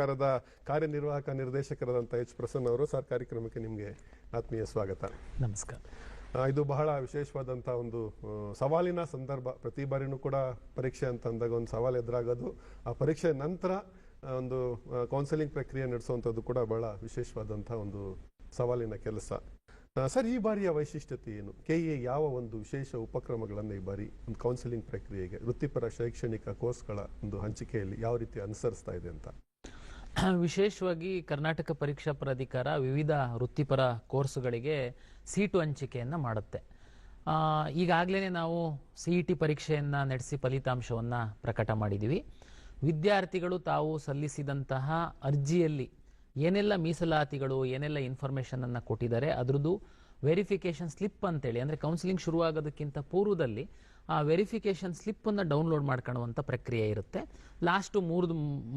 ಪ್ರಾಧಿಕಾರದ ಕಾರ್ಯನಿರ್ವಾಹಕ ನಿರ್ದೇಶಕರಾದಂಥ ಎಚ್ ಪ್ರಸನ್ನ ಅವರು ಸರ್, ಕಾರ್ಯಕ್ರಮಕ್ಕೆ ನಿಮಗೆ ಆತ್ಮೀಯ ಸ್ವಾಗತ. ನಮಸ್ಕಾರ. ಇದು ಬಹಳ ವಿಶೇಷವಾದಂಥ ಒಂದು ಸವಾಲಿನ ಸಂದರ್ಭ. ಪ್ರತಿ ಬಾರಿನೂ ಕೂಡ ಪರೀಕ್ಷೆ ಅಂತ ಅಂದಾಗ ಒಂದು ಸವಾಲು ಎದುರಾಗೋದು, ಆ ಪರೀಕ್ಷೆ ನಂತರ ಒಂದು ಕೌನ್ಸಿಲಿಂಗ್ ಪ್ರಕ್ರಿಯೆ ನಡೆಸುವಂಥದ್ದು ಕೂಡ ಬಹಳ ವಿಶೇಷವಾದಂಥ ಒಂದು ಸವಾಲಿನ ಕೆಲಸ. ಸರ್, ಈ ಬಾರಿಯ ವೈಶಿಷ್ಟ್ಯತೆ ಏನು? ಕೆಇಎ ಯಾವ ಒಂದು ವಿಶೇಷ ಉಪಕ್ರಮಗಳನ್ನು ಈ ಬಾರಿ ಒಂದು ಕೌನ್ಸಿಲಿಂಗ್ ಪ್ರಕ್ರಿಯೆಗೆ ವೃತ್ತಿಪರ ಶೈಕ್ಷಣಿಕ ಕೋರ್ಸ್ಗಳ ಒಂದು ಹಂಚಿಕೆಯಲ್ಲಿ ಯಾವ ರೀತಿ ಅನುಸರಿಸ್ತಾ ಇದೆ ಅಂತ? ವಿಶೇಷವಾಗಿ ಕರ್ನಾಟಕ ಪರೀಕ್ಷಾ ಪ್ರಾಧಿಕಾರ ವಿವಿಧ ವೃತ್ತಿಪರ ಕೋರ್ಸುಗಳಿಗೆ ಸೀಟು ಹಂಚಿಕೆಯನ್ನು ಮಾಡುತ್ತೆ. ಈಗಾಗಲೇ ನಾವು CET ಪರೀಕ್ಷೆಯನ್ನು ನಡೆಸಿ ಫಲಿತಾಂಶವನ್ನು ಪ್ರಕಟ ಮಾಡಿದ್ದೀವಿ. ವಿದ್ಯಾರ್ಥಿಗಳು ತಾವು ಸಲ್ಲಿಸಿದಂತಹ ಅರ್ಜಿಯಲ್ಲಿ ಏನೆಲ್ಲ ಮೀಸಲಾತಿಗಳು, ಏನೆಲ್ಲ ಇನ್ಫಾರ್ಮೇಷನನ್ನು ಕೊಟ್ಟಿದ್ದಾರೆ, ಅದರದ್ದು ವೆರಿಫಿಕೇಷನ್ ಸ್ಲಿಪ್ ಅಂತೇಳಿ, ಅಂದರೆ ಕೌನ್ಸಿಲಿಂಗ್ ಶುರುವಾಗೋದಕ್ಕಿಂತ ಪೂರ್ವದಲ್ಲಿ ಆ ವೆರಿಫಿಕೇಷನ್ ಸ್ಲಿಪ್ಪನ್ನು ಡೌನ್ಲೋಡ್ ಮಾಡ್ಕೊಳ್ಳುವಂಥ ಪ್ರಕ್ರಿಯೆ ಇರುತ್ತೆ. ಲಾಸ್ಟು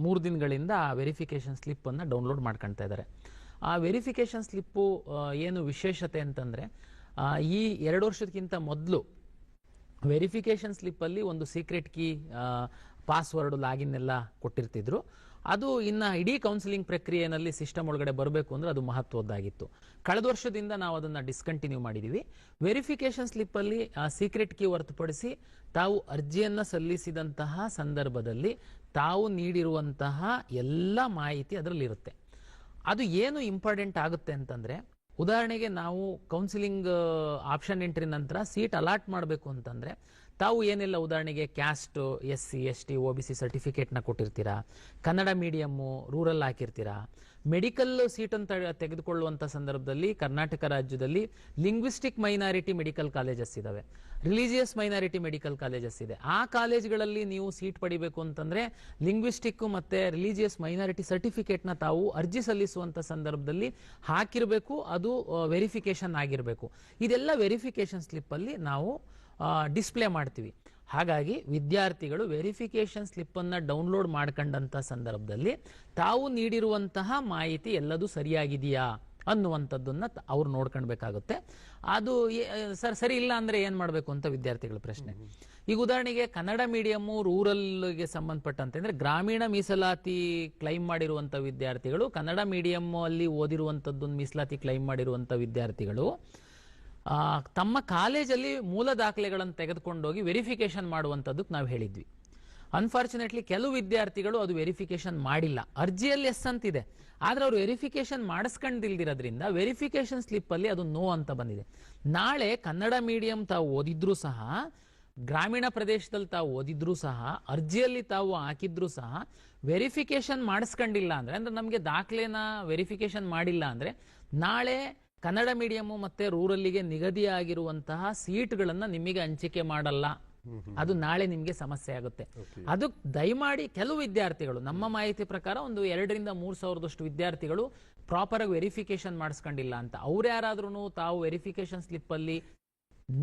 ಮೂರು ದಿನಗಳಿಂದ ಆ ವೆರಿಫಿಕೇಷನ್ ಸ್ಲಿಪ್ಪನ್ನು ಡೌನ್ಲೋಡ್ ಮಾಡ್ಕೊಳ್ತಾ ಇದ್ದಾರೆ. ಆ ವೆರಿಫಿಕೇಷನ್ ಸ್ಲಿಪ್ಪು ಏನು ವಿಶೇಷತೆ ಅಂತಂದರೆ, ಈ 2 ವರ್ಷಕ್ಕಿಂತ ಮೊದಲು ವೆರಿಫಿಕೇಷನ್ ಸ್ಲಿಪ್ಪಲ್ಲಿ ಒಂದು ಸೀಕ್ರೆಟ್ ಕೀ, ಪಾಸ್ವರ್ಡ್, ಲಾಗಿನ್ ಎಲ್ಲ ಕೊಟ್ಟಿರ್ತಿದ್ರು. ಅದು ಇನ್ನು ಇಡೀ ಕೌನ್ಸಿಲಿಂಗ್ ಪ್ರಕ್ರಿಯೆಯಲ್ಲಿ ಸಿಸ್ಟಮ್ ಒಳಗಡೆ ಬರಬೇಕು ಅಂದರೆ ಅದು ಮಹತ್ವದ್ದಾಗಿತ್ತು. ಕಳೆದ ವರ್ಷದಿಂದ ನಾವು ಅದನ್ನು ಡಿಸ್ಕಂಟಿನ್ಯೂ ಮಾಡಿದ್ದೀವಿ. ವೆರಿಫಿಕೇಷನ್ ಸ್ಲಿಪ್ಪಲ್ಲಿ ಆ ಸೀಕ್ರೆಟ್ ಕೀ ಹೊರತುಪಡಿಸಿ ತಾವು ಅರ್ಜಿಯನ್ನು ಸಲ್ಲಿಸಿದಂತಹ ಸಂದರ್ಭದಲ್ಲಿ ತಾವು ನೀಡಿರುವಂತಹ ಎಲ್ಲ ಮಾಹಿತಿ ಅದರಲ್ಲಿರುತ್ತೆ. ಅದು ಏನು ಇಂಪಾರ್ಟೆಂಟ್ ಆಗುತ್ತೆ ಅಂತಂದರೆ, ಉದಾಹರಣೆಗೆ ನಾವು ಕೌನ್ಸಿಲಿಂಗ್ ಆಪ್ಷನ್ ಎಂಟ್ರಿ ನಂತರ ಸೀಟ್ ಅಲಾಟ್ ಮಾಡಬೇಕು ಅಂತಂದರೆ ತಾವು ಏನೆಲ್ಲ, ಉದಾಹರಣೆಗೆ ಕ್ಯಾಸ್ಟ್, SC ST OBC ಸರ್ಟಿಫಿಕೇಟ್ನ ಕೊಟ್ಟಿರ್ತೀರಾ, ಕನ್ನಡ ಮೀಡಿಯಮ್ಮು, ರೂರಲ್ ಹಾಕಿರ್ತೀರಾ. ಮೆಡಿಕಲ್ ಸೀಟನ್ನು ತೆಗೆದುಕೊಳ್ಳುವಂಥ ಸಂದರ್ಭದಲ್ಲಿ ಕರ್ನಾಟಕ ರಾಜ್ಯದಲ್ಲಿ ಲಿಂಗ್ವಿಸ್ಟಿಕ್ ಮೈನಾರಿಟಿ ಮೆಡಿಕಲ್ ಕಾಲೇಜಸ್ ಇದ್ದಾವೆ, ರಿಲಿಜಿಯಸ್ ಮೈನಾರಿಟಿ ಮೆಡಿಕಲ್ ಕಾಲೇಜಸ್ ಇದೆ. ಆ ಕಾಲೇಜ್ಗಳಲ್ಲಿ ನೀವು ಸೀಟ್ ಪಡಿಬೇಕು ಅಂತಂದರೆ ಲಿಂಗ್ವಿಸ್ಟಿಕ್ ಮತ್ತು ರಿಲಿಜಿಯಸ್ ಮೈನಾರಿಟಿ ಸರ್ಟಿಫಿಕೇಟ್ನ ತಾವು ಅರ್ಜಿ ಸಲ್ಲಿಸುವಂಥ ಸಂದರ್ಭದಲ್ಲಿ ಹಾಕಿರಬೇಕು. ಅದು ವೆರಿಫಿಕೇಷನ್ ಆಗಿರಬೇಕು. ಇದೆಲ್ಲ ವೆರಿಫಿಕೇಷನ್ ಸ್ಲಿಪ್ಪಲ್ಲಿ ನಾವು ಡಿಸ್ಪ್ಲೇ ಮಾಡ್ತೀವಿ. ಹಾಗಾಗಿ ವಿದ್ಯಾರ್ಥಿಗಳು ವೆರಿಫಿಕೇಷನ್ ಸ್ಲಿಪ್ಪನ್ನು ಡೌನ್ಲೋಡ್ ಮಾಡ್ಕೊಂಡಂಥ ಸಂದರ್ಭದಲ್ಲಿ ತಾವು ನೀಡಿರುವಂತಹ ಮಾಹಿತಿ ಎಲ್ಲದೂ ಸರಿಯಾಗಿದೆಯಾ ಅನ್ನುವಂಥದ್ದನ್ನು ಅವ್ರು ನೋಡ್ಕೊಳ್ಬೇಕಾಗುತ್ತೆ. ಅದು ಸರಿ ಇಲ್ಲ ಅಂದರೆ ಏನು ಮಾಡಬೇಕು ಅಂತ ವಿದ್ಯಾರ್ಥಿಗಳ ಪ್ರಶ್ನೆ. ಈಗ ಉದಾಹರಣೆಗೆ ಕನ್ನಡ ಮೀಡಿಯಮ್ಮು, ರೂರಲ್ಗೆ ಸಂಬಂಧಪಟ್ಟಂತೆ ಅಂದರೆ ಗ್ರಾಮೀಣ ಮೀಸಲಾತಿ ಕ್ಲೈಮ್ ಮಾಡಿರುವಂಥ ವಿದ್ಯಾರ್ಥಿಗಳು, ಕನ್ನಡ ಮೀಡಿಯಮ್ಮು ಅಲ್ಲಿ ಓದಿರುವಂಥದ್ದೊಂದು ಮೀಸಲಾತಿ ಕ್ಲೈಮ್ ಮಾಡಿರುವಂಥ ವಿದ್ಯಾರ್ಥಿಗಳು ತಮ್ಮ ಕಾಲೇಜಲ್ಲಿ ಮೂಲ ದಾಖಲೆಗಳನ್ನು ತೆಗೆದುಕೊಂಡೋಗಿ ವೆರಿಫಿಕೇಷನ್ ಮಾಡುವಂಥದ್ದಕ್ಕೆ ನಾವು ಹೇಳಿದ್ವಿ. ಅನ್ಫಾರ್ಚುನೇಟ್ಲಿ ಕೆಲವು ವಿದ್ಯಾರ್ಥಿಗಳು ಅದು ವೆರಿಫಿಕೇಷನ್ ಮಾಡಿಲ್ಲ. ಅರ್ಜಿಯಲ್ಲಿ ಎಸ್ ಅಂತಿದೆ, ಆದರೆ ಅವರು ವೆರಿಫಿಕೇಷನ್ ಮಾಡಿಸ್ಕೊಂಡಿಲ್ದಿರೋದ್ರಿಂದ ವೆರಿಫಿಕೇಷನ್ ಸ್ಲಿಪ್ಪಲ್ಲಿ ಅದು ನೋ ಅಂತ ಬಂದಿದೆ. ನಾಳೆ ಕನ್ನಡ ಮೀಡಿಯಂ ತಾವು ಓದಿದ್ರೂ ಸಹ, ಗ್ರಾಮೀಣ ಪ್ರದೇಶದಲ್ಲಿ ತಾವು ಓದಿದ್ರೂ ಸಹ, ಅರ್ಜಿಯಲ್ಲಿ ತಾವು ಹಾಕಿದ್ರೂ ಸಹ ವೆರಿಫಿಕೇಷನ್ ಮಾಡಿಸ್ಕೊಂಡಿಲ್ಲ ಅಂದರೆ ನಮಗೆ ದಾಖಲೆನ ವೆರಿಫಿಕೇಷನ್ ಮಾಡಿಲ್ಲ ಅಂದರೆ ನಾಳೆ ಕನ್ನಡ ಮೀಡಿಯಮ್ಮು ಮತ್ತು ರೂರಲ್ಲಿಗೆ ನಿಗದಿಯಾಗಿರುವಂತಹ ಸೀಟ್ಗಳನ್ನು ನಿಮಗೆ ಹಂಚಿಕೆ ಮಾಡಲ್ಲ. ಅದು ನಾಳೆ ನಿಮಗೆ ಸಮಸ್ಯೆ ಆಗುತ್ತೆ. ಅದು ದಯಮಾಡಿ ಕೆಲವು ವಿದ್ಯಾರ್ಥಿಗಳು, ನಮ್ಮ ಮಾಹಿತಿ ಪ್ರಕಾರ ಒಂದು 2,000 ರಿಂದ 3,000 ವಿದ್ಯಾರ್ಥಿಗಳು ಪ್ರಾಪರ್ ಆಗಿ ವೆರಿಫಿಕೇಶನ್ ಮಾಡಿಸ್ಕೊಂಡಿಲ್ಲ ಅಂತ. ಅವ್ರು ಯಾರಾದ್ರೂ ತಾವು ವೆರಿಫಿಕೇಶನ್ ಸ್ಲಿಪ್ಪಲ್ಲಿ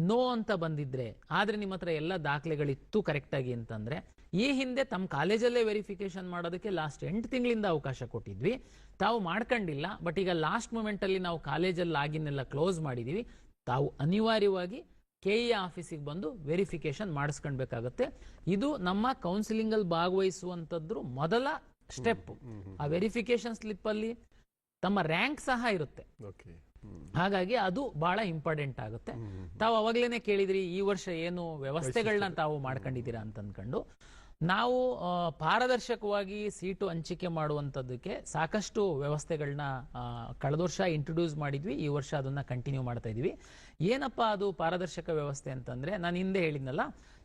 ನೋ ಅಂತ ಬಂದಿದ್ರೆ, ಆದ್ರೆ ನಿಮ್ಮ ಹತ್ರ ಎಲ್ಲ ದಾಖಲೆಗಳಿತ್ತು ಕರೆಕ್ಟಾಗಿ ಅಂತಂದ್ರೆ, ಈ ಹಿಂದೆ ತಮ್ಮ ಕಾಲೇಜಲ್ಲೇ ವೆರಿಫಿಕೇಶನ್ ಮಾಡೋದಕ್ಕೆ ಲಾಸ್ಟ್ 8 ತಿಂಗಳಿಂದ ಅವಕಾಶ ಕೊಟ್ಟಿದ್ವಿ. ತಾವು ಮಾಡ್ಕೊಂಡಿಲ್ಲ, ಬಟ್ ಈಗ ಲಾಸ್ಟ್ ಮೂಮೆಂಟ್ ಅಲ್ಲಿ ನಾವು ಕಾಲೇಜಲ್ಲಿ ಲಾಗಿನ್ ಎಲ್ಲ ಕ್ಲೋಸ್ ಮಾಡಿದೀವಿ. ತಾವು ಅನಿವಾರ್ಯವಾಗಿ ಕೆಇಎ ಆಫೀಸಿಗೆ ಬಂದು ವೆರಿಫಿಕೇಶನ್ ಮಾಡಿಸ್ಕೊಳ್ಬೇಕಾಗತ್ತೆ. ಇದು ನಮ್ಮ ಕೌನ್ಸಿಲಿಂಗ್ ಅಲ್ಲಿ ಭಾಗವಹಿಸುವಂತದ್ದು ಮೊದಲ ಸ್ಟೆಪ್. ಆ ವೆರಿಫಿಕೇಶನ್ ಸ್ಲಿಪ್ ಅಲ್ಲಿ ತಮ್ಮ ರ್ಯಾಂಕ್ ಸಹ ಇರುತ್ತೆ. ಹಾಗಾಗಿ ಅದು ಬಹಳ ಇಂಪಾರ್ಟೆಂಟ್ ಆಗುತ್ತೆ. ತಾವು ಅವಾಗ್ಲೇನೆ ಕೇಳಿದ್ರಿ, ಈ ವರ್ಷ ಏನು ವ್ಯವಸ್ಥೆಗಳನ್ನ ತಾವು ಮಾಡ್ಕೊಂಡಿದ್ದೀರಾ ಅಂತ ಅಂದ್ಕೊಂಡು. ನಾವು ಪಾರದರ್ಶಕವಾಗಿ ಸೀಟು ಹಂಚಿಕೆ ಮಾಡುವಂಥದ್ದಕ್ಕೆ ಸಾಕಷ್ಟು ವ್ಯವಸ್ಥೆಗಳನ್ನ ಕಳೆದ ವರ್ಷ ಇಂಟ್ರೊಡ್ಯೂಸ್ ಮಾಡಿದ್ವಿ. ಈ ವರ್ಷ ಅದನ್ನ ಕಂಟಿನ್ಯೂ ಮಾಡ್ತಾ ಇದೀವಿ. ಏನಪ್ಪಾ ಅದು ಪಾರದರ್ಶಕ ವ್ಯವಸ್ಥೆ ಅಂತಂದ್ರೆ, ನಾನು ಹಿಂದೆ ಹೇಳಿದ್ನಲ್ಲ,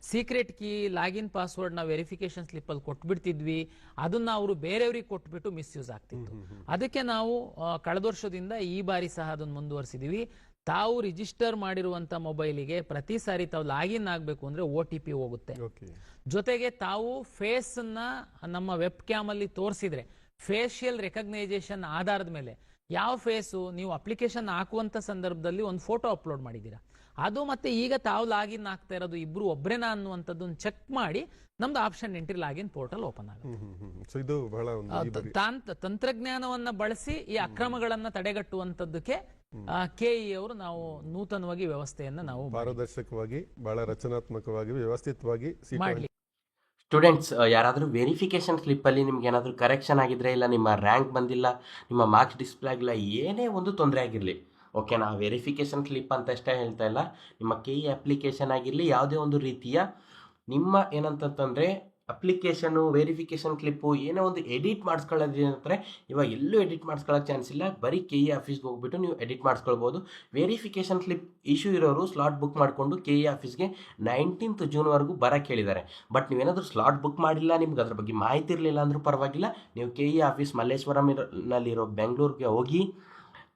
ಸೀಕ್ರೆಟ್ ಕೀ, ಲಾಗಿನ್ ಪಾಸ್ವರ್ಡ್ ನ ವೆರಿಫಿಕೇಶನ್ ಸ್ಲಿಪ್ ಅಲ್ಲಿ ಕೊಟ್ಬಿಡ್ತಿದ್ವಿ. ಅದನ್ನ ಅವರು ಬೇರೆಯವ್ರಿಗೆ ಕೊಟ್ಬಿಟ್ಟು ಮಿಸ್ಯೂಸ್ ಆಗ್ತಿತ್ತು. ಅದಕ್ಕೆ ನಾವು ಕಳೆದ ವರ್ಷದಿಂದ ಈ ಬಾರಿ ಸಹ ಅದನ್ನು ಮುಂದುವರಿಸಿದೀವಿ. ತಾವು ರಿಜಿಸ್ಟರ್ ಮಾಡಿರುವಂತ ಮೊಬೈಲಿಗೆ ಪ್ರತಿ ಸಾರಿ ತಾವು ಲಾಗಿನ್ ಆಗಬೇಕು ಅಂದ್ರೆ OTP ಹೋಗುತ್ತೆ. ಜೊತೆಗೆ ತಾವು ಫೇಸ್ ನ ನಮ್ಮ ವೆಬ್ ಕ್ಯಾಮ್ ಅಲ್ಲಿ ತೋರಿಸಿದ್ರೆ, ಫೇಶಿಯಲ್ ರೆಕಗ್ನೈಸೇಷನ್ ಆಧಾರದ ಮೇಲೆ ಯಾವ ಫೇಸು ನೀವು ಅಪ್ಲಿಕೇಶನ್ ಹಾಕುವಂತ ಸಂದರ್ಭದಲ್ಲಿ ಒಂದು ಫೋಟೋ ಅಪ್ಲೋಡ್ ಮಾಡಿದ್ದೀರಾ, ಅದು ಮತ್ತೆ ಈಗ ತಾವು ಲಾಗಿನ್ ಆಗ್ತಾ ಇರೋದು ಇಬ್ರು ಒಬ್ರೇನಾ ಅನ್ನುವಂಥದ್ದನ್ನು ಚೆಕ್ ಮಾಡಿ ನಮ್ದು option entry login portal open ಆಗುತ್ತೆ. ತಂತ್ರಜ್ಞಾನವನ್ನ ಬಳಸಿ ಈ ಅಕ್ರಮಗಳನ್ನ ತಡೆಗಟ್ಟುವಂತದ್ದಕ್ಕೆ ಕೆಇಎ ಅವರು ನಾವು ನೂತನವಾಗಿ ವ್ಯವಸ್ಥೆಯನ್ನ ನಾವು ಪಾರದರ್ಶಕವಾಗಿ, ಬಹಳ ರಚನಾತ್ಮಕವಾಗಿ, ವ್ಯವಸ್ಥಿತವಾಗಿ ಸ್ಟೂಡೆಂಟ್ಸ್ ಯಾರಾದರೂ ವೆರಿಫಿಕೇಷನ್ ಸ್ಲಿಪ್ಪಲ್ಲಿ ನಿಮ್ಗೆ ಏನಾದರೂ ಕರೆಕ್ಷನ್ ಆಗಿದ್ರೆ, ಇಲ್ಲ ನಿಮ್ಮ ರ್ಯಾಂಕ್ ಬಂದಿಲ್ಲ, ನಿಮ್ಮ ಮಾರ್ಕ್ಸ್ ಡಿಸ್ಪ್ಲೇ ಆಗಿಲ್ಲ, ಏನೇ ಒಂದು ತೊಂದರೆ ಆಗಿರಲಿ, ಓಕೆನಾ, ವೆರಿಫಿಕೇಷನ್ ಸ್ಲಿಪ್ ಅಂತ ಅಷ್ಟೇ ಹೇಳ್ತಾ ಇಲ್ಲ, ನಿಮ್ಮ KE ಅಪ್ಲಿಕೇಶನ್ ಆಗಿರಲಿ, ಯಾವುದೇ ಒಂದು ರೀತಿಯ ನಿಮ್ಮ ಏನಂತಂದರೆ ಅಪ್ಲಿಕೇಶನು ವೆರಿಫಿಕೇಷನ್ ಕ್ಲಿಪ್ಪು ಏನೋ ಒಂದು ಎಡಿಟ್ ಮಾಡಿಸ್ಕೊಳ್ಳೋದು ಅಂದರೆ ಇವಾಗ ಎಲ್ಲೂ ಎಡಿಟ್ ಮಾಡಿಸ್ಕೊಳ್ಳೋಕೆ ಚಾನ್ಸ್ ಇಲ್ಲ. ಬರೀ KE ಆಫೀಸ್ಗೆ ಹೋಗ್ಬಿಟ್ಟು ನೀವು ಎಡಿಟ್ ಮಾಡಿಸ್ಕೊಳ್ಬೋದು. ವೆರಿಫಿಕೇಷನ್ ಸ್ಲಿಪ್ ಇಶ್ಯೂ ಇರೋರು ಸ್ಲಾಟ್ ಬುಕ್ ಮಾಡಿಕೊಂಡು KE ಆಫೀಸ್ಗೆ 19th ಜೂನ್ವರೆಗೂ ಬರೋಕ್ಕೆ ಹೇಳಿದ್ದಾರೆ. ಬಟ್ ನೀವೇನಾದರೂ ಸ್ಲಾಟ್ ಬುಕ್ ಮಾಡಿಲ್ಲ, ನಿಮ್ಗೆ ಅದ್ರ ಬಗ್ಗೆ ಮಾಹಿತಿ ಇರಲಿಲ್ಲ ಅಂದರೂ ಪರವಾಗಿಲ್ಲ, ನೀವು KE ಆಫೀಸ್ ಮಲ್ಲೇಶ್ವರಂನಲ್ಲಿರೋ ಬೆಂಗಳೂರಿಗೆ ಹೋಗಿ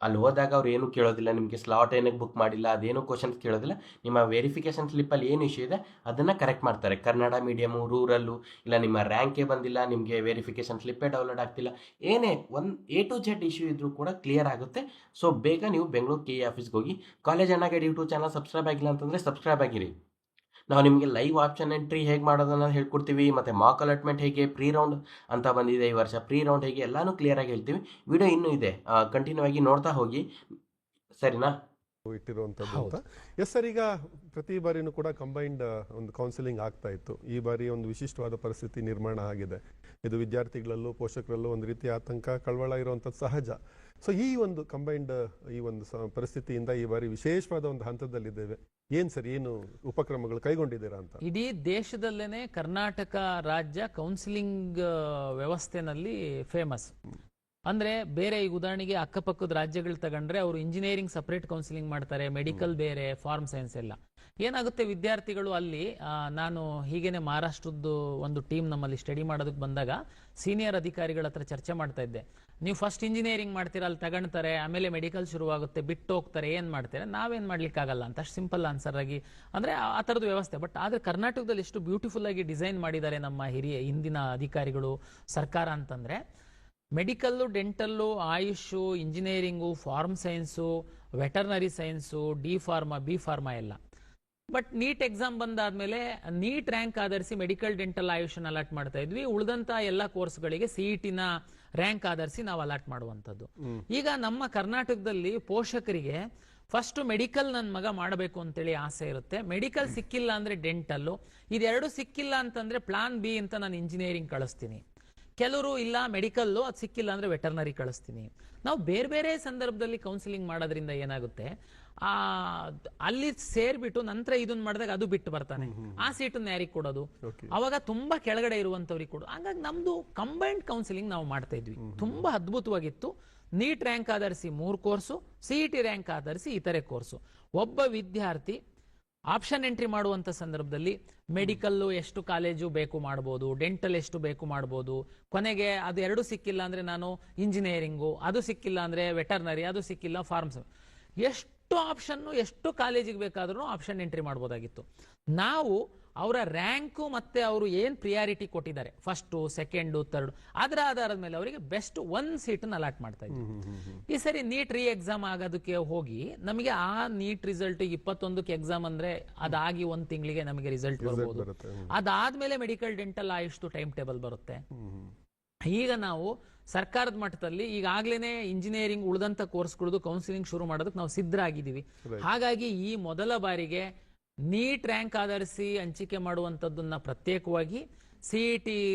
ಅಲ್ಲಿ ಹೋದಾಗ ಅವ್ರು ಏನೂ ಕೇಳೋದಿಲ್ಲ, ನಿಮಗೆ ಸ್ಲಾಟ್ ಏನಕ್ಕೆ ಬುಕ್ ಮಾಡಿಲ್ಲ ಅದೇನು ಕ್ವಶನ್ಸ್ ಕೇಳೋದಿಲ್ಲ. ನಿಮ್ಮ ವೆರಿಫಿಕೇಷನ್ ಸ್ಲಿಪ್ಪಲ್ಲಿ ಏನು ಇಶ್ಯೂ ಇದೆ ಅದನ್ನು ಕರೆಕ್ಟ್ ಮಾಡ್ತಾರೆ. ಕನ್ನಡ ಮೀಡಿಯಮು, ರೂರಲ್ಲು, ಇಲ್ಲ ನಿಮ್ಮ ರ್ಯಾಂಕೇ ಬಂದಿಲ್ಲ, ನಿಮಗೆ ವೆರಿಫಿಕೇಷನ್ ಸ್ಲಿಪ್ಪೇ ಡೌನ್ಲೋಡ್ ಆಗ್ತಿಲ್ಲ, ಏನೇ ಒಂದು A to Z ಇಶ್ಯೂ ಇದ್ರೂ ಕೂಡ ಕ್ಲಿಯರ್ ಆಗುತ್ತೆ. ಸೊ ಬೇಗ ನೀವು ಬೆಂಗಳೂರು KE ಆಫೀಸ್ಗೆ ಹೋಗಿ. ಕಾಲೇಜ್ ಅಣ್ಣಾಗೆ ಯೂಟ್ಯೂಬ್ ಚಾನಲ್ ಸಬ್ಸ್ಕ್ರೈಬ್ ಆಗಿಲ್ಲ ಅಂತಂದರೆ ಸಬ್ಸ್ಕ್ರೈಬ್ ಆಗಿರಿ. ನಾವು ನಿಮಗೆ ಲೈವ್ ಆಪ್ಷನ್ ಎಂಟ್ರಿ ಹೇಗೆ ಮಾಡೋದನ್ನು ಹೇಳ್ಕೊಡ್ತೀವಿ, ಮತ್ತು ಮಾಕ್ ಅಲಾಟ್ಮೆಂಟ್ ಹೇಗೆ, ಪ್ರೀ ರೌಂಡ್ ಅಂತ ಬಂದಿದೆ ಈ ವರ್ಷ, ಪ್ರೀ ರೌಂಡ್ ಹೇಗೆ ಎಲ್ಲನೂ ಕ್ಲಿಯರಾಗಿ ಹೇಳ್ತೀವಿ. ವಿಡಿಯೋ ಇನ್ನೂ ಇದೆ, ಕಂಟಿನ್ಯೂ ಆಗಿ ನೋಡ್ತಾ ಹೋಗಿ, ಸರಿನಾ? ಇಟ್ಟಿರುವಂಥದ್ದು ಅಂತ. ಎಸ್ ಸರ್, ಈಗ ಪ್ರತಿ ಬಾರಿನೂ ಕೂಡ ಕಂಬೈನ್ಡ್ ಒಂದು ಕೌನ್ಸಿಲಿಂಗ್ ಆಗ್ತಾ ಇತ್ತು. ಈ ಬಾರಿ ಒಂದು ವಿಶಿಷ್ಟವಾದ ಪರಿಸ್ಥಿತಿ ನಿರ್ಮಾಣ ಆಗಿದೆ. ಇದು ವಿದ್ಯಾರ್ಥಿಗಳಲ್ಲೂ ಪೋಷಕರಲ್ಲೂ ಒಂದು ರೀತಿಯ ಆತಂಕ, ಕಳವಳ ಇರುವಂಥದ್ದು ಸಹಜ. ಸೊ ಈ ಒಂದು ಕಂಬೈನ್ಡ್ ಈ ಒಂದು ಪರಿಸ್ಥಿತಿಯಿಂದ ಈ ಬಾರಿ ವಿಶೇಷವಾದ ಒಂದು ಹಂತದಲ್ಲಿದ್ದೇವೆ. ಏನ್ ಸರ್, ಏನು ಉಪಕ್ರಮಗಳು ಕೈಗೊಂಡಿದ್ದೀರಾ ಅಂತ? ಇಡೀ ದೇಶದಲ್ಲೇನೆ ಕರ್ನಾಟಕ ರಾಜ್ಯ ಕೌನ್ಸಿಲಿಂಗ್ ವ್ಯವಸ್ಥೆನಲ್ಲಿ ಫೇಮಸ್. ಅಂದ್ರೆ ಬೇರೆ ಈಗ ಉದಾಹರಣೆಗೆ ಅಕ್ಕಪಕ್ಕದ ರಾಜ್ಯಗಳು ತಗೊಂಡ್ರೆ ಅವರು ಇಂಜಿನಿಯರಿಂಗ್ ಸಪರೇಟ್ ಕೌನ್ಸಿಲಿಂಗ್ ಮಾಡ್ತಾರೆ, ಮೆಡಿಕಲ್ ಬೇರೆ, ಫಾರ್ಮ್ ಸೈನ್ಸ್ ಎಲ್ಲ. ಏನಾಗುತ್ತೆ, ವಿದ್ಯಾರ್ಥಿಗಳು ಅಲ್ಲಿ ನಾನು ಹೀಗೇನೆ ಮಹಾರಾಷ್ಟ್ರದ್ದು ಒಂದು ಟೀಮ್ ನಮ್ಮಲ್ಲಿ ಸ್ಟಡಿ ಮಾಡೋದಕ್ಕೆ ಬಂದಾಗ ಸೀನಿಯರ್ ಅಧಿಕಾರಿಗಳ ಹತ್ರ ಚರ್ಚೆ ಮಾಡ್ತಾ ಇದ್ದೆ. ನೀವು ಫಸ್ಟ್ ಇಂಜಿನಿಯರಿಂಗ್ ಮಾಡ್ತೀರಾ, ಅಲ್ಲಿ ತಗೊಳ್ತಾರೆ, ಆಮೇಲೆ ಮೆಡಿಕಲ್ ಶುರುವಾಗುತ್ತೆ, ಬಿಟ್ಟು ಹೋಗ್ತಾರೆ, ಏನ್ ಮಾಡ್ತಾರೆ, ನಾವೇನ್ ಮಾಡ್ಲಿಕ್ಕಾಗಲ್ಲ ಅಂತ ಅಷ್ಟು ಸಿಂಪಲ್ ಆನ್ಸರ್ ಆಗಿ, ಅಂದ್ರೆ ಆ ಥರದ ವ್ಯವಸ್ಥೆ. ಬಟ್ ಆದ್ರೆ ಕರ್ನಾಟಕದಲ್ಲಿ ಎಷ್ಟು ಬ್ಯೂಟಿಫುಲ್ ಆಗಿ ಡಿಸೈನ್ ಮಾಡಿದ್ದಾರೆ ನಮ್ಮ ಹಿಂದಿನ ಅಧಿಕಾರಿಗಳು, ಸರ್ಕಾರ ಅಂತಂದ್ರೆ medical, dental, AYUSH, engineering, farm science, veterinary science, D pharma, B pharma ಎಲ್ಲ. ಬಟ್ ನೀಟ್ ಎಕ್ಸಾಮ್ ಬಂದಾದ್ಮೇಲೆ ನೀಟ್ ರ್ಯಾಂಕ್ ಆಧರಿಸಿ ಮೆಡಿಕಲ್, ಡೆಂಟಲ್, ಆಯುಷನ್ ಅಲಾಟ್ ಮಾಡ್ತಾ ಇದ್ವಿ. ಉಳಿದಂತ ಎಲ್ಲ ಕೋರ್ಸ್ಗಳಿಗೆ CET-ನ ರ್ಯಾಂಕ್ ಆಧರಿಸಿ ನಾವು ಅಲಾಟ್ ಮಾಡುವಂಥದ್ದು. ಈಗ ನಮ್ಮ ಕರ್ನಾಟಕದಲ್ಲಿ ಪೋಷಕರಿಗೆ ಫಸ್ಟ್ ಮೆಡಿಕಲ್ ನನ್ನ ಮಗ ಮಾಡಬೇಕು ಅಂತೇಳಿ ಆಸೆ ಇರುತ್ತೆ. ಮೆಡಿಕಲ್ ಸಿಕ್ಕಿಲ್ಲ ಅಂದ್ರೆ ಡೆಂಟಲ್ಲು, ಇದೆರಡು ಸಿಕ್ಕಿಲ್ಲ ಅಂತಂದ್ರೆ ಪ್ಲಾನ್ B ಅಂತ ನಾನು ಇಂಜಿನಿಯರಿಂಗ್ ಕಳಿಸ್ತೀನಿ. ಕೆಲವರು ಇಲ್ಲ ಮೆಡಿಕಲ್ಲು, ಅದು ಸಿಕ್ಕಿಲ್ಲ ಅಂದ್ರೆ ವೆಟರ್ನರಿ ಕಳಿಸ್ತೀನಿ. ನಾವು ಬೇರೆ ಬೇರೆ ಸಂದರ್ಭದಲ್ಲಿ ಕೌನ್ಸಿಲಿಂಗ್ ಮಾಡೋದ್ರಿಂದ ಏನಾಗುತ್ತೆ, ಅಲ್ಲಿ ಸೇರ್ಬಿಟ್ಟು ನಂತರ ಇದನ್ನ ಮಾಡಿದಾಗ ಅದು ಬಿಟ್ಟು ಬರ್ತಾನೆ, ಆ ಸೀಟನ್ನ ಯಾರಿಗೆ ಕೊಡೋದು, ಅವಾಗ ತುಂಬಾ ಕೆಳಗಡೆ ಇರುವಂತವ್ರಿಗೆ ಕೊಡೋದು. ಹಾಗಾಗಿ ನಮ್ದು ಕಂಬೈನ್ಡ್ ಕೌನ್ಸಿಲಿಂಗ್ ನಾವು ಮಾಡ್ತಾ ಇದ್ವಿ, ತುಂಬಾ ಅದ್ಭುತವಾಗಿತ್ತು. ನೀಟ್ ರ್ಯಾಂಕ್ ಆಧರಿಸಿ 3 ಕೋರ್ಸು, CET ರ್ಯಾಂಕ್ ಆಧರಿಸಿ ಇತರೆ ಕೋರ್ಸು. ಒಬ್ಬ ವಿದ್ಯಾರ್ಥಿ ಆಪ್ಷನ್ ಎಂಟ್ರಿ ಮಾಡುವಂತ ಸಂದರ್ಭದಲ್ಲಿ ಮೆಡಿಕಲ್ಲು ಎಷ್ಟು ಕಾಲೇಜು ಬೇಕು ಮಾಡ್ಬೋದು, ಡೆಂಟಲ್ ಎಷ್ಟು ಬೇಕು ಮಾಡ್ಬೋದು, ಕೊನೆಗೆ ಅದು ಎರಡು ಸಿಕ್ಕಿಲ್ಲ ಅಂದ್ರೆ ನಾನು ಇಂಜಿನಿಯರಿಂಗು, ಅದು ಸಿಕ್ಕಿಲ್ಲ ಅಂದ್ರೆ ವೆಟರ್ನರಿ, ಅದು ಸಿಕ್ಕಿಲ್ಲ ಫಾರ್ಮ್ಸ್, ಎಷ್ಟು ಆಪ್ಷನ್, ಎಷ್ಟು ಕಾಲೇಜಿಗೆ ಬೇಕಾದ್ರೂ ಆಪ್ಷನ್ ಎಂಟ್ರಿ ಮಾಡ್ಬೋದಾಗಿತ್ತು. ನಾವು ಅವರ ರ್ಯಾಂಕು ಮತ್ತೆ ಅವರು ಏನ್ ಪ್ರಿಯಾರಿಟಿ ಕೊಟ್ಟಿದ್ದಾರೆ, ಫಸ್ಟ್, ಸೆಕೆಂಡ್, ಥರ್ಡ್, ಅದರ ಆಧಾರದ ಮೇಲೆ ಅವರಿಗೆ ಬೆಸ್ಟ್ 1 ಸೀಟನ್ನು ಅಲಾಟ್ ಮಾಡ್ತಾ ಇದ್ವಿ. ಈ ಸರಿ ನೀಟ್ ರೀ ಎಕ್ಸಾಮ್ ಆಗೋದಕ್ಕೆ ಹೋಗಿ ನಮಗೆ ಆ ನೀಟ್ ರಿಸಲ್ಟ್ 21ಕ್ಕೆ ಎಕ್ಸಾಮ್ ಅಂದ್ರೆ ಅದಾಗಿ 1 ತಿಂಗಳಿಗೆ ನಮಗೆ ರಿಸಲ್ಟ್ ಬರ್ಬೋದು. ಅದಾದ್ಮೇಲೆ ಮೆಡಿಕಲ್, ಡೆಂಟಲ್, ಆಯುಷ್ದು ಟೈಮ್ ಟೇಬಲ್ ಬರುತ್ತೆ. ಈಗ ನಾವು ಸರ್ಕಾರದ ಮಟ್ಟದಲ್ಲಿ ಈಗಾಗ್ಲೇನೆ ಇಂಜಿನಿಯರಿಂಗ್ ಉಳಿದಂತ ಕೋರ್ಸ್ಗಳದ್ದು ಕೌನ್ಸಿಲಿಂಗ್ ಶುರು ಮಾಡೋದಕ್ಕೆ ನಾವು ಸಿದ್ಧರಾಗಿದ್ದೀವಿ. ಹಾಗಾಗಿ ಈ ಮೊದಲ ಬಾರಿಗೆ ನೀಟ್ ರ್ಯಾಂಕ್ ಆಧರಿಸಿ ಹಂಚಿಕೆ ಮಾಡುವಂತದ್ದನ್ನ ಪ್ರತ್ಯೇಕವಾಗಿ, CET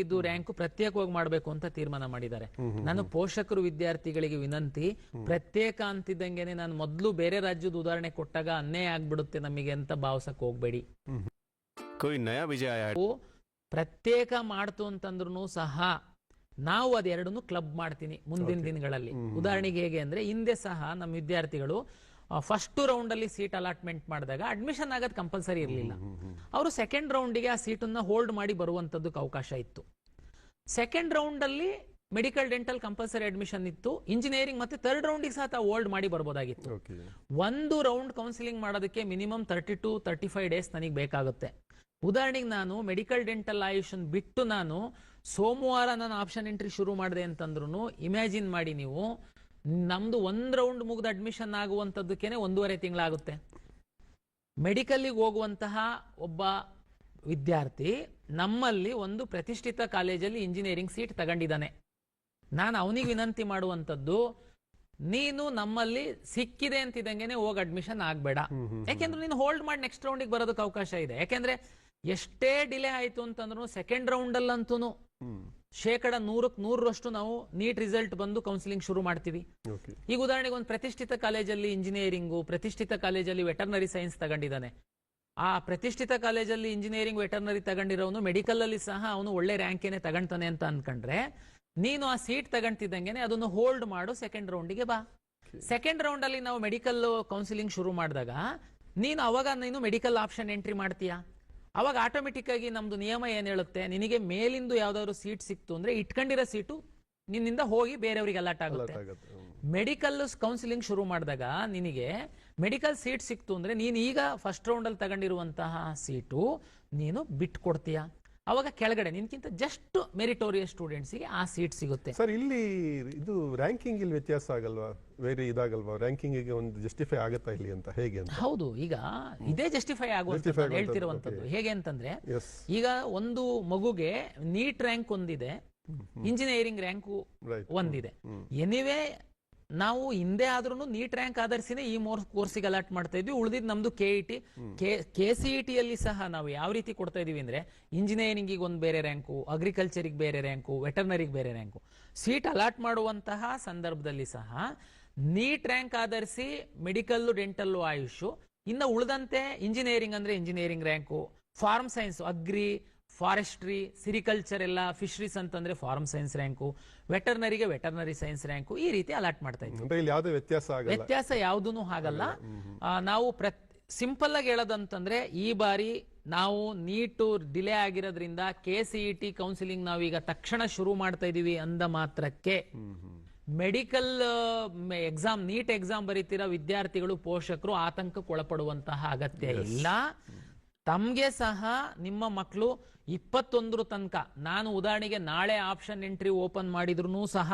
ರ್ಯಾಂಕ್ ಪ್ರತ್ಯೇಕವಾಗಿ ಮಾಡಬೇಕು ಅಂತ ತೀರ್ಮಾನ ಮಾಡಿದ್ದಾರೆ. ನಾನು ಪೋಷಕರು ವಿದ್ಯಾರ್ಥಿಗಳಿಗೆ ವಿನಂತಿ, ಪ್ರತ್ಯೇಕ ಅಂತಿದ್ದಂಗೆನೆ ನಾನು ಮೊದಲು ಬೇರೆ ರಾಜ್ಯದ ಉದಾಹರಣೆ ಕೊಟ್ಟಾಗ ಅನ್ಯಾಯ ಆಗ್ಬಿಡುತ್ತೆ ನಮಗೆ ಅಂತ ಭಾವಿಸಕ್ ಹೋಗ್ಬೇಡಿ. ಪ್ರತ್ಯೇಕ ಮಾಡ್ತು ಅಂತಂದ್ರೂ ಸಹ ನಾವು ಅದೆರಡನ್ನು ಕ್ಲಬ್ ಮಾಡ್ತೀನಿ ಮುಂದಿನ ದಿನಗಳಲ್ಲಿ. ಉದಾಹರಣೆಗೆ ಹೇಗೆ ಅಂದ್ರೆ, ಹಿಂದೆ ಸಹ ನಮ್ಮ ವಿದ್ಯಾರ್ಥಿಗಳು ಫಸ್ಟ್ ರೌಂಡ್ ಅಲ್ಲಿ ಸೀಟ್ ಅಲಾಟ್ಮೆಂಟ್ ಮಾಡಿದಾಗ ಅಡ್ಮಿಷನ್ ಆಗೋದು ಕಂಪಲ್ಸರಿ ಇರಲಿಲ್ಲ. ಅವರು ಸೆಕೆಂಡ್ ರೌಂಡಿಗೆ ಆ ಸೀಟನ್ನ ಹೋಲ್ಡ್ ಮಾಡಿ ಬರುವಂತದ್ದಕ್ಕೆ ಅವಕಾಶ ಇತ್ತು. ಸೆಕೆಂಡ್ ರೌಂಡ್ ಅಲ್ಲಿ ಮೆಡಿಕಲ್, ಡೆಂಟಲ್ ಕಂಪಲ್ಸರಿ ಅಡ್ಮಿಷನ್ ಇತ್ತು, ಇಂಜಿನಿಯರಿಂಗ್ ಮತ್ತೆ ಥರ್ಡ್ ರೌಂಡಿಗೆ ಸಹ ಹೋಲ್ಡ್ ಮಾಡಿ ಬರ್ಬೋದಾಗಿತ್ತು. ಒಂದು ರೌಂಡ್ ಕೌನ್ಸಿಲಿಂಗ್ ಮಾಡೋದಕ್ಕೆ ಮಿನಿಮಮ್ 30 to 35 ಡೇಸ್ ನನಗೆ ಬೇಕಾಗುತ್ತೆ. ಉದಾಹರಣೆಗೆ ನಾನು ಮೆಡಿಕಲ್, ಡೆಂಟಲ್, ಆಯುಷನ್ ಬಿಟ್ಟು ನಾನು ಸೋಮವಾರ ನಾನು ಆಪ್ಷನ್ ಎಂಟ್ರಿ ಶುರು ಮಾಡಿದೆ ಅಂತಂದ್ರೂ ಇಮ್ಯಾಜಿನ್ ಮಾಡಿ ನೀವು, ನಮ್ದು 1 ರೌಂಡ್ ಮುಗಿದ ಅಡ್ಮಿಷನ್ ಆಗುವಂತದ್ದಕ್ಕೇನೆ 1.5 ತಿಂಗಳಾಗುತ್ತೆ. ಮೆಡಿಕಲ್ಗೆ ಹೋಗುವಂತಹ ಒಬ್ಬ ವಿದ್ಯಾರ್ಥಿ ನಮ್ಮಲ್ಲಿ ಒಂದು ಪ್ರತಿಷ್ಠಿತ ಕಾಲೇಜಲ್ಲಿ ಇಂಜಿನಿಯರಿಂಗ್ ಸೀಟ್ ತಗೊಂಡಿದ್ದಾನೆ. ನಾನು ಅವನಿಗೆ ವಿನಂತಿ ಮಾಡುವಂತದ್ದು, ನೀನು ನಮ್ಮಲ್ಲಿ ಸಿಕ್ಕಿದೆ ಅಂತಿದ್ದಂಗೆನೆ ಹೋಗಿ ಅಡ್ಮಿಷನ್ ಆಗ್ಬೇಡ. ಯಾಕೆಂದ್ರೆ ನೀನು ಹೋಲ್ಡ್ ಮಾಡಿ ನೆಕ್ಸ್ಟ್ ರೌಂಡಿಗೆ ಬರೋದಕ್ಕೆ ಅವಕಾಶ ಇದೆ. ಯಾಕೆಂದ್ರೆ ಎಷ್ಟೇ ಡಿಲೇ ಆಯ್ತು ಅಂತಂದ್ರೂ ಸೆಕೆಂಡ್ ರೌಂಡ್ ಅಲ್ಲಂತೂ ಶೇಕಡ 100% ನಾವು ನೀಟ್ ರಿಸಲ್ಟ್ ಬಂದು ಕೌನ್ಸಿಲಿಂಗ್ ಶುರು ಮಾಡ್ತೀವಿ. ಈಗ ಉದಾಹರಣೆಗೆ ಒಂದು ಪ್ರತಿಷ್ಠಿತ ಕಾಲೇಜಲ್ಲಿ ಇಂಜಿನಿಯರಿಂಗು, ಪ್ರತಿಷ್ಠಿತ ಕಾಲೇಜಲ್ಲಿ ವೆಟರ್ನರಿ ಸೈನ್ಸ್ ತಗೊಂಡಿದ್ದಾನೆ. ಆ ಪ್ರತಿಷ್ಠಿತ ಕಾಲೇಜಲ್ಲಿ ಇಂಜಿನಿಯರಿಂಗ್ ವೆಟರ್ನರಿ ತಗೊಂಡಿರೋನು ಮೆಡಿಕಲ್ ಅಲ್ಲಿ ಸಹ ಅವನು ಒಳ್ಳೆ ರ್ಯಾಂಕೇನೆ ತಗೊಂತಾನೆ ಅಂತ ಅನ್ಕೊಂಡ್ರೆ, ನೀನು ಆ ಸೀಟ್ ತಗೊಂತಿದ್ದಂಗೆನೆ ಅದನ್ನು ಹೋಲ್ಡ್ ಮಾಡು, ಸೆಕೆಂಡ್ ರೌಂಡಿಗೆ ಬಾ. ಸೆಕೆಂಡ್ ರೌಂಡ್ ಅಲ್ಲಿ ನಾವು ಮೆಡಿಕಲ್ ಕೌನ್ಸಿಲಿಂಗ್ ಶುರು ಮಾಡಿದಾಗ ನೀನು ಮೆಡಿಕಲ್ ಆಪ್ಷನ್ ಎಂಟ್ರಿ ಮಾಡ್ತೀಯಾ. ಅವಾಗ ಆಟೋಮೆಟಿಕ್ ಆಗಿ ನಮ್ದು ನಿಯಮ ಏನ್ ಹೇಳುತ್ತೆ, ನಿನಗೆ ಮೇಲಿಂದು ಯಾವ್ದಾದ್ರು ಸೀಟ್ ಸಿಕ್ತು ಅಂದ್ರೆ ಇಟ್ಕೊಂಡಿರೋ ಸೀಟು ನಿನ್ನಿಂದ ಹೋಗಿ ಬೇರೆಯವ್ರಿಗೆ ಅಲಾಟ್ ಆಗುತ್ತೆ. ಮೆಡಿಕಲ್ ಕೌನ್ಸಿಲಿಂಗ್ ಶುರು ಮಾಡಿದಾಗ ನಿನಗೆ ಮೆಡಿಕಲ್ ಸೀಟ್ ಸಿಕ್ತು ಅಂದ್ರೆ ನೀನು ಈಗ ಫಸ್ಟ್ ರೌಂಡ್ ಅಲ್ಲಿ ತಗೊಂಡಿರುವಂತಹ ಸೀಟು ನೀನು ಬಿಟ್ಟು ಕೊಡ್ತೀಯಾ. ಅವಾಗ ಕೆಳಗಡೆ ನಿನ್ಕಿಂತ ಜಸ್ಟ್ ಮೆರಿಟೋರಿಯಸ್ ಸ್ಟೂಡೆಂಟ್ಸ್ಗೆ ಆ ಸೀಟ್ ಸಿಗುತ್ತೆ. ಸರ್, ಇಲ್ಲಿ ಇದು ರ್ಯಾಂಕಿಂಗ್ ಇಲ್ಲಿ ವ್ಯತ್ಯಾಸ ಆಗಲ್ವಾ, ಬೇರೆ ಇದಾಗಲ್ವಾ, ರ್ಯಾಂಕಿಂಗ್ ಒಂದು ಜಸ್ಟಿಫೈ ಆಗುತ್ತಾ ಇಲ್ಲಿ ಅಂತ ಹೇಗೆ ಅಂತ? ಹೌದು, ಈಗ ಇದೇ ಜಸ್ಟಿಫೈ ಆಗುವಂತ ಹೇಳ್ತಿರುವಂತದ್ದು. ಹೇಗೆ ಅಂತಂದ್ರೆ, ಈಗ ಒಂದು ಮಗುಗೆ ನೀಟ್ ರ್ಯಾಂಕ್ ಒಂದಿದೆ, ಇಂಜಿನಿಯರಿಂಗ್ ರ್ಯಾಂಕ್ ಒಂದಿದೆ. ಎನಿವೇ ನಾವು ಹಿಂದೆ ಆದ್ರೂ ನೀಟ್ ರ್ಯಾಂಕ್ ಆಧರಿಸಿನೇ ಈ ಕೋರ್ಸಿಗೆ ಅಲಾಟ್ ಮಾಡ್ತಾ ಇದ್ವಿ. ಉಳಿದಿದ್ದು ನಮ್ದು KCET ಅಲ್ಲಿ ಸಹ ನಾವು ಯಾವ ರೀತಿ ಕೊಡ್ತಾ ಇದೀವಿ ಅಂದ್ರೆ, ಇಂಜಿನಿಯರಿಂಗಿಗೆ ಒಂದು ಬೇರೆ ರ್ಯಾಂಕು, ಅಗ್ರಿಕಲ್ಚರಿಗೆ ಬೇರೆ ರ್ಯಾಂಕು, ವೆಟರ್ನರಿಗೆ ಬೇರೆ ರ್ಯಾಂಕು. ಸೀಟ್ ಅಲಾಟ್ ಮಾಡುವಂತಹ ಸಂದರ್ಭದಲ್ಲಿ ಸಹ ನೀಟ್ ರ್ಯಾಂಕ್ ಆಧರಿಸಿ ಮೆಡಿಕಲ್, ಡೆಂಟಲ್, ಆಯುಷ್, ಇನ್ನು ಉಳಿದಂತೆ ಇಂಜಿನಿಯರಿಂಗ್ ಅಂದ್ರೆ engineering rank, farm science, agri, forestry, sericulture ಎಲ್ಲ, ಫಿಶರೀಸ್ ಅಂತಂದ್ರೆ ಫಾರ್ಮ್ ಸೈನ್ಸ್ ರ್ಯಾಂಕು, ವೆಟರ್ನರಿಗೆ ವೆಟರ್ನರಿ ಸೈನ್ಸ್ ರ್ಯಾಂಕು, ಈ ರೀತಿ ಅಲಾಟ್ ಮಾಡ್ತಾ ಇದ್ದೀವಿ. ವ್ಯತ್ಯಾಸ ಯಾವುದೂ ಆಗಲ್ಲ. ನಾವು ಸಿಂಪಲ್ ಆಗಿ ಹೇಳೋದಂತಂದ್ರೆ, ಈ ಬಾರಿ ನಾವು ನೀಟು ಡಿಲೇ ಆಗಿರೋದ್ರಿಂದ KCET ಕೌನ್ಸಿಲಿಂಗ್ ನಾವೀಗ ತಕ್ಷಣ ಶುರು ಮಾಡ್ತಾ ಇದೀವಿ ಅಂದ ಮಾತ್ರಕ್ಕೆ ಮೆಡಿಕಲ್ ಎಕ್ಸಾಮ್, ನೀಟ್ ಎಕ್ಸಾಮ್ ಬರೀತಿರೋ ವಿದ್ಯಾರ್ಥಿಗಳು, ಪೋಷಕರು ಆತಂಕಕ್ಕೆ ಒಳಪಡುವಂತಹ ಅಗತ್ಯ ಇಲ್ಲ. ತಮ್ಗೆ ಸಹ ನಿಮ್ಮ ಮಕ್ಕಳು 21 ತನಕ, ನಾನು ಉದಾಹರಣೆಗೆ ನಾಳೆ ಆಪ್ಷನ್ ಎಂಟ್ರಿ ಓಪನ್ ಮಾಡಿದ್ರು ಸಹ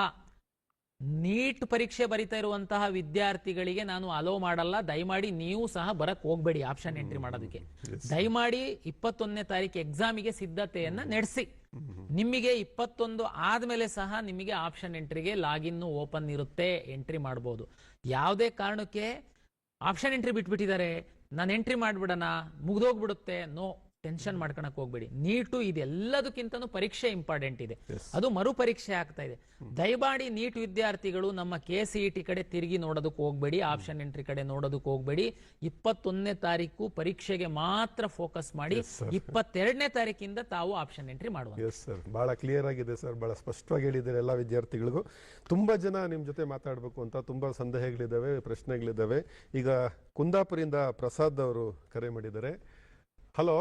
ನೀಟ್ ಪರೀಕ್ಷೆ ಬರಿತಾ ಇರುವಂತಹ ವಿದ್ಯಾರ್ಥಿಗಳಿಗೆ ನಾನು ಅಲೋ ಮಾಡಲ್ಲ. ದಯಮಾಡಿ ನೀವು ಸಹ ಬರಕ್ ಹೋಗ್ಬೇಡಿ ಆಪ್ಷನ್ ಎಂಟ್ರಿ ಮಾಡೋದಕ್ಕೆ. ದಯಮಾಡಿ 21ನೇ ತಾರೀಕು ಎಕ್ಸಾಮಿಗೆ ಸಿದ್ಧತೆಯನ್ನ ನಡೆಸಿ. ನಿಮಗೆ 21 ಆದ್ಮೇಲೆ ಸಹ ನಿಮಗೆ ಆಪ್ಷನ್ ಎಂಟ್ರಿಗೆ ಲಾಗಿನ್ ಓಪನ್ ಇರುತ್ತೆ, ಎಂಟ್ರಿ ಮಾಡಬಹುದು. ಯಾವುದೇ ಕಾರಣಕ್ಕೆ ಆಪ್ಷನ್ ಎಂಟ್ರಿ ಬಿಟ್ಬಿಟ್ಟಿದ್ದಾರೆ, ನಾನು ಎಂಟ್ರಿ ಮಾಡ್ಬಿಡೋಣ, ಮುಗ್ದೋಗ್ಬಿಡುತ್ತೆ, ನೋ, ಟೆನ್ಷನ್ ಮಾಡ್ಕೊಳಕ್ ಹೋಗ್ಬೇಡಿ. ನೀಟು ಇದೆಲ್ಲದಕ್ಕಿಂತನೂ ಪರೀಕ್ಷೆ ಇಂಪಾರ್ಟೆಂಟ್ ಇದೆ, ಅದು ಮರು ಪರೀಕ್ಷೆ ಆಗ್ತಾ ಇದೆ. ದಯಮಾಡಿ ನೀಟ್ ವಿದ್ಯಾರ್ಥಿಗಳು ನಮ್ಮ KCET ಕಡೆ ತಿರುಗಿ ನೋಡೋದಕ್ಕೆ ಹೋಗ್ಬೇಡಿ, ಆಪ್ಷನ್ ಎಂಟ್ರಿ ಕಡೆ ನೋಡೋದಕ್ಕೆ ಹೋಗ್ಬೇಡಿ. 21ನೇ ತಾರೀಕು ಪರೀಕ್ಷೆಗೆ ಮಾತ್ರ ಫೋಕಸ್ ಮಾಡಿ. 22ನೇ ತಾರೀಕಿಂದ ತಾವು ಆಪ್ಷನ್ ಎಂಟ್ರಿ ಮಾಡುವ. ಬಹಳ ಕ್ಲಿಯರ್ ಆಗಿದೆ ಸರ್, ಬಹಳ ಸ್ಪಷ್ಟವಾಗಿ ಹೇಳಿದ್ದಾರೆ ಎಲ್ಲ ವಿದ್ಯಾರ್ಥಿಗಳಿಗೂ. ತುಂಬಾ ಜನ ನಿಮ್ ಜೊತೆ ಮಾತಾಡಬೇಕು ಅಂತ ತುಂಬಾ ಸಂದೇಹಗಳಿದ್ದಾವೆ, ಪ್ರಶ್ನೆಗಳಿದ್ದಾವೆ. ಈಗ ಕುಂದಾಪುರಿಂದ ಪ್ರಸಾದ್ ಅವರು ಕರೆ ಮಾಡಿದ್ದಾರೆ. ಹಲೋ,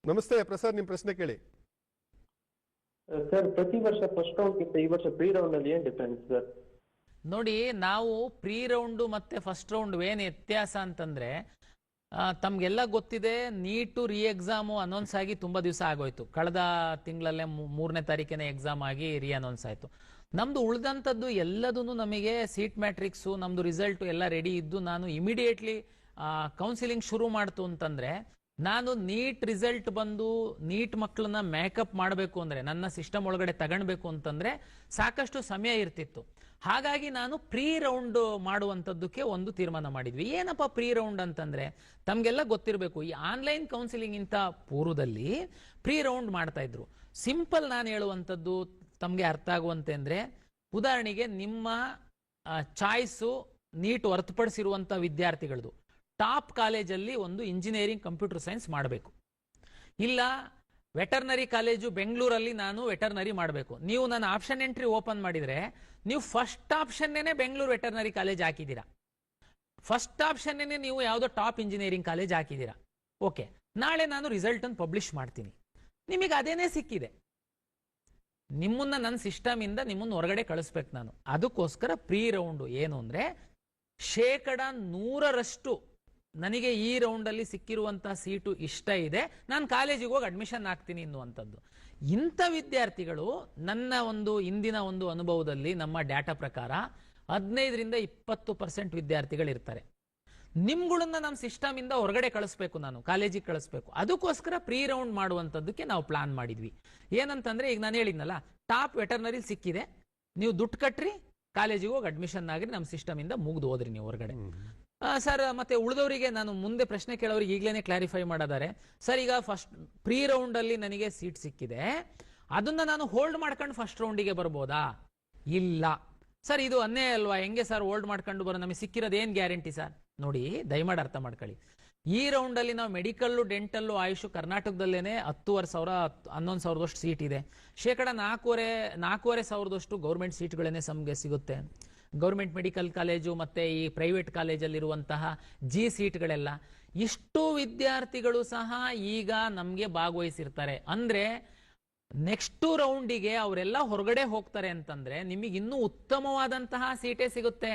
ನಮಸ್ತೆ ಪ್ರಸಾದ್, ನಿಮ್ ಪ್ರಶ್ನೆ ಕೇಳಿ. ಸರ್, ಪ್ರತಿ ವರ್ಷ ಫಸ್ಟ್ ರೌಂಡ್ ಗಿಂತ ಈ ವರ್ಷ ಪ್ರೀ ರೌಂಡ್ ಅಲ್ಲಿ ಏನ್ ಡಿಫರೆನ್ಸ್ ಸರ್? ನೋಡಿ, ನಾವು ಪ್ರೀ ರೌಂಡ್ ಮತ್ತೆ ಫಸ್ಟ್ ರೌಂಡ್ ಏನ್ ವ್ಯತ್ಯಾಸ ಅಂತಂದ್ರೆ, ತಮ್ಗೆಲ್ಲ ಗೊತ್ತಿದೆ, ನೀಟು ರೀ ಎಕ್ಸಾಮು ಅನೌನ್ಸ್ ಆಗಿ ತುಂಬಾ ದಿವಸ ಆಗೋಯ್ತು. ಕಳೆದ ತಿಂಗಳಲ್ಲೇ 3ನೇ ತಾರೀಕಿನ ಎಕ್ಸಾಮ್ ಆಗಿ ರೀ ಅನೌನ್ಸ್ ಆಯ್ತು. ನಮ್ದು ಉಳಿದಂಥದ್ದು ಎಲ್ಲದೂ ನಮಗೆ ಸೀಟ್ ಮ್ಯಾಟ್ರಿಕ್ಸು, ನಮ್ದು ರಿಸಲ್ಟ್ ಎಲ್ಲ ರೆಡಿ ಇದ್ದು, ನಾನು ಇಮಿಡಿಯೇಟ್ಲಿ ಕೌನ್ಸಿಲಿಂಗ್ ಶುರು ಮಾಡ್ತು ಅಂತಂದ್ರೆ, ನಾನು ನೀಟ್ ರಿಸಲ್ಟ್ ಬಂದು ನೀಟ್ ಮಕ್ಕಳನ್ನ ಮೇಕಪ್ ಮಾಡಬೇಕು ಅಂದ್ರೆ, ನನ್ನ ಸಿಸ್ಟಮ್ ಒಳಗಡೆ ತಗೊಳ್ಬೇಕು ಅಂತಂದ್ರೆ ಸಾಕಷ್ಟು ಸಮಯ ಇರ್ತಿತ್ತು. ಹಾಗಾಗಿ ನಾನು ಪ್ರೀ ರೌಂಡ್ ಮಾಡುವಂಥದ್ದಕ್ಕೆ ಒಂದು ತೀರ್ಮಾನ ಮಾಡಿದ್ವಿ. ಏನಪ್ಪ ಪ್ರೀ ರೌಂಡ್ ಅಂತಂದ್ರೆ, ತಮ್ಗೆಲ್ಲ ಗೊತ್ತಿರಬೇಕು, ಈ ಆನ್ಲೈನ್ ಕೌನ್ಸಿಲಿಂಗ್ ಇಂತ ಪೂರ್ವದಲ್ಲಿ ಪ್ರೀ ರೌಂಡ್ ಮಾಡ್ತಾ ಇದ್ರು. ಸಿಂಪಲ್ ನಾನು ಹೇಳುವಂಥದ್ದು ತಮ್ಗೆ ಅರ್ಥ ಆಗುವಂತೆ ಅಂದ್ರೆ, ಉದಾಹರಣೆಗೆ ನಿಮ್ಮ ಚಾಯ್ಸು ನೀಟ್ ಹೊರತುಪಡಿಸಿರುವಂತ ವಿದ್ಯಾರ್ಥಿಗಳದು ಟಾಪ್ ಕಾಲೇಜಲ್ಲಿ ಒಂದು ಇಂಜಿನಿಯರಿಂಗ್ ಕಂಪ್ಯೂಟರ್ ಸೈನ್ಸ್ ಮಾಡಬೇಕು, ಇಲ್ಲ ವೆಟರ್ನರಿ ಕಾಲೇಜು ಬೆಂಗಳೂರಲ್ಲಿ ನಾನು ವೆಟರ್ನರಿ ಮಾಡಬೇಕು. ನೀವು ನನ್ನ ಆಪ್ಷನ್ ಎಂಟ್ರಿ ಓಪನ್ ಮಾಡಿದ್ರೆ ನೀವು ಫಸ್ಟ್ ಆಪ್ಷನ್ನೇ ಬೆಂಗಳೂರು ವೆಟರ್ನರಿ ಕಾಲೇಜ್ ಹಾಕಿದ್ದೀರಾ, ಫಸ್ಟ್ ಆಪ್ಷನ್ನೇ ನೀವು ಯಾವುದೋ ಟಾಪ್ ಇಂಜಿನಿಯರಿಂಗ್ ಕಾಲೇಜ್ ಹಾಕಿದ್ದೀರಾ. ಓಕೆ, ನಾಳೆ ನಾನು ರಿಸಲ್ಟ್ ಅನ್ನು ಪಬ್ಲಿಷ್ ಮಾಡ್ತೀನಿ, ನಿಮಗೆ ಅದೇನೇ ಸಿಕ್ಕಿದೆ, ನಿಮ್ಮನ್ನ ನನ್ನ ಸಿಸ್ಟಮ್ ಇಂದ ನಿಮ್ಮನ್ನ ಹೊರಗಡೆ ಕಳಿಸ್ಬೇಕು ನಾನು. ಅದಕ್ಕೋಸ್ಕರ ಪ್ರೀ ರೌಂಡ್ ಏನು ಅಂದ್ರೆ, 100% ನನಗೆ ಈ ರೌಂಡ್ ಅಲ್ಲಿ ಸಿಕ್ಕಿರುವಂತಹ ಸೀಟು ಇಷ್ಟ ಇದೆ, ನಾನು ಕಾಲೇಜಿಗೆ ಹೋಗಿ ಅಡ್ಮಿಷನ್ ಆಗ್ತೀನಿ ಎನ್ನುವಂಥದ್ದು. ಇಂಥ ವಿದ್ಯಾರ್ಥಿಗಳು ನನ್ನ ಒಂದು ಇಂದಿನ ಒಂದು ಅನುಭವದಲ್ಲಿ ನಮ್ಮ ಡಾಟಾ ಪ್ರಕಾರ 15-20% ವಿದ್ಯಾರ್ಥಿಗಳು ಇರ್ತಾರೆ. ನಿಮ್ಗಳನ್ನ ನಮ್ಮ ಸಿಸ್ಟಮ್ ಇಂದ ಹೊರಗಡೆ ಕಳಿಸ್ಬೇಕು, ನಾನು ಕಾಲೇಜಿಗೆ ಕಳಿಸ್ಬೇಕು. ಅದಕ್ಕೋಸ್ಕರ ಪ್ರೀ ರೌಂಡ್ ಮಾಡುವಂಥದ್ದಕ್ಕೆ ನಾವು ಪ್ಲಾನ್ ಮಾಡಿದ್ವಿ. ಏನಂತಂದ್ರೆ, ಈಗ ನಾನು ಹೇಳಿದ್ನಲ್ಲ, ಟಾಪ್ ವೆಟರ್ನರಿ ಸಿಕ್ಕಿದೆ, ನೀವು ದುಡ್ಡು ಕಟ್ರಿ ಕಾಲೇಜಿಗೆ ಹೋಗಿ ಅಡ್ಮಿಷನ್ ಆಗ್ರಿ, ನಮ್ಮ ಸಿಸ್ಟಮ್ ಇಂದ ಮುಗ್ದು ಹೋದ್ರಿ ನೀವು ಹೊರಗಡೆ. ಸರ್ ಮತ್ತೆ ಉಳಿದವರಿಗೆ ನಾನು ಮುಂದೆ ಪ್ರಶ್ನೆ ಕೇಳೋರಿಗೆ ಈಗಲೇ ಕ್ಲಾರಿಫೈ ಮಾಡೋದಾರೆ. ಸರ್ ಈಗ ಫಸ್ಟ್ ಪ್ರೀ ರೌಂಡ್ ಅಲ್ಲಿ ನನಗೆ ಸೀಟ್ ಸಿಕ್ಕಿದೆ, ಅದನ್ನ ನಾನು ಹೋಲ್ಡ್ ಮಾಡ್ಕೊಂಡು ಫಸ್ಟ್ ರೌಂಡಿಗೆ ಬರ್ಬೋದಾ? ಇಲ್ಲ ಸರ್, ಇದು ಅನ್ನೇ ಅಲ್ವಾ, ಹೆಂಗೆ ಸರ್ ಹೋಲ್ಡ್ ಮಾಡ್ಕೊಂಡು ಬರೋ, ನಮಗೆ ಸಿಕ್ಕಿರೋದು ಏನು ಗ್ಯಾರಂಟಿ ಸರ್? ನೋಡಿ ದಯಮಾಡಿ ಅರ್ಥ ಮಾಡ್ಕೊಳ್ಳಿ, ಈ ರೌಂಡ್ ಅಲ್ಲಿ ನಾವು ಮೆಡಿಕಲ್ಲು, ಡೆಂಟಲ್ಲು, ಆಯುಷ್ ಕರ್ನಾಟಕದಲ್ಲೇನೆ 10,500 11,000 ಸೀಟ್ ಇದೆ. ಶೇಕಡ 4,500 ಗೌರ್ಮೆಂಟ್ ಸೀಟ್ಗಳನ್ನೇ ನಮಗೆ ಸಿಗುತ್ತೆ. ಗೌರ್ಮೆಂಟ್ ಮೆಡಿಕಲ್ ಕಾಲೇಜು ಮತ್ತೆ ಈ ಪ್ರೈವೇಟ್ ಕಾಲೇಜಲ್ಲಿರುವಂತಹ ಸೀಟ್ಗಳೆಲ್ಲ. ಇಷ್ಟು ವಿದ್ಯಾರ್ಥಿಗಳು ಸಹ ಈಗ ನಮಗೆ ಭಾಗವಹಿಸಿರ್ತಾರೆ. ಅಂದ್ರೆ ನೆಕ್ಸ್ಟ್ ರೌಂಡಿಗೆ ಅವರೆಲ್ಲ ಹೊರಗಡೆ ಹೋಗ್ತಾರೆ ಅಂತಂದ್ರೆ ನಿಮಗೆ ಇನ್ನೂ ಉತ್ತಮವಾದಂತಹ ಸೀಟೇ ಸಿಗುತ್ತೆ.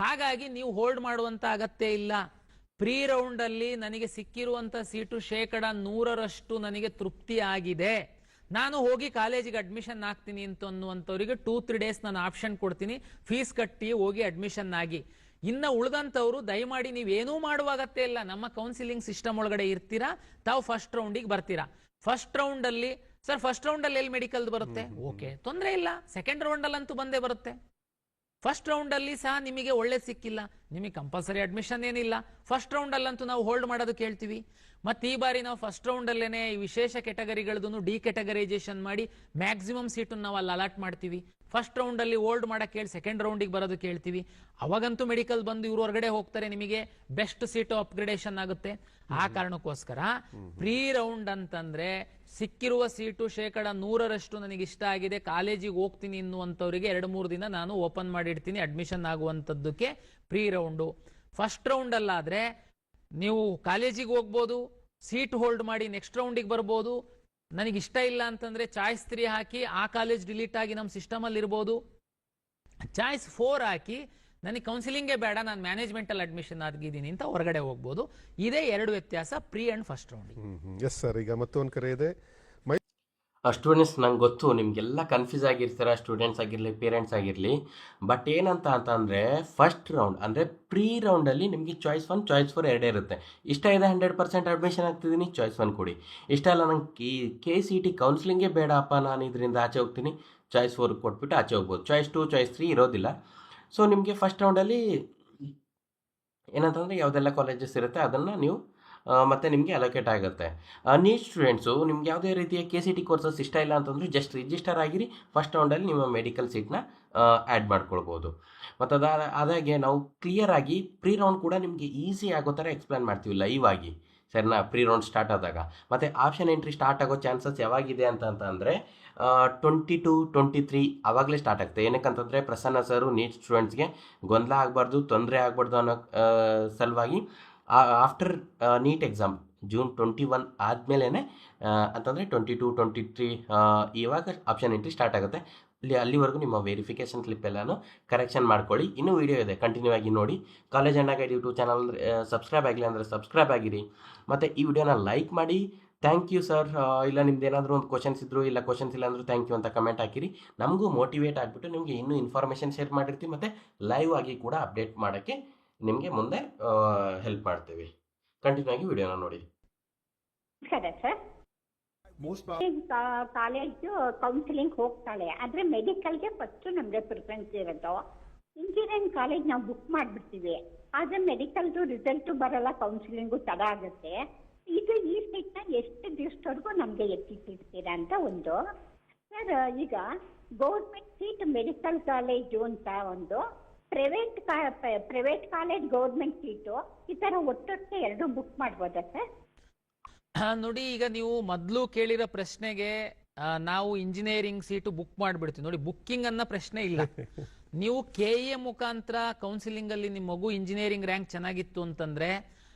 ಹಾಗಾಗಿ ನೀವು ಹೋಲ್ಡ್ ಮಾಡುವಂತ ಅಗತ್ಯ ಇಲ್ಲ. ಪ್ರೀ ರೌಂಡ್ ಅಲ್ಲಿ ನನಗೆ ಸಿಕ್ಕಿರುವಂತ ಸೀಟು ಶೇಕಡ 100ರಷ್ಟು ನನಗೆ ತೃಪ್ತಿ ಆಗಿದೆ, ನಾನು ಹೋಗಿ ಕಾಲೇಜಿಗೆ ಅಡ್ಮಿಷನ್ ಆಗ್ತೀನಿ ಅಂತ ಅನ್ನುವಂಥವ್ರಿಗೆ 2-3 ಡೇಸ್ ನಾನು ಆಪ್ಷನ್ ಕೊಡ್ತೀನಿ, ಫೀಸ್ ಕಟ್ಟಿ ಹೋಗಿ ಅಡ್ಮಿಷನ್ ಆಗಿ. ಇನ್ನು ಉಳಿದಂಥವ್ರು ದಯಮಾಡಿ ನೀವೇನೂ ಮಾಡುವ ಅಗತ್ಯ ಇಲ್ಲ, ನಮ್ಮ ಕೌನ್ಸಿಲಿಂಗ್ ಸಿಸ್ಟಮ್ ಒಳಗಡೆ ಇರ್ತೀರಾ, ತಾವು ಫಸ್ಟ್ ರೌಂಡಿಗೆ ಬರ್ತೀರಾ. ಫಸ್ಟ್ ರೌಂಡ್ ಅಲ್ಲಿ ಸರ್, ಫಸ್ಟ್ ರೌಂಡ್ ಅಲ್ಲಿ ಎಲ್ಲಿ ಮೆಡಿಕಲ್ ಬರುತ್ತೆ, ಓಕೆ ತೊಂದರೆ ಇಲ್ಲ, ಸೆಕೆಂಡ್ ರೌಂಡ್ ಅಲ್ಲಂತೂ ಬಂದೇ ಬರುತ್ತೆ. ಫಸ್ಟ್ ರೌಂಡ್ ಅಲ್ಲಿ ಸಹ ನಿಮಗೆ ಒಳ್ಳೆ ಸಿಕ್ಕಿಲ್ಲ, ನಿಮಗೆ ಕಂಪಲ್ಸರಿ ಅಡ್ಮಿಷನ್ ಏನಿಲ್ಲ, ಫಸ್ಟ್ ರೌಂಡ್ ಅಲ್ಲಂತೂ ನಾವು ಹೋಲ್ಡ್ ಮಾಡೋದಕ್ಕೆ ಹೇಳ್ತೀವಿ. ಮತ್ತೆ ಈ ಬಾರಿ ನಾವು ಫಸ್ಟ್ ರೌಂಡ್ ಅಲ್ಲೇನೆ ಈ ವಿಶೇಷ ಕೆಟಗರಿಗಳದನ್ನು ಡಿಕೆಟಗರೈಸೇಷನ್ ಮಾಡಿ ಮ್ಯಾಕ್ಸಿಮಮ್ ಸೀಟನ್ನು ನಾವು ಅಲ್ಲಿ ಅಲಾಟ್ ಮಾಡ್ತೀವಿ. ಫಸ್ಟ್ ರೌಂಡ್ ಅಲ್ಲಿ ಹೋಲ್ಡ್ ಮಾಡಕ್ಕೆ ಹೇಳಿ ಸೆಕೆಂಡ್ ರೌಂಡಿಗೆ ಬರೋದಕ್ಕೆ ಹೇಳ್ತೀವಿ. ಅವಾಗಂತೂ ಮೆಡಿಕಲ್ ಬಂದು ಇವರು ಹೊರಗಡೆ ಹೋಗ್ತಾರೆ, ನಿಮಗೆ ಬೆಸ್ಟ್ ಸೀಟು ಅಪ್ಗ್ರೇಡೇಷನ್ ಆಗುತ್ತೆ. ಆ ಕಾರಣಕ್ಕೋಸ್ಕರ ಪ್ರೀ ರೌಂಡ್ ಅಂತಂದ್ರೆ ಸಿಕ್ಕಿರುವ ಸೀಟು ಶೇಕಡ 100ರಷ್ಟು ನನಗೆ ಇಷ್ಟ ಆಗಿದೆ, ಕಾಲೇಜಿಗೆ ಹೋಗ್ತೀನಿ ಅನ್ನುವಂಥವ್ರಿಗೆ 2-3 ದಿನ ನಾನು ಓಪನ್ ಮಾಡಿಡ್ತೀನಿ ಅಡ್ಮಿಷನ್ ಆಗುವಂಥದ್ದಕ್ಕೆ ಪ್ರೀ ರೌಂಡು. ಫಸ್ಟ್ ರೌಂಡ್ ಅಲ್ಲಾದ್ರೆ ನೀವು ಕಾಲೇಜಿಗೆ ಹೋಗ್ಬೋದು, ಸೀಟ್ ಹೋಲ್ಡ್ ಮಾಡಿ ನೆಕ್ಸ್ಟ್ ರೌಂಡಿಗೆ ಬರ್ಬೋದು. ನನಗೆ ಇಷ್ಟ ಇಲ್ಲ ಅಂತಂದ್ರೆ ಚಾಯ್ಸ್ 3 ಹಾಕಿ ಆ ಕಾಲೇಜ್ ಡಿಲೀಟ್ ಆಗಿ ನಮ್ಮ ಸಿಸ್ಟಮ್ ಅಲ್ಲಿ ಇರ್ಬೋದು. ಚಾಯ್ಸ್ 4 ಹಾಕಿ ನನಗೆ ಕೌನ್ಸಿಲಿಂಗೇ ಬೇಡ, ನಾನು ಮ್ಯಾನೇಜ್ಮೆಂಟ್ ಅಲ್ಲಿ ಅಡ್ಮಿಷನ್ ಆಗಿದ್ದೀನಿ ಅಂತ ಹೊರಗಡೆ ಹೋಗ್ಬೋದು. ಇದೇ 2 ವ್ಯತ್ಯಾಸ pre and first round. Yes sir, ಈಗ ಮತ್ತೊಂದು ಕರೆ ಇದೆ. ಸ್ಟೂಡೆಂಟ್ಸ್, ನಂಗೆ ಗೊತ್ತು ನಿಮಗೆಲ್ಲ ಕನ್ಫ್ಯೂಸ್ ಆಗಿರ್ತಾರೆ, ಸ್ಟೂಡೆಂಟ್ಸ್ ಆಗಿರಲಿ ಪೇರೆಂಟ್ಸ್ ಆಗಿರಲಿ. ಬಟ್ ಏನಂತ ಅಂತಂದರೆ ಫಸ್ಟ್ ರೌಂಡ್ ಅಂದರೆ ಪ್ರೀ ರೌಂಡಲ್ಲಿ ನಿಮಗೆ ಚಾಯ್ಸ್ 1 ಚಾಯ್ಸ್ 4 ಎರಡೇ ಇರುತ್ತೆ. ಇಷ್ಟ ಇದೆ 100% ಅಡ್ಮಿಷನ್ ಆಗ್ತಿದ್ದೀನಿ, ಚಾಯ್ಸ್ 1 ಕೊಡಿ. ಇಷ್ಟ ಇಲ್ಲ ನಂಗೆ KCET ಕೌನ್ಸಿಲಿಂಗೇ ಬೇಡಪ್ಪ, ನಾನು ಇದರಿಂದ ಆಚೆ ಹೋಗ್ತೀನಿ, ಚಾಯ್ಸ್ 4 ಕೊಟ್ಬಿಟ್ಟು ಆಚೆ ಹೋಗ್ಬೋದು. ಚಾಯ್ಸ್ 2 ಚಾಯ್ಸ್ 3 ಇರೋದಿಲ್ಲ. ಸೊ ನಿಮಗೆ ಫಸ್ಟ್ ರೌಂಡಲ್ಲಿ ಏನಂತಂದರೆ ಯಾವುದೆಲ್ಲ ಕಾಲೇಜಸ್ ಇರುತ್ತೆ ಅದನ್ನು ನೀವು ಮತ್ತು ನಿಮಗೆ ಅಲೋಕೇಟ್ ಆಗುತ್ತೆ. ನೀಟ್ ಸ್ಟೂಡೆಂಟ್ಸು ನಿಮ್ಗೆ ಯಾವುದೇ ರೀತಿಯ KCET ಕೋರ್ಸಸ್ ಇಷ್ಟ ಇಲ್ಲ ಅಂತಂದರೆ ಜಸ್ಟ್ ರಿಜಿಸ್ಟರ್ ಆಗಿರಿ, ಫಸ್ಟ್ ರೌಂಡಲ್ಲಿ ನಿಮ್ಮ ಮೆಡಿಕಲ್ ಸೀಟ್ನ ಆ್ಯಡ್ ಮಾಡ್ಕೊಳ್ಬೋದು. ಮತ್ತು ಅದಾಗೆ ನಾವು ಕ್ಲಿಯರ್ ಆಗಿ ಪ್ರೀ ರೌಂಡ್ ಕೂಡ ನಿಮಗೆ ಈಸಿ ಆಗೋ ಥರ ಎಕ್ಸ್ಪ್ಲೇನ್ ಮಾಡ್ತೀವಿ ಲೈವ್ ಆಗಿ, ಸರಿನಾ? ಪ್ರೀ ರೌಂಡ್ ಸ್ಟಾರ್ಟ್ ಆದಾಗ. ಮತ್ತು ಆಪ್ಷನ್ ಎಂಟ್ರಿ ಸ್ಟಾರ್ಟ್ ಆಗೋ ಚಾನ್ಸಸ್ ಯಾವಾಗಿದೆ ಅಂತಂದರೆ 22-23 ಆವಾಗಲೇ ಸ್ಟಾರ್ಟ್ ಆಗ್ತದೆ. ಏನಕ್ಕಂತಂದರೆ ಪ್ರಸನ್ನ ಸರು ನೀಟ್ ಸ್ಟೂಡೆಂಟ್ಸ್ಗೆ ಗೊಂದಲ ಆಗಬಾರ್ದು, ತೊಂದರೆ ಆಗಬಾರ್ದು ಅನ್ನೋ ಸಲುವಾಗಿ ಆಫ್ಟರ್ ನೀಟ್ ಎಕ್ಸಾಮ್ June 21 ಆದಮೇಲೆ ಅಂತಂದರೆ 22-23 ಇವಾಗ ಆಪ್ಷನ್ ಎಂಟ್ರಿ ಸ್ಟಾರ್ಟ್ ಆಗುತ್ತೆ. ಅಲ್ಲಿವರೆಗೂ ನಿಮ್ಮ ವೆರಿಫಿಕೇಷನ್ ಸ್ಲಿಪ್ ಎಲ್ಲನೂ ಕರೆಕ್ಷನ್ ಮಾಡ್ಕೊಳ್ಳಿ. ಇನ್ನೂ ವೀಡಿಯೋ ಇದೆ, ಕಂಟಿನ್ಯೂ ಆಗಿ ನೋಡಿ. ಕಾಲೇಜ್ ಅಣ್ಣ ಗೈಡ್ ಯೂಟ್ಯೂಬ್ ಚಾನಲ್ ಸಬ್ಸ್ಕ್ರೈಬ್ ಆಗಿಲ್ಲ ಅಂದರೆ ಸಬ್ಸ್ಕ್ರೈಬ್ ಆಗಿರಿ, ಮತ್ತು ಈ ವಿಡಿಯೋನ ಲೈಕ್ ಮಾಡಿ. Thank you sir. ಇಲ್ಲ ನಿಮ್ದು ಏನಾದರೂ ಒಂದು ಕ್ವಶನ್ಸ್ ಇದ್ದರು, ಇಲ್ಲ ಕ್ವಶನ್ಸ್ ಇಲ್ಲ ಅಂದರೂ ಥ್ಯಾಂಕ್ ಯು ಅಂತ ಕಮೆಂಟ್ ಹಾಕಿರಿ. ನಮಗೂ ಮೋಟಿವೇಟ್ ಆಗಿಬಿಟ್ಟು ನಿಮಗೆ ಇನ್ನೂ ಇನ್ಫಾರ್ಮೇಷನ್ ಶೇರ್ ಮಾಡಿರ್ತೀವಿ, ಮತ್ತು ಲೈವ್ ಆಗಿ ಕೂಡ ಅಪ್ಡೇಟ್ ಮಾಡೋಕ್ಕೆ ನಿಮಗೆ ಮುಂದೆ ಹೆಲ್ಪ್ ಮಾಡ್ತೀವಿ. ಕಂಟಿನ್ಯೂ ಆಗಿ ವಿಡಿಯೋನ ನೋಡಿ. ಸರ್, ಕಾಲೇಜು ಕೌನ್ಸಿಲಿಂಗ್ ಹೋಗ್ತಾಳೆ, ಆದರೆ ಮೆಡಿಕಲ್ಗೆ ಫಸ್ಟ್ ನಮಗೆ ಪ್ರಿಫರೆನ್ಸ್ ಇರೋದು. ಇಂಜಿನಿಯರಿಂಗ್ ಕಾಲೇಜ್ ನಾವು ಬುಕ್ ಮಾಡಿಬಿಡ್ತೀವಿ, ಆದರೆ ಮೆಡಿಕಲ್ದು ರಿಸಲ್ಟು ಬರಲ್ಲ, ಕೌನ್ಸಿಲಿಂಗು ತಡ ಆಗುತ್ತೆ. ಇದು ಈ ಸೀಟ್ನ ಎಷ್ಟು ದಿವಸದವರೆಗೂ ನಮಗೆ ಎತ್ತಿಟ್ಟಿರ್ತೀರಾ ಅಂತ ಒಂದು. ಸರ್, ಈಗ ಗೌರ್ಮೆಂಟ್ ಸೀಟ್ ಮೆಡಿಕಲ್ ಕಾಲೇಜು ಅಂತ ಒಂದು, ಪ್ರೈವೇಟ್ ಕಾಲೇಜ್ ಗೌರ್ಮೆಂಟ್ ಸೀಟು, ಈ ಥರ ಒಟ್ಟೊಟ್ಟೆ 2 ಬುಕ್ ಮಾಡ್ಬೋದಾ ಸರ್? ನೋಡಿ, ಈಗ ನೀವು ಮೊದಲು ಕೇಳಿರೋ ಪ್ರಶ್ನೆಗೆ ನಾವು ಇಂಜಿನಿಯರಿಂಗ್ ಸೀಟು ಬುಕ್ ಮಾಡಿಬಿಡ್ತೀವಿ. ನೋಡಿ, ಬುಕ್ಕಿಂಗ್ ಅನ್ನೋ ಪ್ರಶ್ನೆ ಇಲ್ಲ. ನೀವು KE ಮುಖಾಂತರ ಕೌನ್ಸಿಲಿಂಗ್ ಅಲ್ಲಿ ನಿಮ್ಮ ಮಗು ಇಂಜಿನಿಯರಿಂಗ್ ರ್ಯಾಂಕ್ ಚೆನ್ನಾಗಿತ್ತು ಅಂತಂದ್ರೆ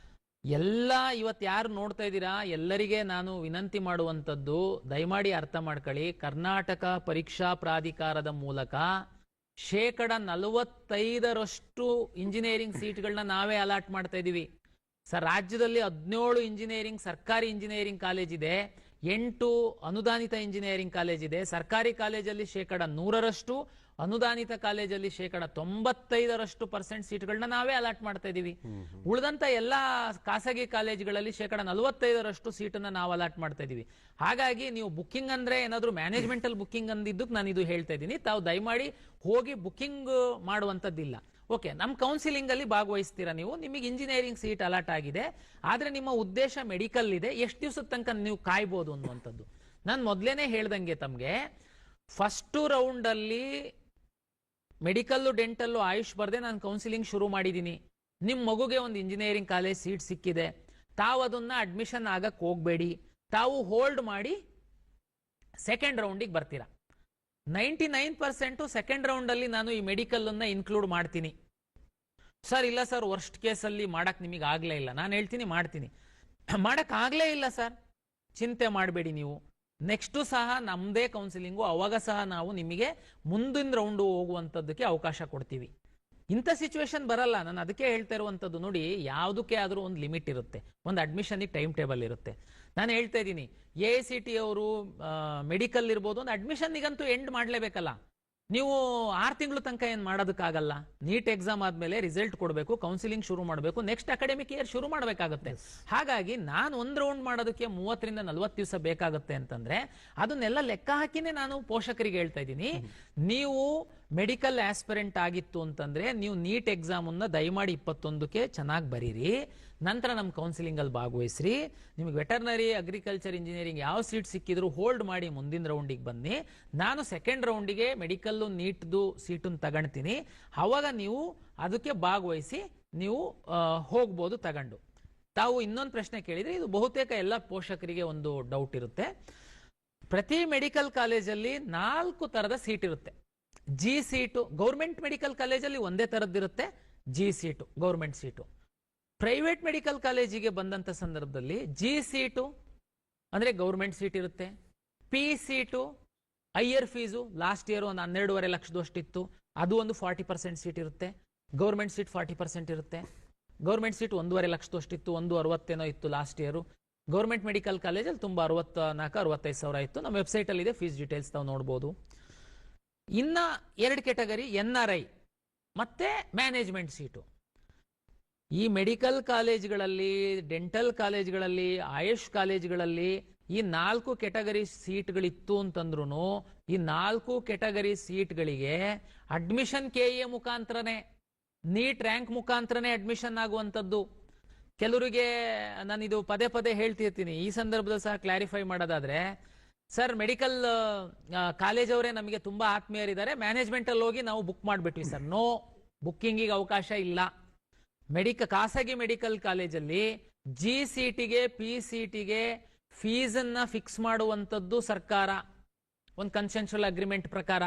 ಎಲ್ಲ ಇವತ್ತು ಯಾರು ನೋಡ್ತಾ ಇದ್ದೀರಾ ಎಲ್ಲರಿಗೆ ನಾನು ವಿನಂತಿ ಮಾಡುವಂಥದ್ದು, ದಯಮಾಡಿ ಅರ್ಥ ಮಾಡ್ಕೊಳ್ಳಿ. ಕರ್ನಾಟಕ ಪರೀಕ್ಷಾ ಪ್ರಾಧಿಕಾರದ ಮೂಲಕ ಶೇಕಡ 45ರಷ್ಟು ಇಂಜಿನಿಯರಿಂಗ್ ಸೀಟ್ಗಳನ್ನ ನಾವೇ ಅಲಾಟ್ ಮಾಡ್ತಾ ಇದೀವಿ ಸರ್. ರಾಜ್ಯದಲ್ಲಿ 17 ಇಂಜಿನಿಯರಿಂಗ್ ಸರ್ಕಾರಿ ಇಂಜಿನಿಯರಿಂಗ್ ಕಾಲೇಜ್ ಇದೆ, 8 ಅನುದಾನಿತ ಇಂಜಿನಿಯರಿಂಗ್ ಕಾಲೇಜ್ ಇದೆ. ಸರ್ಕಾರಿ ಕಾಲೇಜಲ್ಲಿ ಶೇಕಡ 100ರಷ್ಟು, ಅನುದಾನಿತ ಕಾಲೇಜಲ್ಲಿ ಶೇಕಡ 95% ಸೀಟ್ಗಳನ್ನ ನಾವೇ ಅಲಾಟ್ ಮಾಡ್ತಾ ಇದೀವಿ. ಉಳಿದಂತ ಎಲ್ಲಾ ಖಾಸಗಿ ಕಾಲೇಜುಗಳಲ್ಲಿ ಶೇಕಡ 45ರಷ್ಟು ಸೀಟನ್ನ ನಾವು ಅಲಾಟ್ ಮಾಡ್ತಾ ಇದೀವಿ. ಹಾಗಾಗಿ ನೀವು ಬುಕ್ಕಿಂಗ್ ಅಂದ್ರೆ ಏನಾದ್ರು ಮ್ಯಾನೇಜ್ಮೆಂಟಲ್ ಬುಕ್ಕಿಂಗ್ ಅಂದಿದ್ದಕ್ಕೆ ನಾನು ಇದು ಹೇಳ್ತಾ ಇದ್ದೀನಿ. ತಾವು ದಯಮಾಡಿ ಹೋಗಿ ಬುಕ್ಕಿಂಗ್ ಮಾಡುವಂತದ್ದಿಲ್ಲ. ಓಕೆ, ನಮ್ಮ ಕೌನ್ಸಿಲಿಂಗ್ ಅಲ್ಲಿ ಭಾಗವಹಿಸ್ತೀರಾ ನೀವು, ನಿಮಗೆ ಇಂಜಿನಿಯರಿಂಗ್ ಸೀಟ್ ಅಲಾಟ್ ಆಗಿದೆ, ಆದ್ರೆ ನಿಮ್ಮ ಉದ್ದೇಶ ಮೆಡಿಕಲ್ ಇದೆ, ಎಷ್ಟು ದಿವಸದ ತನಕ ನೀವು ಕಾಯ್ಬೋದು ಅನ್ನುವಂಥದ್ದು. ನಾನು ಮೊದಲೇನೆ ಹೇಳ್ದಂಗೆ ತಮಗೆ ಫಸ್ಟ್ ರೌಂಡ್ ಅಲ್ಲಿ ಮೆಡಿಕಲ್ಲು ಡೆಂಟಲ್ಲು ಆಯುಷ್ ಬರ್ದೆ ನಾನು ಕೌನ್ಸಿಲಿಂಗ್ ಶುರು ಮಾಡಿದ್ದೀನಿ. ನಿಮ್ಮ ಮಗುಗೆ ಒಂದು ಇಂಜಿನಿಯರಿಂಗ್ ಕಾಲೇಜ್ ಸೀಟ್ ಸಿಕ್ಕಿದೆ, ತಾವು ಅದನ್ನ ಅಡ್ಮಿಷನ್ ಆಗಕ್ಕೆ ಹೋಗಬೇಡಿ, ತಾವು ಹೋಲ್ಡ್ ಮಾಡಿ ಸೆಕೆಂಡ್ ರೌಂಡಿಗೆ ಬರ್ತೀರಾ. 99% ಸೆಕೆಂಡ್ ರೌಂಡ್ ಅಲ್ಲಿ ನಾನು ಈ ಮೆಡಿಕಲ್ ಅನ್ನ ಇನ್ಕ್ಲೂಡ್ ಮಾಡ್ತೀನಿ. ಸರ್ ಇಲ್ಲ ಸರ್, ವರ್ಸ್ಟ್ ಕೇಸಲ್ಲಿ ಮಾಡಕ್ ನಿಮಗೆ ಆಗ್ಲೇ ಇಲ್ಲ. ನಾನು ಹೇಳ್ತೀನಿ ಮಾಡ್ತೀನಿ. ಮಾಡಕ್ ಆಗ್ಲೇ ಇಲ್ಲ ಸರ್, ಚಿಂತೆ ಮಾಡಬೇಡಿ ನೀವು, ನೆಕ್ಸ್ಟು ಸಹ ನಮ್ಮದೇ ಕೌನ್ಸಿಲಿಂಗು, ಅವಾಗ ಸಹ ನಾವು ನಿಮಗೆ ಮುಂದಿನ ರೌಂಡು ಹೋಗುವಂಥದ್ದಕ್ಕೆ ಅವಕಾಶ ಕೊಡ್ತೀವಿ. ಇಂಥ ಸಿಚುವೇಶನ್ ಬರಲ್ಲ. ನಾನು ಅದಕ್ಕೆ ಹೇಳ್ತಾ ಇರುವಂಥದ್ದು, ನೋಡಿ ಯಾವುದಕ್ಕೆ ಆದರೂ ಒಂದು ಲಿಮಿಟ್ ಇರುತ್ತೆ, ಒಂದು ಅಡ್ಮಿಷನ್ಗೆ ಟೈಮ್ ಟೇಬಲ್ ಇರುತ್ತೆ. ನಾನು ಹೇಳ್ತಾ ಇದ್ದೀನಿ, AICT ಅವರು ಮೆಡಿಕಲ್ ಇರ್ಬೋದು, ಒಂದು ಅಡ್ಮಿಷನ್ನಿಗಂತೂ ಎಂಡ್ ಮಾಡಲೇಬೇಕಲ್ಲ. ನೀವು 6 ತಿಂಗಳು ತನಕ ಏನು ಮಾಡೋದಕ್ಕಾಗಲ್ಲ. ನೀಟ್ ಎಕ್ಸಾಮ್ ಆದಮೇಲೆ ರಿಸಲ್ಟ್ ಕೊಡಬೇಕು, ಕೌನ್ಸಿಲಿಂಗ್ ಶುರು ಮಾಡಬೇಕು, ನೆಕ್ಸ್ಟ್ ಅಕಾಡೆಮಿಕ್ ಇಯರ್ ಶುರು ಮಾಡಬೇಕಾಗುತ್ತೆ. ಹಾಗಾಗಿ ನಾನು ಒಂದು ರೌಂಡ್ ಮಾಡೋದಕ್ಕೆ 30 ರಿಂದ 40 ದಿವಸ ಬೇಕಾಗುತ್ತೆ ಅಂತಂದ್ರೆ ಅದನ್ನೆಲ್ಲ ಲೆಕ್ಕ ಹಾಕಿನೇ ನಾನು ಪೋಷಕರಿಗೆ ಹೇಳ್ತಾ ಇದ್ದೀನಿ, ನೀವು ಮೆಡಿಕಲ್ ಆಸ್ಪಿರೆಂಟ್ ಆಗಿತ್ತು ಅಂತಂದ್ರೆ ನೀವು ನೀಟ್ ಎಕ್ಸಾಮ್ ಅನ್ನ ದಯಮಾಡಿ 21ಕ್ಕೆ ಚೆನ್ನಾಗಿ ಬರೀರಿ, ನಂತರ ನಮ್ಮ ಕೌನ್ಸಿಲಿಂಗ್ ಅಲ್ಲಿ ಭಾಗವಹಿಸ್ರಿ. ನಿಮಗೆ ವೆಟರ್ನರಿ, ಅಗ್ರಿಕಲ್ಚರ್, ಇಂಜಿನಿಯರಿಂಗ್ ಯಾವ ಸೀಟ್ ಸಿಕ್ಕಿದ್ರು ಹೋಲ್ಡ್ ಮಾಡಿ ಮುಂದಿನ ರೌಂಡಿಗೆ ಬನ್ನಿ. ನಾನು ಸೆಕೆಂಡ್ ರೌಂಡಿಗೆ ಮೆಡಿಕಲ್ಲು ನೀಟ್ದು ಸೀಟನ್ನು ತಗೊಳ್ತೀನಿ, ಅವಾಗ ನೀವು ಅದಕ್ಕೆ ಭಾಗವಹಿಸಿ ನೀವು ಹೋಗ್ಬೋದು ತಗೊಂಡು. ತಾವು ಇನ್ನೊಂದು ಪ್ರಶ್ನೆ ಕೇಳಿದ್ರೆ, ಇದು ಬಹುತೇಕ ಎಲ್ಲ ಪೋಷಕರಿಗೆ ಒಂದು ಡೌಟ್ ಇರುತ್ತೆ. ಪ್ರತಿ ಮೆಡಿಕಲ್ ಕಾಲೇಜಲ್ಲಿ 4 ತರದ ಸೀಟ್ ಇರುತ್ತೆ. ಜಿ ಸೀಟು ಗೌರ್ಮೆಂಟ್ ಮೆಡಿಕಲ್ ಕಾಲೇಜಲ್ಲಿ ಒಂದೇ ತರದ್ದಿರುತ್ತೆ, G seat government seat. Private medical ಕಾಲೇಜಿಗೆ ಬಂದಂತ ಸಂದರ್ಭದಲ್ಲಿ ಜಿ ಸೀಟು ಅಂದ್ರೆ ಗೌರ್ಮೆಂಟ್ ಸೀಟ್ ಇರುತ್ತೆ, P seat higher fees last year ಒಂದು 12.5 ಲಕ್ಷದಷ್ಟಿತ್ತು, ಅದು ಒಂದು 40% ಸೀಟ್ ಇರುತ್ತೆ. ಗೌರ್ಮೆಂಟ್ ಸೀಟ್ 40% ಇರುತ್ತೆ. ಗೌರ್ಮೆಂಟ್ ಸೀಟ್ 1.5 ಲಕ್ಷದಷ್ಟಿತ್ತು, 1.60 ಇತ್ತು ಲಾಸ್ಟ್ ಇಯರ್. ಗೌರ್ಮೆಂಟ್ ಮೆಡಿಕಲ್ ಕಾಲೇಜಲ್ಲಿ ತುಂಬ 64-65 ಸಾವಿರ ಇತ್ತು. ನಮ್ಮ ವೆಬ್ಸೈಟ್ ಅಲ್ಲಿ ಇದೆ, ಫೀಸ್ ಡೀಟೇಲ್ಸ್ ತಾವು ನೋಡ್ಬೋದು. ಇನ್ನ 2 ಕೆಟಗರಿ NRI ಮತ್ತೆ ಮ್ಯಾನೇಜ್ಮೆಂಟ್ ಸೀಟು. ಈ ಮೆಡಿಕಲ್ ಕಾಲೇಜ್ಗಳಲ್ಲಿ, ಡೆಂಟಲ್ ಕಾಲೇಜ್ಗಳಲ್ಲಿ, ಆಯುಷ್ ಕಾಲೇಜ್ಗಳಲ್ಲಿ ಈ 4 ಕೆಟಗರಿ ಸೀಟ್ಗಳಿತ್ತು ಅಂತಂದ್ರೂ ಈ 4 ಕೆಟಗರಿ ಸೀಟ್ಗಳಿಗೆ ಅಡ್ಮಿಷನ್ KE ಮುಖಾಂತರನೇ, ನೀಟ್ ರ್ಯಾಂಕ್ ಮುಖಾಂತರನೇ ಅಡ್ಮಿಷನ್ ಆಗುವಂಥದ್ದು. ಕೆಲವರಿಗೆ ನಾನು ಇದು ಪದೇ ಪದೇ ಹೇಳ್ತಿರ್ತೀನಿ, ಈ ಸಂದರ್ಭದಲ್ಲಿ ಸಹ ಕ್ಲಾರಿಫೈ ಮಾಡೋದಾದ್ರೆ, ಸರ್ ಮೆಡಿಕಲ್ ಕಾಲೇಜ್ ಅವರೇ ನಮಗೆ ತುಂಬಾ ಆತ್ಮೀಯರಿದ್ದಾರೆ, ಮ್ಯಾನೇಜ್ಮೆಂಟ್ ಅಲ್ಲಿ ಹೋಗಿ ನಾವು ಬುಕ್ ಮಾಡಿಬಿಟ್ವಿ ಸರ್. ನೋ, ಬುಕ್ಕಿಂಗಿಗೆ ಅವಕಾಶ ಇಲ್ಲ. ಖಾಸಗಿ ಮೆಡಿಕಲ್ ಕಾಲೇಜಲ್ಲಿ ಜಿ ಸೀಟಿಗೆ, ಪಿ ಸೀಟಿಗೆ ಫೀಸನ್ನ ಫಿಕ್ಸ್ ಮಾಡುವಂಥದ್ದು ಸರ್ಕಾರ, ಒಂದು ಕನ್ಸೆನ್ಷುವಲ್ ಅಗ್ರಿಮೆಂಟ್ ಪ್ರಕಾರ.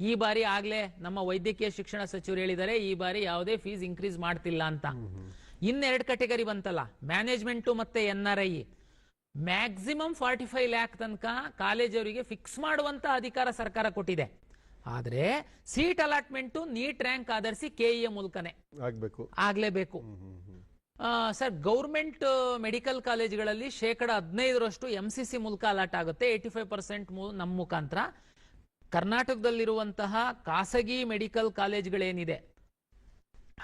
ಈ ಬಾರಿ ಆಗ್ಲೇ ನಮ್ಮ ವೈದ್ಯಕೀಯ ಶಿಕ್ಷಣ ಸಚಿವರು ಹೇಳಿದ್ದಾರೆ, ಈ ಬಾರಿ ಯಾವುದೇ ಫೀಸ್ ಇನ್ಕ್ರೀಸ್ ಮಾಡ್ತಿಲ್ಲ ಅಂತ. ಇನ್ನೆರಡು ಕೆಟಗರಿ ಬಂತಲ್ಲ, ಮ್ಯಾನೇಜ್ಮೆಂಟು ಮತ್ತೆ NRI. ಮ್ಯಾಕ್ಸಿಮಮ್ 45 ಲ್ಯಾಕ್ ತನಕ ಕಾಲೇಜವರಿಗೆ ಫಿಕ್ಸ್ ಮಾಡುವಂತ ಅಧಿಕಾರ ಸರ್ಕಾರ ಕೊಟ್ಟಿದೆ. ಆದ್ರೆ ಸೀಟ್ ಅಲಾಟ್ಮೆಂಟ್ ನೀಟ್ ರ್ಯಾಂಕ್ ಆಧರಿಸಿ KE ಮೂಲಕನೇ ಆಗ್ಲೇಬೇಕು. ಸರ್, ಗೌರ್ಮೆಂಟ್ ಮೆಡಿಕಲ್ ಕಾಲೇಜ್ಗಳಲ್ಲಿ 15% MCC ಮೂಲಕ ಅಲಾಟ್ ಆಗುತ್ತೆ, 85% ನಮ್ಮ ಮುಖಾಂತರ. ಕರ್ನಾಟಕದಲ್ಲಿರುವಂತಹ ಖಾಸಗಿ ಮೆಡಿಕಲ್ ಕಾಲೇಜ್ಗಳೇನಿದೆ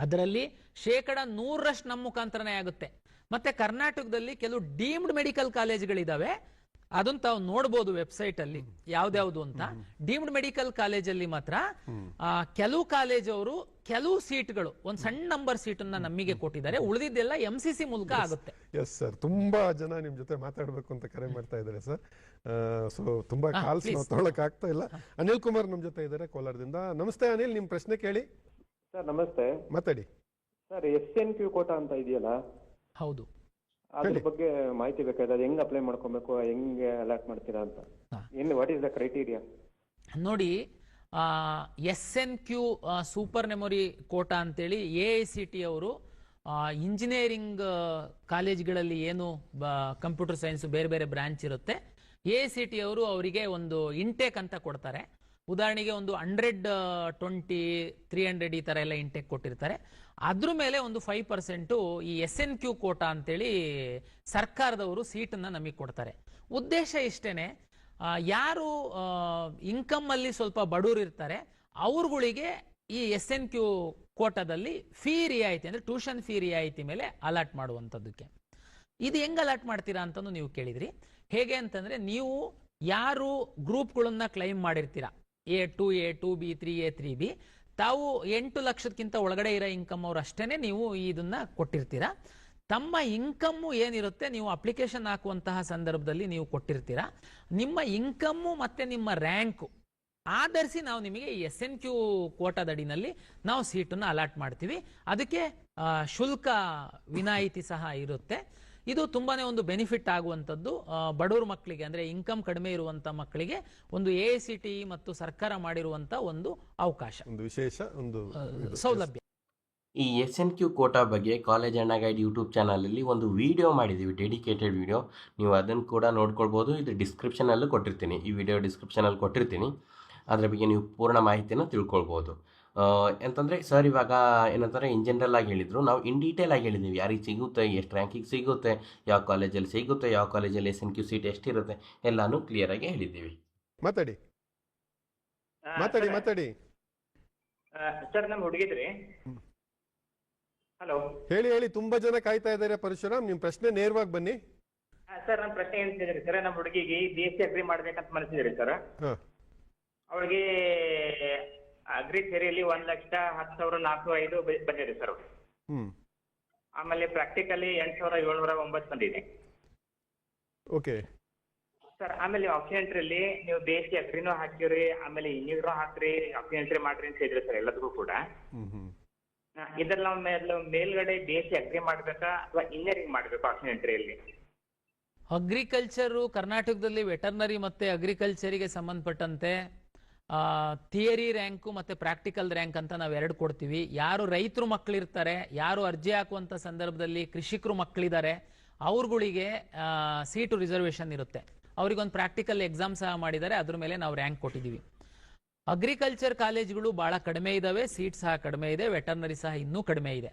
ಅದರಲ್ಲಿ 100% ನಮ್ಮ ಮುಖಾಂತರನೇ ಆಗುತ್ತೆ. ಮತ್ತೆ ಕರ್ನಾಟಕದಲ್ಲಿ ಕೆಲವು ಡೀಮ್ಡ್ ಮೆಡಿಕಲ್ ಕಾಲೇಜ್ಗಳಿದಾವೆ, ಅದನ್ನ ತಾವು ನೋಡಬಹುದು ವೆಬ್ಸೈಟ್ ಅಲ್ಲಿ ಯಾವ್ದ್ಯಾವ್ದು ಅಂತ. ಡೀಮ್ಡ್ ಮೆಡಿಕಲ್ ಕಾಲೇಜಲ್ಲಿ ಮಾತ್ರ ಕೆಲವು ಕಾಲೇಜ್ ಅವರು ಕೆಲವು ಸೀಟ್ಗಳು ಒಂದು ಸಣ್ಣ ನಂಬರ್ ಸೀಟನ್ನ ನಮಗೆ ಕೊಟ್ಟಿದ್ದಾರೆ, ಉಳಿದಿದ್ದೆಲ್ಲ MCC ಮೂಲಕ ಆಗುತ್ತೆ. ಎಸ್ ಸರ್, ತುಂಬಾ ಜನ ನಿಮ್ ಜೊತೆ ಮಾತಾಡ್ಬೇಕು ಅಂತ ಕರೆ ಮಾಡ್ತಾ ಇದ್ದಾರೆ ಸರ್. ಸೊ ತುಂಬಾ ಕಾಲ್ಸ್ ನಾವು ತಗೊಳಕ್ ಆಗ್ತಾ ಇಲ್ಲ. ಅನಿಲ್ ಕುಮಾರ್ ನಮ್ ಜೊತೆ ಇದ್ದಾರೆ ಕೋಲಾರದಿಂದ. ನಮಸ್ತೆ ಅನಿಲ್, ನಿಮ್ ಪ್ರಶ್ನೆ ಕೇಳಿ. ಸರ್ ನಮಸ್ತೆ. ಮಾತಾಡಿ ಸರ್. SNQ ಕೋಟಾ ಅಂತ ಇದೆಯಲ್ಲ, ಹೌದು, ಅದ್ರ ಬಗ್ಗೆ ಮಾಹಿತಿ ಬೇಕಾದ್ರೆ ಅದು ಹೆಂಗ್ ಅಪ್ಲೈ ಮಾಡ್ಕೊಬೇಕು, ಹೆಂಗೆ ಅಲಾಟ್ ಮಾಡ್ತೀರಾ ಅಂತ, ವಾಟ್ ಇಸ್ ದ ಕ್ರೈಟೀರಿಯಾ? ನೋಡಿ, SNQ ಸೂಪರ್ ಮೆಮೊರಿ ಕೋಟಾ ಅಂತೇಳಿ AICT ಅವರು ಇಂಜಿನಿಯರಿಂಗ್ ಕಾಲೇಜ್ಗಳಲ್ಲಿ ಏನು ಕಂಪ್ಯೂಟರ್ ಸೈನ್ಸ್ ಬೇರೆ ಬೇರೆ ಬ್ರಾಂಚ್ ಇರುತ್ತೆ, AICT ಅವರು ಅವರಿಗೆ ಒಂದು ಇಂಟೇಕ್ ಅಂತ ಕೊಡ್ತಾರೆ. ಉದಾಹರಣೆಗೆ ಒಂದು 120, 300 ಈ ತರ ಎಲ್ಲ ಇಂಟೇಕ್ ಕೊಟ್ಟಿರ್ತಾರೆ. ಅದ್ರ ಮೇಲೆ ಒಂದು 5% ಈ SNQ ಕೋಟಾ ಅಂತೇಳಿ ಸರ್ಕಾರದವರು ಸೀಟನ್ನ ನಮಗೆ ಕೊಡ್ತಾರೆ. ಉದ್ದೇಶ ಇಷ್ಟೇನೆ, ಯಾರು ಇನ್ಕಮ್ ಅಲ್ಲಿ ಸ್ವಲ್ಪ ಬಡವರು ಇರ್ತಾರೆ ಅವ್ರಗಳಿಗೆ ಈ SNQ ಕೋಟಾದಲ್ಲಿ ಫೀ ರಿಯಾಯಿತಿ ಅಂದ್ರೆ ಟ್ಯೂಷನ್ ಫೀ ರಿಯಾಯಿತಿ ಮೇಲೆ ಅಲಾಟ್ ಮಾಡುವಂಥದ್ದಕ್ಕೆ. ಇದು ಹೆಂಗ್ ಅಲಾಟ್ ಮಾಡ್ತೀರಾ ಅಂತಂದು ನೀವು ಕೇಳಿದ್ರಿ. ಹೇಗೆ ಅಂತಂದ್ರೆ, ನೀವು ಯಾರು ಗ್ರೂಪ್ಗಳನ್ನ claim ಮಾಡಿರ್ತೀರಾ, A2A, 2B, 3A, 3B, ತಾವು 8 ಲಕ್ಷಕ್ಕಿಂತ ಒಳಗಡೆ ಇರೋ ಇನ್ಕಮ್ ಅವ್ರು ಅಷ್ಟೇನೆ ನೀವು ಇದನ್ನ ಕೊಟ್ಟಿರ್ತೀರಾ. ತಮ್ಮ ಇನ್ಕಮ್ಮು ಏನಿರುತ್ತೆ ನೀವು ಅಪ್ಲಿಕೇಶನ್ ಹಾಕುವಂತಹ ಸಂದರ್ಭದಲ್ಲಿ ನೀವು ಕೊಟ್ಟಿರ್ತೀರಾ. ನಿಮ್ಮ ಇನ್ಕಮ್ಮು ಮತ್ತೆ ನಿಮ್ಮ ರ್ಯಾಂಕು ಆಧರಿಸಿ ನಾವು ನಿಮಗೆ SNQ ಕೋಟಾದಡಿನಲ್ಲಿ ನಾವು ಸೀಟನ್ನು ಅಲಾಟ್ ಮಾಡ್ತೀವಿ. ಅದಕ್ಕೆ ಶುಲ್ಕ ವಿನಾಯಿತಿ ಸಹ ಇರುತ್ತೆ. ಇದು ತುಂಬಾನೇ ಒಂದು ಬೆನಿಫಿಟ್ ಆಗುವಂಥದ್ದು ಬಡವ್ರ ಮಕ್ಕಳಿಗೆ, ಅಂದ್ರೆ ಇನ್ಕಮ್ ಕಡಿಮೆ ಇರುವಂತ ಮಕ್ಕಳಿಗೆ ಒಂದು AICTE ಮತ್ತು ಸರ್ಕಾರ ಮಾಡಿರುವಂತ ಒಂದು ಅವಕಾಶ, ಒಂದು ವಿಶೇಷ ಒಂದು ಸೌಲಭ್ಯ. ಈ SNQ ಕೋಟಾ ಬಗ್ಗೆ ಕಾಲೇಜ್ ಅಣ್ಣ ಗೈಡ್ ಯೂಟ್ಯೂಬ್ ಚಾನಲಲ್ಲಿ ಒಂದು ವಿಡಿಯೋ ಮಾಡಿದ್ದೀವಿ, ಡೆಡಿಕೇಟೆಡ್ ವಿಡಿಯೋ. ನೀವು ಅದನ್ನು ಕೂಡ ನೋಡ್ಕೊಳ್ಬೋದು. ಇದು ಡಿಸ್ಕ್ರಿಪ್ಷನಲ್ಲೂ ಕೊಟ್ಟಿರ್ತೀನಿ, ಈ ವಿಡಿಯೋ ಡಿಸ್ಕ್ರಿಪ್ಷನಲ್ಲಿ ಕೊಟ್ಟಿರ್ತೀನಿ. ಅದರ ಬಗ್ಗೆ ನೀವು ಪೂರ್ಣ ಮಾಹಿತಿನ ತಿಳ್ಕೊಳ್ಬೋದು. ಎಂತಂದರೆ ಸರ್ ಇವಾಗ ಏನಂತಾರೆ ಇನ್ ಜನರಲ್ ಆಗಿ ಹೇಳಿದರು, ನಾವು ಇನ್ ಡೀಟೇಲ್ ಆಗಿ ಹೇಳಿದ್ದೀವಿ ಯಾರಿಗೆ ಸಿಗುತ್ತೆ, ಎಷ್ಟು ರ್ಯಾಂಕಿಗೆ ಸಿಗುತ್ತೆ, ಯಾವ ಕಾಲೇಜಲ್ಲಿ ಸಿಗುತ್ತೆ, ಯಾವ ಕಾಲೇಜಲ್ಲಿ SNQ ಸೀಟ್ ಎಷ್ಟಿರುತ್ತೆ, ಎಲ್ಲನೂ ಕ್ಲಿಯರಾಗಿ ಹೇಳಿದ್ದೀವಿ. ಮಾತಾಡಿ ಮಾತಾಡಿ ಮಾತಾಡಿ ಸರ್ ನಮ್ಮ ಹುಡುಗಿದ್ರಿ. ಹಲೋ ಹೇಳಿ ಹೇಳಿ, ತುಂಬಾ ಜನ ಕಾಯ್ತಾ ಇದ್ದಾರೆ ಪರಶುರಾಮ್, ನಿಮ್ ಪ್ರಶ್ನೆ ನೇರವಾಗಿ ಬನ್ನಿ. ಸರ್ ನಮ್ಮ ಪ್ರಶ್ನೆ ಏನ್ ಹೇಳಿದ್ರಿ ಸರ್, ನಮ್ಮ ಹುಡುಗಿಗೆ BSc ಅಗ್ರಿ ಮಾಡ್ಬೇಕಂತ ಮನಸ್ಸಿದ್ರಿ ಸರ್. ಅವಳಿಗೆ ಅಗ್ರಿ ಥಿಯರಿಯಲ್ಲಿ 1,10,405 ಬಂದಿದೆ ಸರ್. ಆಮೇಲೆ ಪ್ರಾಕ್ಟಿಕಲಿ 8,709 ಬಂದಿದೆ ಓಕೆ ಸರ್. ಆಮೇಲೆ ಆಪ್ಷನ್ ಎಂಟ್ರಿಯಲ್ಲಿ ನೀವು BSc ಅಗ್ರಿನೂ ಹಾಕಿರಿ, ಆಮೇಲೆ ಇಂಜಿನಿಯರ್ ಹಾಕ್ರಿ, ಆಪ್ಷನ್ ಎಂಟ್ರಿ ಮಾಡ್ರಿ ಅಂತ ಹೇಳಿದ್ರಿ ಸರ್ ಎಲ್ಲದಕ್ಕೂ ಕೂಡ. ಇದ್ರಲ್ಲಿ ನಾವು ಮೇಲ್ಗಡೆ BSc ಅಗ್ರಿ ಮಾಡ್ಬೇಕಾ ಅಥವಾ ಇಂಜಿನಿಯರಿಂಗ್ ಮಾಡ್ಬೇಕು ಆಪ್ಷನ್ ಎಂಟ್ರಿಯಲ್ಲಿ? ಅಗ್ರಿಕಲ್ಚರು ಕರ್ನಾಟಕದಲ್ಲಿ ವೆಟರ್ನರಿ ಮತ್ತೆ ಅಗ್ರಿಕಲ್ಚರಿಗೆ ಸಂಬಂಧಪಟ್ಟಂತೆ ಥಿಯರಿ ರ್ಯಾಂಕು ಮತ್ತೆ ಪ್ರಾಕ್ಟಿಕಲ್ ರ್ಯಾಂಕ್ ಅಂತ ನಾವು ಎರಡು ಕೊಡ್ತೀವಿ. ಯಾರು ರೈತರು ಮಕ್ಕಳಿರ್ತಾರೆ, ಯಾರು ಅರ್ಜಿ ಹಾಕುವಂತ ಸಂದರ್ಭದಲ್ಲಿ ಕೃಷಿಕರು ಮಕ್ಕಳಿದ್ದಾರೆ, ಅವ್ರಗಳಿಗೆ ಸೀಟು ರಿಸರ್ವೇಶನ್ ಇರುತ್ತೆ. ಅವ್ರಿಗೊಂದು ಪ್ರಾಕ್ಟಿಕಲ್ ಎಕ್ಸಾಮ್ ಸಹ ಮಾಡಿದ್ದಾರೆ, ಅದ್ರ ಮೇಲೆ ನಾವು ರ್ಯಾಂಕ್ ಕೊಟ್ಟಿದ್ದೀವಿ. ಅಗ್ರಿಕಲ್ಚರ್ ಕಾಲೇಜ್ಗಳು ಬಹಳ ಕಡಿಮೆ ಇದಾವೆ, ಸೀಟ್ ಸಹ ಕಡಿಮೆ ಇದೆ, ವೆಟರ್ನರಿ ಸಹ ಇನ್ನೂ ಕಡಿಮೆ ಇದೆ.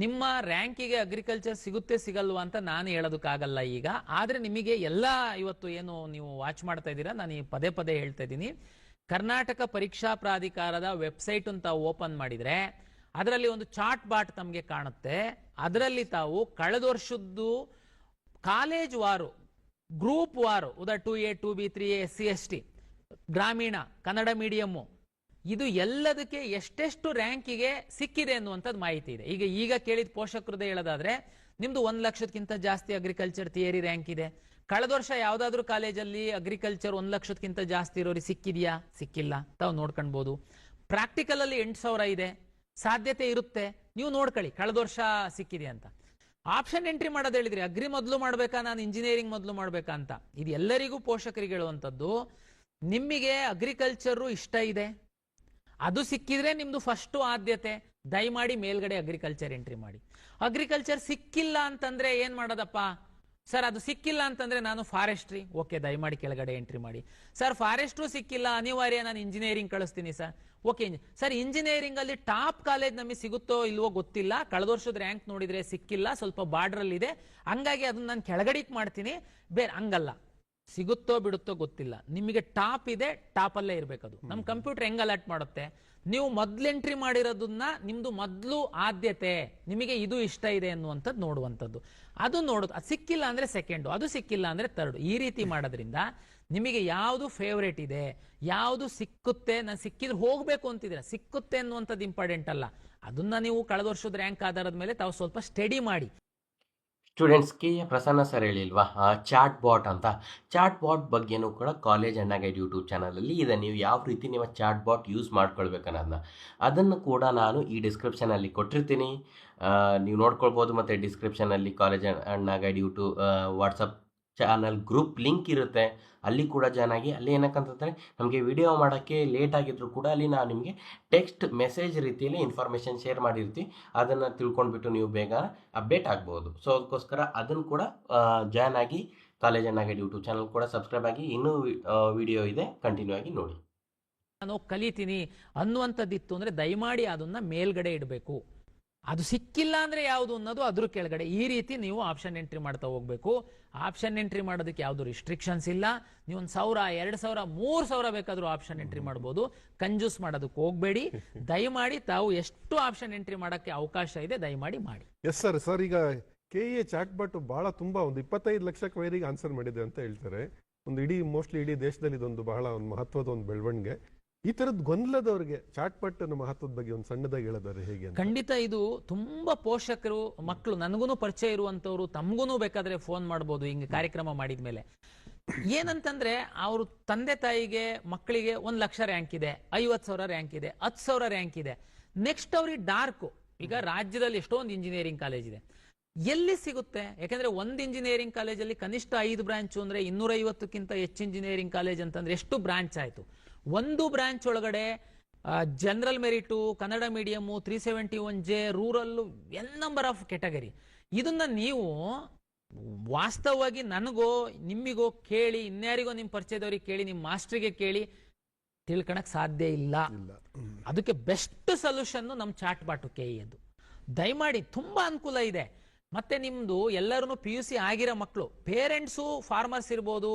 ನಿಮ್ಮ ರ್ಯಾಂಕಿಗೆ ಅಗ್ರಿಕಲ್ಚರ್ ಸಿಗುತ್ತೆ ಸಿಗಲ್ವಾ ಅಂತ ನಾನು ಹೇಳೋದಕ್ಕಾಗಲ್ಲ ಈಗ. ಆದ್ರೆ ನಿಮಗೆ ಎಲ್ಲ ಇವತ್ತು ಏನು ನೀವು ವಾಚ್ ಮಾಡ್ತಾ ಇದ್ದೀರಾ, ನಾನು ಪದೇ ಪದೇ ಹೇಳ್ತಾ ಇದ್ದೀನಿ, ಕರ್ನಾಟಕ ಪರೀಕ್ಷಾ ಪ್ರಾಧಿಕಾರದ ವೆಬ್ಸೈಟ್ ಅಂತ ಓಪನ್ ಮಾಡಿದ್ರೆ ಅದರಲ್ಲಿ ಒಂದು ಚಾರ್ಟ್ ಬಾಟ್ ತಮಗೆ ಕಾಣುತ್ತೆ. ಅದರಲ್ಲಿ ತಾವು ಕಳೆದ ವರ್ಷದ್ದು ಕಾಲೇಜ್ ವಾರು, ಗ್ರೂಪ್ ವಾರು, ಉದಾ 2A 2B 3A SC ST ಗ್ರಾಮೀಣ ಕನ್ನಡ ಮೀಡಿಯಮ್ಮು, ಇದು ಎಲ್ಲದಕ್ಕೆ ಎಷ್ಟೆಷ್ಟು ರ್ಯಾಂಕಿಗೆ ಸಿಕ್ಕಿದೆ ಅನ್ನುವಂಥದ್ದು ಮಾಹಿತಿ ಇದೆ. ಈಗ ಕೇಳಿದ ಪೋಷಕರದೇ ಹೇಳೋದಾದ್ರೆ ನಿಮ್ದು 1 ಲಕ್ಷಕ್ಕಿಂತ ಜಾಸ್ತಿ ಅಗ್ರಿಕಲ್ಚರ್ ಥಿಯರಿ ರ್ಯಾಂಕ್ ಇದೆ. ಕಳೆದ ವರ್ಷ ಯಾವ್ದಾದ್ರು ಕಾಲೇಜಲ್ಲಿ ಅಗ್ರಿಕಲ್ಚರ್ 1 ಲಕ್ಷಕ್ಕಿಂತ ಜಾಸ್ತಿ ಇರೋರಿಗೆ ಸಿಕ್ಕಿದ್ಯಾ? ಸಿಕ್ಕಿಲ್ಲ, ತಾವು ನೋಡ್ಕೊಳ್ಬಹುದು. ಪ್ರಾಕ್ಟಿಕಲ್ ಅಲ್ಲಿ 8,000 ಇದೆ, ಸಾಧ್ಯತೆ ಇರುತ್ತೆ, ನೀವು ನೋಡ್ಕೊಳ್ಳಿ ಕಳೆದ ವರ್ಷ ಸಿಕ್ಕಿದೆ ಅಂತ. ಆಪ್ಷನ್ ಎಂಟ್ರಿ ಮಾಡೋದು ಹೇಳಿದ್ರಿ, ಅಗ್ರಿ ಮೊದಲು ಮಾಡ್ಬೇಕಾ ನಾನು ಇಂಜಿನಿಯರಿಂಗ್ ಮೊದಲು ಮಾಡ್ಬೇಕಾ ಅಂತ. ಇದು ಎಲ್ಲರಿಗೂ ಪೋಷಕರಿಗೆ ಹೇಳುವಂಥದ್ದು. ನಿಮಗೆ ಅಗ್ರಿಕಲ್ಚರ್ ಇಷ್ಟ ಇದೆ, ಅದು ಸಿಕ್ಕಿದ್ರೆ ನಿಮ್ದು ಫಸ್ಟ್ ಆದ್ಯತೆ, ದಯಮಾಡಿ ಮೇಲ್ಗಡೆ ಅಗ್ರಿಕಲ್ಚರ್ ಎಂಟ್ರಿ ಮಾಡಿ. ಅಗ್ರಿಕಲ್ಚರ್ ಸಿಕ್ಕಿಲ್ಲ ಅಂತಂದ್ರೆ ಏನ್ ಮಾಡೋದಪ್ಪ ಸರ್, ಅದು ಸಿಕ್ಕಿಲ್ಲ ಅಂತಂದ್ರೆ ನಾನು ಫಾರೆಸ್ಟ್ರಿ, ಓಕೆ ದಯಮಾಡಿ ಕೆಳಗಡೆ ಎಂಟ್ರಿ ಮಾಡಿ. ಸರ್ ಫಾರೆಸ್ಟ್ರು ಸಿಕ್ಕಿಲ್ಲ, ಅನಿವಾರ್ಯ ನಾನು ಇಂಜಿನಿಯರಿಂಗ್ ಕಳಿಸ್ತೀನಿ ಸರ್, ಓಕೆ ಸರ್ ಇಂಜಿನಿಯರಿಂಗ್ ಅಲ್ಲಿ ಟಾಪ್ ಕಾಲೇಜ್ ನಮಗೆ ಸಿಗುತ್ತೋ ಇಲ್ವೋ ಗೊತ್ತಿಲ್ಲ, ಕಳೆದ ವರ್ಷದ ರ್ಯಾಂಕ್ ನೋಡಿದ್ರೆ ಸಿಕ್ಕಿಲ್ಲ, ಸ್ವಲ್ಪ ಬಾರ್ಡರ್ ಅಲ್ಲಿ ಇದೆ, ಹಂಗಾಗಿ ಅದನ್ನ ನಾನು ಕೆಳಗಡೆಗೆ ಮಾಡ್ತೀನಿ. ಬೇರೆ ಹಂಗಲ್ಲ, ಸಿಗುತ್ತೋ ಬಿಡುತ್ತೋ ಗೊತ್ತಿಲ್ಲ, ನಿಮಗೆ ಟಾಪ್ ಇದೆ, ಟಾಪ್ ಅಲ್ಲೇ ಇರ್ಬೇಕದು. ನಮ್ ಕಂಪ್ಯೂಟರ್ ಹೆಂಗ್ ಅಲರ್ಟ್ ಮಾಡುತ್ತೆ, ನೀವು ಮೊದ್ಲು ಎಂಟ್ರಿ ಮಾಡಿರೋದನ್ನ ನಿಮ್ದು ಮೊದ್ಲು ಆದ್ಯತೆ, ನಿಮಗೆ ಇದು ಇಷ್ಟ ಇದೆ ಅನ್ನುವಂಥದ್ದು ನೋಡುವಂಥದ್ದು. ಅದು ನೋಡೋದು, ಅದು ಸಿಕ್ಕಿಲ್ಲ ಅಂದ್ರೆ ಸೆಕೆಂಡು, ಅದು ಸಿಕ್ಕಿಲ್ಲ ಅಂದ್ರೆ ಥರ್ಡ್. ಈ ರೀತಿ ಮಾಡೋದ್ರಿಂದ ನಿಮಗೆ ಯಾವುದು ಫೇವ್ರೇಟ್ ಇದೆ, ಯಾವುದು ಸಿಕ್ಕುತ್ತೆ, ನಾನು ಸಿಕ್ಕಿದ್ರೆ ಹೋಗ್ಬೇಕು ಅಂತಿದ್ರೆ ಸಿಕ್ಕುತ್ತೆ ಅನ್ನುವಂಥದ್ದು ಇಂಪಾರ್ಟೆಂಟ್ ಅಲ್ಲ. ಅದನ್ನ ನೀವು ಕಳೆದ ವರ್ಷದ ರ್ಯಾಂಕ್ ಆಧಾರದ ಮೇಲೆ ತಾವು ಸ್ವಲ್ಪ ಸ್ಟಡಿ ಮಾಡಿ. ಸ್ಟೂಡೆಂಟ್ಸ್ ಪ್ರಸನ್ನ ಸರ್ ಹೇಳಿಲ್ವಾ ಚಾಟ್ ಬಾಟ್ ಅಂತ, ಚಾಟ್ ಬಾಟ್ ಬಗ್ಗೆನೂ ಕೂಡ ಕಾಲೇಜ್ ಅಣ್ಣ ಗೈಡ್ ಯೂಟ್ಯೂಬ್ ಚಾನಲಲ್ಲಿ ಇದೆ. ನೀವು ಯಾವ ರೀತಿ ನಿಮ್ಮ ಚಾಟ್ ಬಾಟ್ ಯೂಸ್ ಮಾಡ್ಕೊಳ್ಬೇಕನ್ನೋದನ್ನ ಅದನ್ನು ಕೂಡ ನಾನು ಈ ಡಿಸ್ಕ್ರಿಪ್ಷನಲ್ಲಿ ಕೊಟ್ಟಿರ್ತೀನಿ, ನೀವು ನೋಡ್ಕೊಳ್ಬೋದು. ಮತ್ತು ಡಿಸ್ಕ್ರಿಪ್ಷನಲ್ಲಿ ಕಾಲೇಜ್ ಅಣ್ಣ guide YouTube WhatsApp channel group link ಇರುತ್ತೆ, ಅಲ್ಲಿ ಕೂಡ ಜಾಯ್ನ್ ಆಗಿ. ಅಲ್ಲಿ ಏನಕ್ಕಂತಂದರೆ ನಮಗೆ ವಿಡಿಯೋ ಮಾಡೋಕ್ಕೆ ಲೇಟ್ ಆಗಿದ್ರು ಕೂಡ ಅಲ್ಲಿ ನಾವು ನಿಮಗೆ ಟೆಕ್ಸ್ಟ್ ಮೆಸೇಜ್ ರೀತಿಯಲ್ಲಿ ಇನ್ಫಾರ್ಮೇಷನ್ ಶೇರ್ ಮಾಡಿರ್ತೀವಿ, ಅದನ್ನು ತಿಳ್ಕೊಂಡ್ಬಿಟ್ಟು ನೀವು ಬೇಗ ಅಪ್ಡೇಟ್ ಆಗ್ಬೋದು. ಸೊ ಅದಕ್ಕೋಸ್ಕರ ಅದನ್ನು ಕೂಡ ಜಾಯ್ನ್ ಆಗಿ ಕಾಲೇಜ್ ಅಣ್ಣ ಗೈಡ್ ಯೂಟ್ಯೂಬ್ ಚಾನಲ್ ಕೂಡ ಸಬ್ಸ್ಕ್ರೈಬ್ ಆಗಿ, ಇನ್ನೂ ವಿಡಿಯೋ ಇದೆ, ಕಂಟಿನ್ಯೂ ಆಗಿ ನೋಡಿ. ನಾನು ಕಲಿತೀನಿ ಅನ್ನುವಂಥದ್ದಿತ್ತು ಅಂದರೆ ದಯಮಾಡಿ ಅದನ್ನ ಮೇಲ್ಗಡೆ ಇಡಬೇಕು. ಅದು ಸಿಕ್ಕಿಲ್ಲ ಅಂದ್ರೆ ಯಾವುದು ಅನ್ನೋದು ಅದ್ರ ಕೆಳಗಡೆ, ಈ ರೀತಿ ನೀವು ಆಪ್ಷನ್ ಎಂಟ್ರಿ ಮಾಡ್ತಾ ಹೋಗ್ಬೇಕು. ಆಪ್ಷನ್ ಎಂಟ್ರಿ ಮಾಡೋದಕ್ಕೆ ಯಾವುದು ರಿಸ್ಟ್ರಿಕ್ಷನ್ಸ್ ಇಲ್ಲ. ನೀವು 1,000 2,000 3,000 ಬೇಕಾದ್ರೂ ಆಪ್ಷನ್ ಎಂಟ್ರಿ ಮಾಡ್ಬೋದು. ಕಂಜೂಸ್ ಮಾಡೋದಕ್ಕೆ ಹೋಗ್ಬೇಡಿ. ದಯಮಾಡಿ ತಾವು ಎಷ್ಟು ಆಪ್ಷನ್ ಎಂಟ್ರಿ ಮಾಡೋಕ್ಕೆ ಅವಕಾಶ ಇದೆ ದಯಮಾಡಿ ಮಾಡಿ. Yes sir. ಸರ್ ಈಗ KEA ಚಾಟ್ ಬಾಟ್ ಬಹಳ ತುಂಬಾ ಒಂದು 25 ಲಕ್ಷ ಕ್ವೈರಿಗೆ ಆನ್ಸರ್ ಮಾಡಿದೆ ಅಂತ ಹೇಳ್ತಾರೆ. ಒಂದು ಮೋಸ್ಟ್ಲಿ ಇಡೀ ದೇಶದಲ್ಲಿ ಇದೊಂದು ಬಹಳ ಒಂದು ಮಹತ್ವದ ಒಂದು ಬೆಳವಣಿಗೆ. ಈ ತರದ್ ಗೊಂದಲದವ್ರಿಗೆ ಚಾಟ್ಪಟ್ಟನ ಮಹತ್ವದ ಬಗ್ಗೆ ಒಂದು ಸಣ್ಣದಾಗಿ ಹೇಳಿದಾರೆ ಹೇಗೆ ಅಂತ. ಖಂಡಿತ ಇದು ತುಂಬಾ ಪೋಷಕರು ಮಕ್ಕಳು ನನಗೂ ಪರಿಚಯ ಇರುವಂತವ್ರು ತಮ್ಗೂ ಬೇಕಾದ್ರೆ ಫೋನ್ ಮಾಡ್ಬೋದು ಹಿಂಗೆ ಕಾರ್ಯಕ್ರಮ ಮಾಡಿದ್ಮೇಲೆ. ಏನಂತಂದ್ರೆ ಅವ್ರ ತಂದೆ ತಾಯಿಗೆ ಮಕ್ಕಳಿಗೆ 1,00,000 ರ್ಯಾಂಕ್ ಇದೆ, 50,000 ರ್ಯಾಂಕ್ ಇದೆ, 10,000 ರ್ಯಾಂಕ್ ಇದೆ. ನೆಕ್ಸ್ಟ್ ಅವ್ರಿಗೆ ಡಾರ್ಕ್. ಈಗ ರಾಜ್ಯದಲ್ಲಿ ಎಷ್ಟೊಂದು ಇಂಜಿನಿಯರಿಂಗ್ ಕಾಲೇಜ್ ಇದೆ, ಎಲ್ಲಿ ಸಿಗುತ್ತೆ? ಯಾಕಂದ್ರೆ ಒಂದು ಇಂಜಿನಿಯರಿಂಗ್ ಕಾಲೇಜಲ್ಲಿ ಕನಿಷ್ಠ 5 ಬ್ರಾಂಚ್ ಅಂದ್ರೆ 250ಕ್ಕಿಂತ ಹೆಚ್ಚು ಇಂಜಿನಿಯರಿಂಗ್ ಕಾಲೇಜ್ ಅಂತಂದ್ರೆ ಎಷ್ಟು ಬ್ರಾಂಚ್ ಆಯ್ತು? ಒಂದು ಬ್ರಾಂಚ್ ಒಳಗಡೆ general merit, Kannada medium, 371J, rural, N number of category. ಇದನ್ನ ನೀವು ವಾಸ್ತವವಾಗಿ ನನಗೋ ನಿಮ್ಮಿಗೋ ಕೇಳಿ, ಇನ್ಯಾರಿಗೋ ನಿಮ್ಮ ಪರಿಚಯದವ್ರಿಗೆ ಕೇಳಿ, ನಿಮ್ಮ ಮಾಸ್ಟ್ರಿಗೆ ಕೇಳಿ ತಿಳ್ಕೊಳಕ್ ಸಾಧ್ಯ ಇಲ್ಲ. ಅದಕ್ಕೆ ಬೆಸ್ಟ್ ಸೊಲ್ಯೂಷನ್ ನಮ್ಮ ಚಾಟ್ ಬಾಟು KE ಅದು. ದಯಮಾಡಿ ತುಂಬಾ ಅನುಕೂಲ ಇದೆ. ಮತ್ತೆ ನಿಮ್ದು ಎಲ್ಲರೂ PUC ಆಗಿರೋ ಮಕ್ಕಳು, ಪೇರೆಂಟ್ಸು ಫಾರ್ಮರ್ಸ್ ಇರ್ಬೋದು,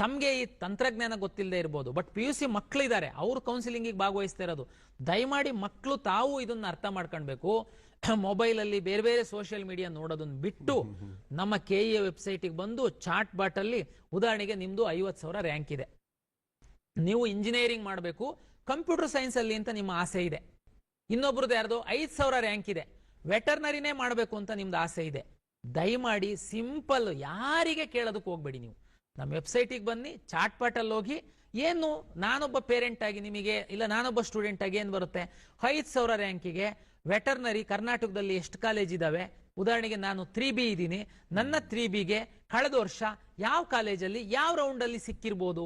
ತಮಗೆ ಈ ತಂತ್ರಜ್ಞಾನ ಗೊತ್ತಿಲ್ಲದೆ ಇರ್ಬೋದು, ಬಟ್ PUC ಮಕ್ಕಳಿದ್ದಾರೆ, ಅವ್ರು ಕೌನ್ಸಿಲಿಂಗಿಗೆ ಭಾಗವಹಿಸ್ತಾ ಇರೋದು. ದಯಮಾಡಿ ಮಕ್ಕಳು ತಾವು ಇದನ್ನ ಅರ್ಥ ಮಾಡ್ಕೊಳ್ಬೇಕು. ಮೊಬೈಲಲ್ಲಿ ಬೇರೆ ಬೇರೆ ಸೋಷಿಯಲ್ ಮೀಡಿಯಾ ನೋಡೋದನ್ನ ಬಿಟ್ಟು ನಮ್ಮ KE ವೆಬ್ಸೈಟಿಗೆ ಬಂದು ಚಾಟ್ ಬಾಟಲ್ಲಿ ಉದಾಹರಣೆಗೆ ನಿಮ್ದು 50,000 ರ್ಯಾಂಕ್ ಇದೆ, ನೀವು ಇಂಜಿನಿಯರಿಂಗ್ ಮಾಡಬೇಕು ಕಂಪ್ಯೂಟರ್ ಸೈನ್ಸ್ ಅಲ್ಲಿ ಅಂತ ನಿಮ್ಮ ಆಸೆ ಇದೆ. ಇನ್ನೊಬ್ರದ್ದು ಯಾರ್ದು 5,000 ರ್ಯಾಂಕ್ ಇದೆ, ವೆಟರ್ನರಿನೇ ಮಾಡಬೇಕು ಅಂತ ನಿಮ್ದು ಆಸೆ ಇದೆ. ದಯಮಾಡಿ ಸಿಂಪಲ್, ಯಾರಿಗೆ ಕೇಳೋದಕ್ಕೆ ಹೋಗ್ಬೇಡಿ. ನೀವು ನಮ್ಮ ವೆಬ್ಸೈಟಿಗೆ ಬನ್ನಿ, ಚಾಟ್ ಪಾಟಲ್ಲಿ ಹೋಗಿ, ಏನು ನಾನೊಬ್ಬ ಪೇರೆಂಟ್ ಆಗಿ ನಿಮಗೆ, ಇಲ್ಲ ನಾನೊಬ್ಬ ಸ್ಟೂಡೆಂಟ್ ಆಗಿ ಏನು ಬರುತ್ತೆ, 5,000 ರ್ಯಾಂಕಿಗೆ ವೆಟರ್ನರಿ ಕರ್ನಾಟಕದಲ್ಲಿ ಎಷ್ಟು ಕಾಲೇಜ್ ಇದಾವೆ? ಉದಾಹರಣೆಗೆ ನಾನು 3B ಇದ್ದೀನಿ, ನನ್ನ 3Bಗೆ ಕಳೆದ ವರ್ಷ ಯಾವ ಕಾಲೇಜಲ್ಲಿ ಯಾವ ರೌಂಡಲ್ಲಿ ಸಿಕ್ಕಿರ್ಬೋದು?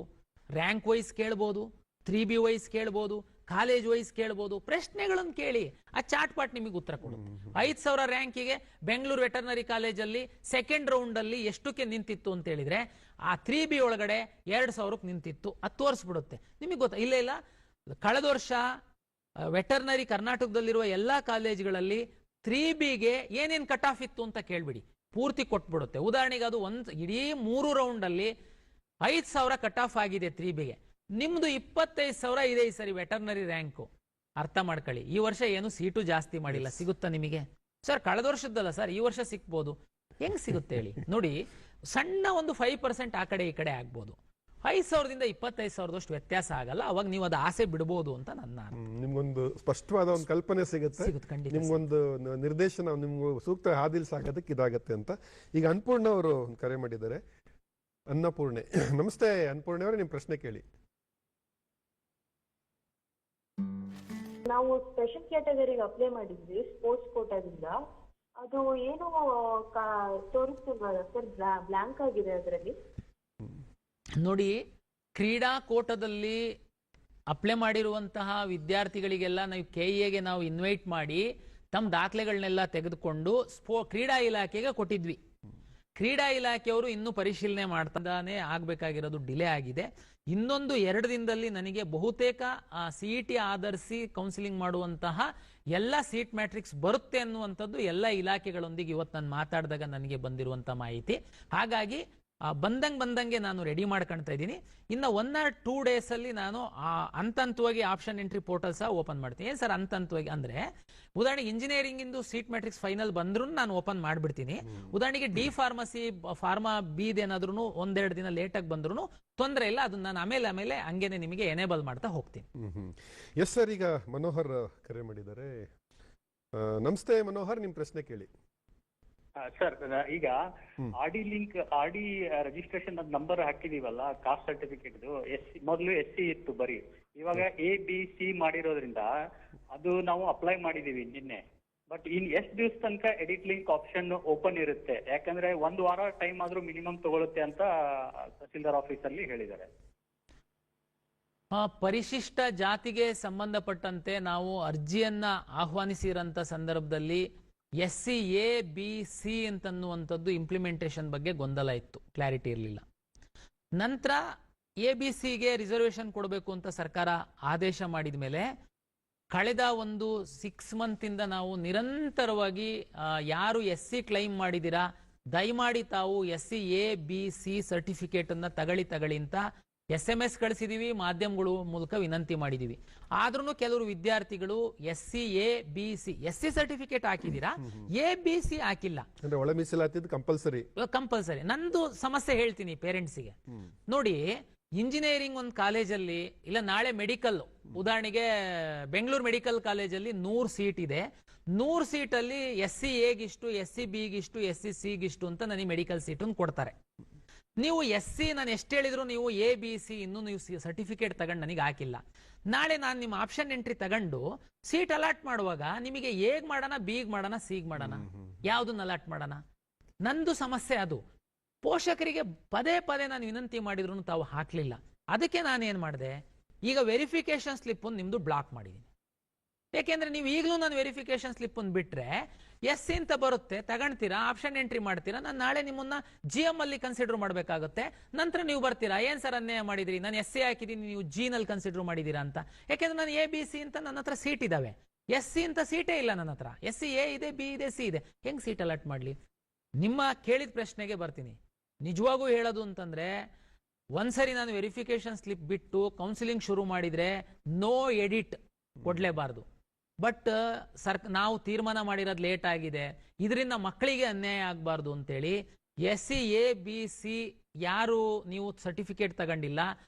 ರ್ಯಾಂಕ್ ವೈಸ್ ಕೇಳ್ಬೋದು, 3B ವೈಸ್ ಕೇಳ್ಬೋದು, ಕಾಲೇಜ್ ವೈಸ್ ಕೇಳ್ಬೋದು. ಪ್ರಶ್ನೆಗಳನ್ನು ಕೇಳಿ, ಆ ಚಾಟ್ ಪಾಟ್ ನಿಮಗೆ ಉತ್ತರ ಕೊಡುತ್ತೆ. 5,000 ರ್ಯಾಂಕಿಗೆ ಬೆಂಗಳೂರು ವೆಟರ್ನರಿ ಕಾಲೇಜಲ್ಲಿ ಸೆಕೆಂಡ್ ರೌಂಡ್ ಅಲ್ಲಿ ಎಷ್ಟಕ್ಕೆ ನಿಂತಿತ್ತು ಅಂತ ಹೇಳಿದ್ರೆ, ಆ 3B ಒಳಗಡೆ 2,000ಕ್ಕೆ ನಿಂತಿತ್ತು, ಅದು ತೋರಿಸ್ಬಿಡುತ್ತೆ ನಿಮಗೆ. ಗೊತ್ತಾ? ಇಲ್ಲ ಇಲ್ಲ, ಕಳೆದ ವರ್ಷ ವೆಟರ್ನರಿ ಕರ್ನಾಟಕದಲ್ಲಿರುವ ಎಲ್ಲಾ ಕಾಲೇಜುಗಳಲ್ಲಿ 3Bಗೆ ಏನೇನ್ ಕಟ್ ಆಫ್ ಇತ್ತು ಅಂತ ಕೇಳ್ಬಿಡಿ, ಪೂರ್ತಿ ಕೊಟ್ಬಿಡುತ್ತೆ. ಉದಾಹರಣೆಗೆ ಅದು ಇಡೀ 3 ರೌಂಡ್ ಅಲ್ಲಿ 5,000 ಕಟ್ ಆಫ್ ಆಗಿದೆ 3Bಗೆ, ನಿಮ್ದು 25,000 ಇದೆ ಈ ಸರಿ ವೆಟರ್ನರಿ ರ್ಯಾಂಕು. ಅರ್ಥ ಮಾಡ್ಕೊಳ್ಳಿ. ಈ ವರ್ಷ ಏನು ಸೀಟು ಜಾಸ್ತಿ ಮಾಡಿಲ್ಲ, ಸಿಗುತ್ತಾ ನಿಮಗೆ? ಸರ್ ಕಳೆದ ವರ್ಷದ್ದಲ್ಲ ಸರ್, ಈ ವರ್ಷ ಸಿಕ್ಬೋದು. ಹೆಂಗ್ ಸಿಗುತ್ತೆ ಹೇಳಿ? ನೋಡಿ, ಸಣ್ಣ ಒಂದು 5% ಆ ಕಡೆ ಈ ಕಡೆ ಆಗ್ಬೋದು. 5,000ದಿಂದ 25,000ದಷ್ಟು ವ್ಯತ್ಯಾಸ ಆಗಲ್ಲ. ಅವಾಗ ನೀವು ಅದು ಆಸೆ ಬಿಡಬಹುದು ಅಂತ ನನ್ನ ನಿಮ್ಗೊಂದು ಸ್ಪಷ್ಟವಾದ ಒಂದು ಕಲ್ಪನೆ ಸಿಗುತ್ತೆ, ನಿಮ್ಗೊಂದು ನಿರ್ದೇಶನ, ನಿಮ್ಗೆ ಸೂಕ್ತ ಹಾದಿಲ್ ಸಾಗೋದಕ್ಕೆ ಇದಾಗತ್ತೆ ಅಂತ. ಈಗ ಅನ್ನಪೂರ್ಣ ಅವರು ಕರೆ ಮಾಡಿದ್ದಾರೆ. ಅನ್ನಪೂರ್ಣೆ, ನಮಸ್ತೆ ಅನ್ನಪೂರ್ಣೆ ಅವರೇ, ನಿಮ್ಮ ಪ್ರಶ್ನೆ ಕೇಳಿ. ನಾವು ಸ್ಪೆಷಲ್ ಕ್ಯಾಟಗರಿಗೆ ಅಪ್ಲೈ ಮಾಡಿದ್ವಿ ಸ್ಪೋರ್ಟ್ಸ್ ಕೋಟಾದಿಂದ. ಅದು ಏನು ತೋರಿಸ್ತಿಲ್ವಲ್ಲ ಸರ್, ಬ್ಲಾಂಕ್ ಆಗಿದೆ ಅದರಲ್ಲಿ. ನೋಡಿ, ಕ್ರೀಡಾ ಕೋಟದಲ್ಲಿ ಅಪ್ಲೈ ಮಾಡಿರುವಂತಹ ವಿದ್ಯಾರ್ಥಿಗಳಿಗೆಲ್ಲ ನಾವು KEಗೆ ನಾವು ಇನ್ವೈಟ್ ಮಾಡಿ ತಮ್ಮ ದಾಖಲೆಗಳನ್ನೆಲ್ಲ ತೆಗೆದುಕೊಂಡು ಕ್ರೀಡಾ ಇಲಾಖೆಗೆ ಕೊಟ್ಟಿದ್ವಿ. ಕ್ರೀಡಾ ಇಲಾಖೆಯವರು ಇನ್ನೂ ಪರಿಶೀಲನೆ ಮಾಡ್ತಾನೆ ಆಗ್ಬೇಕಾಗಿರೋದು ಡಿಲೇ ಆಗಿದೆ. ಇನ್ನೊಂದು 2 ದಿನದಲ್ಲಿ ನನಗೆ ಬಹುತೇಕ CET ಆಧರಿಸಿ ಕೌನ್ಸಿಲಿಂಗ್ ಮಾಡುವಂತಹ ಎಲ್ಲ ಸೀಟ್ ಮ್ಯಾಟ್ರಿಕ್ಸ್ ಬರುತ್ತೆ ಅನ್ನುವಂಥದ್ದು ಎಲ್ಲ ಇಲಾಖೆಗಳೊಂದಿಗೆ ಇವತ್ತು ನಾನು ಮಾತಾಡಿದಾಗ ನನಗೆ ಬಂದಿರುವಂತಹ ಮಾಹಿತಿ. ಹಾಗಾಗಿ ಬಂದಂಗೆ ನಾನು ರೆಡಿ ಮಾಡ್ಕೊಳ್ತಾ ಇದ್ದೀನಿ. ಇನ್ನು 1 or 2 days ಅಲ್ಲಿ ನಾನು ಹಂತವಾಗಿ ಆಪ್ಷನ್ ಎಂಟ್ರಿ ಪೋರ್ಟಲ್ ಸಹ ಓಪನ್ ಮಾಡ್ತೀನಿ. ಏನ್ ಸರ್ ಹಂತವಾಗಿ ಅಂದ್ರೆ, ಉದಾಹರಣೆಗೆ ಇಂಜಿನಿಯರಿಂಗ್ ಇಂದು ಸೀಟ್ ಮ್ಯಾಟ್ರಿಕ್ಸ್ ಫೈನಲ್ ಬಂದ್ರು ನಾನು ಓಪನ್ ಮಾಡ್ಬಿಡ್ತೀನಿ. ಉದಾಹರಣೆಗೆ ಡಿ ಫಾರ್ಮಸಿ, ಫಾರ್ಮಾ ಬಿ ಏನಾದ್ರೂ 1-2 ದಿನ ಲೇಟ್ ಆಗಿ ಬಂದ್ರು ತೊಂದರೆ ಇಲ್ಲ, ಅದನ್ನ ನಾನು ಆಮೇಲೆ ಹಂಗೇನೆ ನಿಮಗೆ ಎನೇಬಲ್ ಮಾಡ್ತಾ ಹೋಗ್ತೀನಿ. ಎಸ್ ಸರ್, ಈಗ ಮನೋಹರ್ ಕರೆ ಮಾಡಿದ್ದಾರೆ. ನಮಸ್ತೆ ಮನೋಹರ್, ನಿಮ್ ಪ್ರಶ್ನೆ ಕೇಳಿ. ಸರ್, ಈಗ ಆರ್ಡಿ ರಿಜಿಸ್ಟ್ರೇಷನ್ ನಂಬರ್ ಹಾಕಿದೀವಲ್ಲ, ಕಾಸ್ಟ್ ಸರ್ಟಿಫಿಕೇಟ್ ಮೊದಲು SC ಇತ್ತು ಬರೀ, ಇವಾಗ ABC ಮಾಡಿರೋದ್ರಿಂದ ಅದು ನಾವು ಅಪ್ಲೈ ಮಾಡಿದೀವಿ ನಿನ್ನೆ. ಬಟ್ ಇನ್ ಎಷ್ಟು ದಿವಸ ತನಕ ಎಡಿಟ್ ಲಿಂಕ್ ಆಪ್ಷನ್ ಓಪನ್ ಇರುತ್ತೆ? ಯಾಕಂದ್ರೆ 1 ವಾರ ಟೈಮ್ ಆದ್ರೂ ಮಿನಿಮಮ್ ತಗೊಳುತ್ತೆ ಅಂತ ತಹಸೀಲ್ದಾರ್ ಆಫೀಸ್ ಅಲ್ಲಿ ಹೇಳಿದ್ದಾರೆ. ಪರಿಶಿಷ್ಟ ಜಾತಿಗೆ ಸಂಬಂಧಪಟ್ಟಂತೆ ನಾವು ಅರ್ಜಿಯನ್ನ ಆಹ್ವಾನಿಸಿರಂತ ಸಂದರ್ಭದಲ್ಲಿ SC A B C ಅಂತನ್ನುವಂಥದ್ದು ಇಂಪ್ಲಿಮೆಂಟೇಷನ್ ಬಗ್ಗೆ ಗೊಂದಲ ಇತ್ತು, ಕ್ಲಾರಿಟಿ ಇರಲಿಲ್ಲ. ನಂತರ ABCಗೆ ರಿಸರ್ವೇಶನ್ ಕೊಡಬೇಕು ಅಂತ ಸರ್ಕಾರ ಆದೇಶ ಮಾಡಿದ ಮೇಲೆ ಕಳೆದ ಒಂದು 6 month ಇಂದ ನಾವು ನಿರಂತರವಾಗಿ ಯಾರು SC ಕ್ಲೈಮ್ ಮಾಡಿದಿರಾ ದಯಮಾಡಿ ತಾವು SC A B C certificate ಅನ್ನ ತಗೊಳ್ಳಿ ಅಂತ SMS ಕಳಿಸಿದೀವಿ, ಮಾಧ್ಯಮಗಳು ಮೂಲಕ ವಿನಂತಿ ಮಾಡಿದೀವಿ. ಆದ್ರೂ ಕೆಲವರು ವಿದ್ಯಾರ್ಥಿಗಳು SC A B C SC certificate ಹಾಕಿದೀರಾ, ABC ಹಾಕಿಲ್ಲ. ಒಳ ಮೀಸಲಾತಿ ಕಂಪಲ್ಸರಿ. ನಂದು ಸಮಸ್ಯೆ ಹೇಳ್ತೀನಿ ಪೇರೆಂಟ್ಸಿಗೆ. ನೋಡಿ, ಇಂಜಿನಿಯರಿಂಗ್ ಒಂದು ಕಾಲೇಜಲ್ಲಿ ಇಲ್ಲ ನಾಳೆ ಮೆಡಿಕಲ್, ಉದಾಹರಣೆಗೆ ಬೆಂಗಳೂರು ಮೆಡಿಕಲ್ ಕಾಲೇಜಲ್ಲಿ 100 ಸೀಟ್ ಇದೆ. 100 ಸೀಟಲ್ಲಿ SC Aಗಿಷ್ಟು, SC Bಗಿಷ್ಟು, SC Cಗಿಷ್ಟು ಅಂತ ನನಗೆ ಮೆಡಿಕಲ್ ಸೀಟನ್ನು ಕೊಡ್ತಾರೆ. ನೀವು SC ನಾನು ಎಷ್ಟು ಹೇಳಿದ್ರು ನೀವು ABC ಇನ್ನೂ ನೀವು ಸರ್ಟಿಫಿಕೇಟ್ ತಗೊಂಡು ನನಗೆ ಹಾಕಿಲ್ಲ. ನಾಳೆ ನಾನು ನಿಮ್ಮ ಆಪ್ಷನ್ ಎಂಟ್ರಿ ತಗೊಂಡು ಸೀಟ್ ಅಲಾಟ್ ಮಾಡುವಾಗ ನಿಮಗೆ ಎಗ್ ಮಾಡೋಣ, ಬಿಗ್ ಮಾಡೋಣ, ಸಿಗ್ ಮಾಡೋಣ, ಯಾವ್ದನ್ನ ಅಲಾಟ್ ಮಾಡೋಣ? ನಂದು ಸಮಸ್ಯೆ ಅದು. ಪೋಷಕರಿಗೆ ಪದೇ ಪದೇ ನಾನು ವಿನಂತಿ ಮಾಡಿದ್ರು ತಾವು ಹಾಕ್ಲಿಲ್ಲ. ಅದಕ್ಕೆ ನಾನೇನ್ ಮಾಡಿದೆ, ಈಗ ವೆರಿಫಿಕೇಶನ್ ಸ್ಲಿಪ್ ಒಂದು ನಿಮ್ದು ಬ್ಲಾಕ್ ಮಾಡಿದ್ದೀನಿ. ಯಾಕೆಂದ್ರೆ ನೀವು ಈಗಲೂ ನಾನು ವೆರಿಫಿಕೇಶನ್ ಸ್ಲಿಪ್ ಒಂದು ಬಿಟ್ರೆ SC ಅಂತ ಬರುತ್ತೆ, ತಗೊಂತೀರಾ, ಆಪ್ಷನ್ ಎಂಟ್ರಿ ಮಾಡ್ತೀರಾ, ನಾನು ನಾಳೆ ನಿಮ್ಮನ್ನ GM ಅಲ್ಲಿ ಕನ್ಸಿಡರ್ ಮಾಡಬೇಕಾಗುತ್ತೆ. ನಂತರ ನೀವು ಬರ್ತೀರಾ, ಏನ್ ಸರ್ ಅನ್ಯಾಯ ಮಾಡಿದ್ರಿ, ನಾನು SC ಹಾಕಿದ್ದೀನಿ, ನೀವು G ನಲ್ಲಿ ಕನ್ಸಿಡರ್ ಮಾಡಿದೀರಾ ಅಂತ. ಯಾಕೆಂದ್ರೆ ನಾನು ABC ಅಂತ ನನ್ನ ಹತ್ರ ಸೀಟ್ ಇದಾವೆ, SC ಅಂತ ಸೀಟೇ ಇಲ್ಲ ನನ್ನ ಹತ್ರ. SC A ಇದೆ, B ಇದೆ, C ಇದೆ, ಹೆಂಗ್ ಸೀಟ್ ಅಲಾಟ್ ಮಾಡ್ಲಿ? ನಿಮ್ಮ ಕೇಳಿದ ಪ್ರಶ್ನೆಗೆ ಬರ್ತೀನಿ. ನಿಜವಾಗೂ ಹೇಳೋದು ಅಂತಂದ್ರೆ, ಒಂದ್ಸರಿ ನಾನು ವೆರಿಫಿಕೇಶನ್ ಸ್ಲಿಪ್ ಬಿಟ್ಟು ಕೌನ್ಸಿಲಿಂಗ್ ಶುರು ಮಾಡಿದ್ರೆ ನೋ ಎಡಿಟ್ ಕೊಡ್ಲೇಬಾರ್ದು. ಬಟ್ ನಾವು ತೀರ್ಮಾನ ಮಾಡಿರೋದು ಲೇಟ್ ಆಗಿದೆ, ಇದರಿಂದ ಮಕ್ಕಳಿಗೆ ಅನ್ಯಾಯ ಆಗಬಾರ್ದು ಅಂತೇಳಿ SC A B C ಯಾರು ನೀವು ಸರ್ಟಿಫಿಕೇಟ್ ತಗೊಂಡಿಲ್ಲ,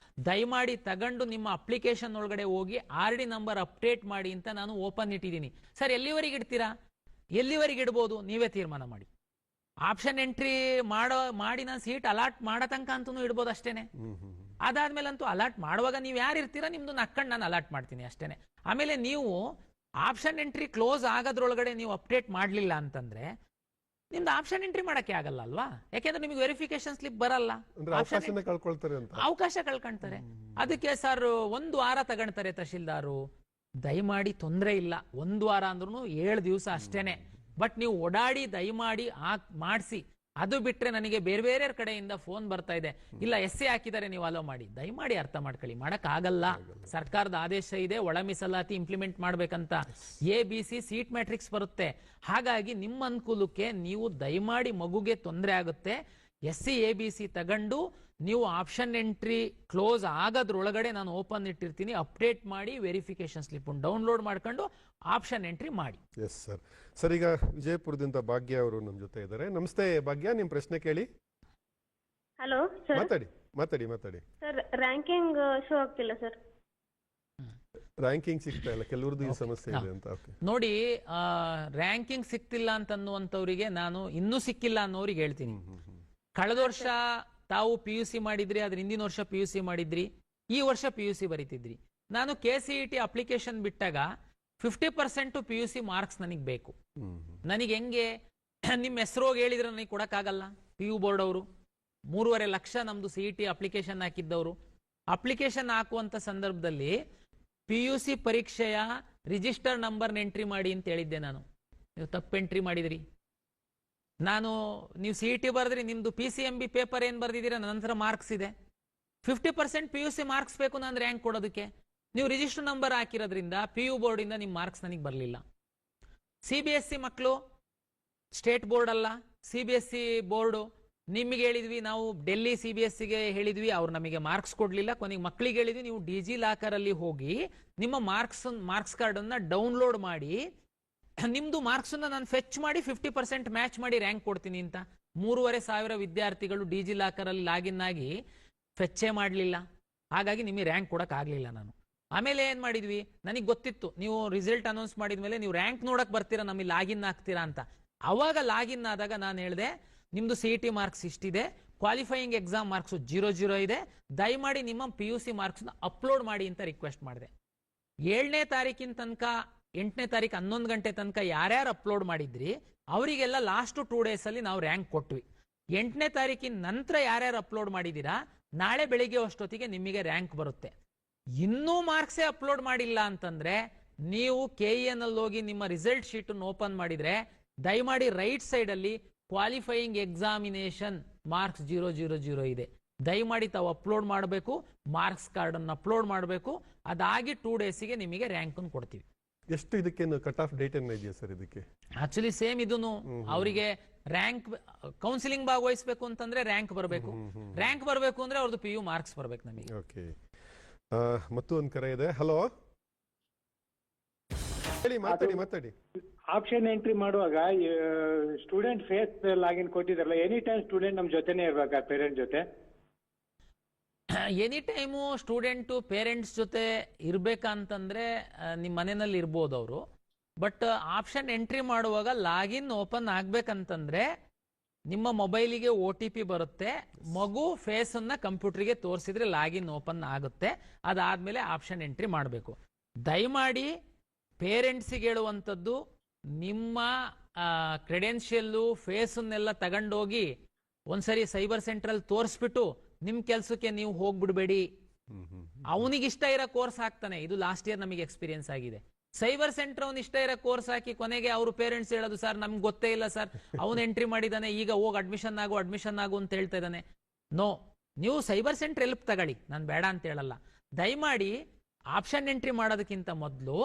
ದಯಮಾಡಿ ತಗೊಂಡು ನಿಮ್ಮ ಅಪ್ಲಿಕೇಶನ್ ಒಳಗಡೆ ಹೋಗಿ RD ನಂಬರ್ ಅಪ್ಡೇಟ್ ಮಾಡಿ ಅಂತ ನಾನು ಓಪನ್ ಇಟ್ಟಿದ್ದೀನಿ. ಸರ್ ಎಲ್ಲಿವರೆಗೆ ಇಡ್ತೀರಾ? ಎಲ್ಲಿವರೆಗೆ ಇಡ್ಬೋದು ನೀವೇ ತೀರ್ಮಾನ ಮಾಡಿ. ಆಪ್ಷನ್ ಎಂಟ್ರಿ ಮಾಡಿ ನಾನು ಸೀಟ್ ಅಲಾಟ್ ಮಾಡೋ ತನಕ ಅಂತೂ ಇಡ್ಬೋದು ಅಷ್ಟೇನೆ. ಅದಾದ್ಮೇಲಂತೂ ಅಲಾಟ್ ಮಾಡುವಾಗ ನೀವು ಯಾರು ಇರ್ತೀರಾ ನಿಮ್ದು ನಕ್ಕೊಂಡು ನಾನು ಅಲಾಟ್ ಮಾಡ್ತೀನಿ ಅಷ್ಟೇನೆ. ಆಮೇಲೆ ನೀವು ಆಪ್ಷನ್ ಎಂಟ್ರಿ ಕ್ಲೋಸ್ ಆಗೋದ್ರೊಳಗಡೆ ನೀವು ಅಪ್ಡೇಟ್ ಮಾಡಲಿಲ್ಲ ಅಂತಂದ್ರೆ ನಿಮ್ದು ಆಪ್ಷನ್ ಎಂಟ್ರಿ ಮಾಡಕ್ಕೆ ಆಗಲ್ಲ ಅಲ್ವಾ? ಯಾಕೆಂದ್ರೆ ನಿಮಗೆ ವೆರಿಫಿಕೇಶನ್ ಸ್ಲಿಪ್ ಬರಲ್ಲ, ಅವಕಾಶ ಕಳ್ಕೊಳ್ತಾರೆ. ಅದಕ್ಕೆ ಸರ್ 1 ವಾರ ತಗೊಳ್ತಾರೆ ತಹಶೀಲ್ದಾರು. ದಯಮಾಡಿ ತೊಂದರೆ ಇಲ್ಲ, 1 ವಾರ ಅಂದ್ರೂ 7 ದಿವಸ ಅಷ್ಟೇನೆ. ಬಟ್ ನೀವು ಓಡಾಡಿ ದಯಮಾಡಿ ಮಾಡಿಸಿ. ಅದು ಬಿಟ್ರೆ ನನಗೆ ಬೇರೆ ಬೇರೆ ಕಡೆಯಿಂದ ಫೋನ್ ಬರ್ತಾ ಇದೆ, ಇಲ್ಲ SC ಹಾಕಿದ್ದಾರೆ ನೀವು ಅಲೋ ಮಾಡಿ. ದಯಮಾಡಿ ಅರ್ಥ ಮಾಡ್ಕೊಳ್ಳಿ, ಮಾಡಕ್ ಆಗಲ್ಲ. ಸರ್ಕಾರದ ಆದೇಶ ಇದೆ, ಒಳ ಮೀಸಲಾತಿ ಇಂಪ್ಲಿಮೆಂಟ್ ಮಾಡ್ಬೇಕಂತ. ABC ಸೀಟ್ ಮ್ಯಾಟ್ರಿಕ್ಸ್ ಬರುತ್ತೆ. ಹಾಗಾಗಿ ನಿಮ್ಮ ಅನುಕೂಲಕ್ಕೆ ನೀವು ದಯಮಾಡಿ, ಮಗುಗೆ ತೊಂದರೆ ಆಗುತ್ತೆ, SC ABC ತಗೊಂಡು ನೀವು ಆಪ್ಷನ್ ಎಂಟ್ರಿ ಕ್ಲೋಸ್ ಆಗೋದ್ರೊಳಗಡೆ ನಾನು ಓಪನ್ ಇಟ್ಟಿರ್ತೀನಿ, ಅಪ್ಡೇಟ್ ಮಾಡಿ ವೆರಿಫಿಕೇಶನ್ ಸ್ಲಿಪ್ ಡೌನ್ಲೋಡ್ ಮಾಡ್ಕೊಂಡು ಆಪ್ಷನ್ ಎಂಟ್ರಿ ಮಾಡಿ. Yes sir. ಸರ್ ಈಗ ವಿಜಯಪುರದಿಂದ ಭಾಗ್ಯ ಅವರು ನಮ್ಮ ಜೊತೆ ಇದ್ದಾರೆ. ನಮಸ್ತೆ ಭಾಗ್ಯ, ನಿಮ್ ಪ್ರಶ್ನೆ ಕೇಳಿ. Hello sir. ಮಾತಾಡಿ. ಸರ್ ರ್ಯಾಂಕಿಂಗ್ ಶೋ ಆಗ್ತಿಲ್ಲ ಸರ್. ರ್ಯಾಂಕಿಂಗ್ ಸಿಗ್ತಾ ಇಲ್ಲ, ಕೆಲವ್ರದ್ದು ಈ ಸಮಸ್ಯೆ ಇದೆ ಅಂತ. ನೋಡಿ, ರ್ಯಾಂಕಿಂಗ್ ಸಿಕ್ತಿಲ್ಲ ಅಂತನ್ನುವಂಥವ್ರಿಗೆ ನಾನು ಇನ್ನೂ ಸಿಕ್ಕಿಲ್ಲ ಅನ್ನೋರಿಗೆ ಹೇಳ್ತೀನಿ. ಕಳೆದ ವರ್ಷ ತಾವು PUC ಮಾಡಿದ್ರಿ, ಅದ್ರ ಹಿಂದಿನ ವರ್ಷ PUC ಮಾಡಿದ್ರಿ, ಈ ವರ್ಷ PUC ಬರೀತಿದ್ರಿ. ನಾನು KCET ಅಪ್ಲಿಕೇಶನ್ ಬಿಟ್ಟಾಗ 50% PUC ಮಾರ್ಕ್ಸ್ ನನಗೆ ಬೇಕು. ನನಗೆ ಹೆಂಗೆ ನಿಮ್ಮ ಹೆಸರು ಹೇಳಿದ್ರೆ ನನಗೆ ಕೊಡಕ್ಕಾಗಲ್ಲ. PU ಬೋರ್ಡ್ ಅವರು 3.5 ಲಕ್ಷ ನಮ್ದು CET ಅಪ್ಲಿಕೇಶನ್ ಹಾಕಿದ್ದವರು. ಅಪ್ಲಿಕೇಶನ್ ಹಾಕುವಂತ ಸಂದರ್ಭದಲ್ಲಿ PUC ಪರೀಕ್ಷೆಯ ರಿಜಿಸ್ಟರ್ ನಂಬರ್ ಎಂಟ್ರಿ ಮಾಡಿ ಅಂತ ಹೇಳಿದ್ದೆ ನಾನು. ನೀವು ತಪ್ಪು ಎಂಟ್ರಿ ಮಾಡಿದ್ರಿ. ನೀವು CET ಬರೆದ್ರಿ, ನಿಮ್ದು PCMB ಪೇಪರ್ ಏನ್ ಬರ್ದಿದ್ದೀರಾ ನಂತರ ಮಾರ್ಕ್ಸ್ ಇದೆ. 50% PUC ಮಾರ್ಕ್ಸ್ ಬೇಕು ನಾನು ರ್ಯಾಂಕ್ ಕೊಡೋದಕ್ಕೆ. ನೀವು ರಿಜಿಸ್ಟರ್ ನಂಬರ್ ಹಾಕಿರೋದ್ರಿಂದ PU ಬೋರ್ಡ್ ಇಂದ ನಿಮ್ಮ ಮಾರ್ಕ್ಸ್ ನನಗೆ ಬರಲಿಲ್ಲ. CBSE ಮಕ್ಕಳು, ಸ್ಟೇಟ್ ಬೋರ್ಡ್ ಅಲ್ಲ, CBSE ಬೋರ್ಡು. ನಿಮಗೆ ಹೇಳಿದ್ವಿ ನಾವು, ಡೆಲ್ಲಿ CBSEಗೆ ಹೇಳಿದ್ವಿ, ಅವ್ರು ನಮಗೆ ಮಾರ್ಕ್ಸ್ ಕೊಡ್ಲಿಲ್ಲ. ಕೊನೆಗೆ ಮಕ್ಕಳಿಗೆ ಹೇಳಿದ್ವಿ, ನೀವು DG ಲಾಕರ್ ಅಲ್ಲಿ ಹೋಗಿ ನಿಮ್ಮ ಮಾರ್ಕ್ಸ್ ಕಾರ್ಡ್ ಅನ್ನ ಡೌನ್ಲೋಡ್ ಮಾಡಿ, ನಿಮ್ದು ಮಾರ್ಕ್ಸ್ ನಾನು ಫೆಚ್ ಮಾಡಿ 50% ಮ್ಯಾಚ್ ಮಾಡಿ ರ್ಯಾಂಕ್ ಕೊಡ್ತೀನಿ ಅಂತ. 3,500 ವಿದ್ಯಾರ್ಥಿಗಳು DG ಲಾಕರ್ ಅಲ್ಲಿ ಲಾಗಿನ್ ಆಗಿ ಫೆಚ್ಚೇ ಮಾಡಲಿಲ್ಲ. ಹಾಗಾಗಿ ನಿಮಗೆ ರ್ಯಾಂಕ್ ಕೊಡಕ್ ಆಗ್ಲಿಲ್ಲ ನಾನು. ಆಮೇಲೆ ಏನ್ ಮಾಡಿದ್ವಿ, ನನಗೆ ಗೊತ್ತಿತ್ತು ನೀವು ರಿಸಲ್ಟ್ ಅನೌನ್ಸ್ ಮಾಡಿದ್ಮೇಲೆ ನೀವು ರ್ಯಾಂಕ್ ನೋಡಕ್ ಬರ್ತೀರಾ, ನಮಗೆ ಲಾಗಿನ್ ಆಗ್ತೀರಾ ಅಂತ. ಅವಾಗ ಲಾಗಿನ್ ಆದಾಗ ನಾನು ಹೇಳಿದೆ, ನಿಮ್ದು CET ಮಾರ್ಕ್ಸ್ ಇಷ್ಟಿದೆ, ಕ್ವಾಲಿಫೈಯಿಂಗ್ ಎಕ್ಸಾಮ್ ಮಾರ್ಕ್ಸ್ 0 ಇದೆ, ದಯಮಾಡಿ ನಿಮ್ಮ PUC ಮಾರ್ಕ್ಸ್ ಅಪ್ಲೋಡ್ ಮಾಡಿ ಅಂತ ರಿಕ್ವೆಸ್ಟ್ ಮಾಡಿದೆ. 7ನೇ ತಾರೀಕಿನ ತನಕ 8ನೇ ತಾರೀಕು 11 ಗಂಟೆ ತನಕ ಯಾರ್ಯಾರು ಅಪ್ಲೋಡ್ ಮಾಡಿದ್ರಿ ಅವರಿಗೆಲ್ಲ ಲಾಸ್ಟ್ 2 ಡೇಸ್ ಅಲ್ಲಿ ನಾವು ರ್ಯಾಂಕ್ ಕೊಟ್ವಿ. 8ನೇ ತಾರೀಕಿನ ನಂತರ ಯಾರ್ಯಾರು ಅಪ್ಲೋಡ್ ಮಾಡಿದೀರಾ ನಾಳೆ ಬೆಳಿಗ್ಗೆ ಅಷ್ಟೊತ್ತಿಗೆ ನಿಮಗೆ ರ್ಯಾಂಕ್ ಬರುತ್ತೆ. ಇನ್ನೂ ಮಾರ್ಕ್ಸೇ ಅಪ್ಲೋಡ್ ಮಾಡಿಲ್ಲ ಅಂತಂದ್ರೆ ನೀವು KEN ಅಲ್ಲಿ ಹೋಗಿ ನಿಮ್ಮ ರಿಸಲ್ಟ್ ಶೀಟ್ ಓಪನ್ ಮಾಡಿದ್ರೆ ದಯಮಾಡಿ ರೈಟ್ ಸೈಡ್ ಅಲ್ಲಿ ಕ್ವಾಲಿಫೈಯಿಂಗ್ ಎಕ್ಸಾಮಿನೇಷನ್ ಮಾರ್ಕ್ಸ್ 000 ಇದೆ. ದಯಮಾಡಿ ತಾವು ಅಪ್ಲೋಡ್ ಮಾಡಬೇಕು, ಮಾರ್ಕ್ಸ್ ಕಾರ್ಡ್ ಅನ್ನು ಅಪ್ಲೋಡ್ ಮಾಡಬೇಕು. ಅದಾಗಿ 2 ಡೇಸಿಗೆ ನಿಮಗೆ ರ್ಯಾಂಕ್ ಅನ್ನು ಕೊಡ್ತೀವಿ. ಎಷ್ಟು ಇದಕ್ಕೇನು ಕಟ್ ಆಫ್ ಡೇಟ್ ಏನ ಇದೆಯಾ ಸರ್ ಇದಕ್ಕೆ? ಆಕ್ಚುಲಿ ಸೇಮ್ ಇದೂನು. ಅವರಿಗೆ ರ್ಯಾಂಕ್ ಕೌನ್ಸಿಲಿಂಗ್ ಭಾಗವಹಿಸಬೇಕು ಅಂತಂದ್ರೆ ರ್ಯಾಂಕ್ ಬರಬೇಕು, ರ್ಯಾಂಕ್ ಬರಬೇಕು ಅಂದ್ರೆ ಅವ್ರದ್ದು PU ಮಾರ್ಕ್ಸ್ ಬರಬೇಕು ನಮಗೆ. ಓಕೆ, ಮತ್ತು ಒಂದು ಕರೆ ಇದೆ. ಹಲೋ, ಹೇಳಿ, ಮಾತಾಡಿ. ಆಪ್ಷನ್ ಎಂಟ್ರಿ ಮಾಡುವಾಗ ಸ್ಟೂಡೆಂಟ್ ಫೇಸ್ ಲಾಗಿನ್ ಕೊಟ್ಟಿದಾರಲ್ಲ, ಎನಿ ಟೈಮ್ ಸ್ಟೂಡೆಂಟ್ ನಮ್ ಜೊತೆನೇ ಇರ್ಬೇಕಾ ಪೇರೆಂಟ್ ಜೊತೆ? ಎನಿ ಟೈಮು ಸ್ಟೂಡೆಂಟು ಪೇರೆಂಟ್ಸ್ ಜೊತೆ ಇರಬೇಕಂತಂದ್ರೆ ನಿಮ್ಮ ಮನೆಯಲ್ಲಿ ಇರ್ಬೋದು ಅವರು. ಬಟ್ ಆಪ್ಷನ್ ಎಂಟ್ರಿ ಮಾಡುವಾಗ ಲಾಗಿನ್ ಓಪನ್ ಆಗ್ಬೇಕಂತಂದ್ರೆ ನಿಮ್ಮ ಮೊಬೈಲಿಗೆ OTP ಬರುತ್ತೆ. ಮಗು ಫೇಸ್ ಅನ್ನ ಕಂಪ್ಯೂಟರ್ಗೆ ತೋರಿಸಿದ್ರೆ ಲಾಗಿನ್ ಓಪನ್ ಆಗುತ್ತೆ. ಅದಾದ್ಮೇಲೆ ಆಪ್ಷನ್ ಎಂಟ್ರಿ ಮಾಡಬೇಕು. ದಯಮಾಡಿ ಪೇರೆಂಟ್ಸಿಗೆ ಹೇಳುವಂಥದ್ದು, ನಿಮ್ಮ ಕ್ರೆಡೆನ್ಷಿಯಲ್ಲು ಫೇಸನ್ನೆಲ್ಲ ತಗೊಂಡೋಗಿ ಒಂದ್ಸರಿ ಸೈಬರ್ ಸೆಂಟ್ರಲ್ಲಿ ತೋರಿಸ್ಬಿಟ್ಟು ನಿಮ್ಮ ಕೆಲಸಕ್ಕೆ ನೀವು ಹೋಗ್ಬಿಡ್ಬೇಡಿ. ಅವನಿಗಿಷ್ಟ ಇರೋ ಕೋರ್ಸ್ ಹಾಕ್ತಾನೆ. ಇದು ಲಾಸ್ಟ್ ಇಯರ್ ನಮಗೆ ಎಕ್ಸ್ಪೀರಿಯನ್ಸ್ ಆಗಿದೆ. ಸೈಬರ್ ಸೆಂಟರ್ ಅವ್ನು ಇಷ್ಟ ಇರೋ ಕೋರ್ಸ್ ಹಾಕಿ ಕೊನೆಗೆ ಅವ್ರ ಪೇರೆಂಟ್ಸ್ ಹೇಳೋದು, ಸರ್ ನಮ್ಗೆ ಗೊತ್ತೇ ಇಲ್ಲ ಸರ್, ಅವನು ಎಂಟ್ರಿ ಮಾಡಿದಾನೆ, ಈಗ ಹೋಗಿ ಅಡ್ಮಿಷನ್ ಆಗು ಅಂತ ಹೇಳ್ತಾ ಇದ್ದಾನೆ. ನೋ, ನೀವು ಸೈಬರ್ ಸೆಂಟರ್ ಹೆಲ್ಪ್ ತಗೊಳ್ಳಿ, ನಾನು ಬೇಡ ಅಂತ ಹೇಳಲ್ಲ. ದಯಮಾಡಿ ಆಪ್ಷನ್ ಎಂಟ್ರಿ ಮಾಡೋದಕ್ಕಿಂತ ಮೊದಲು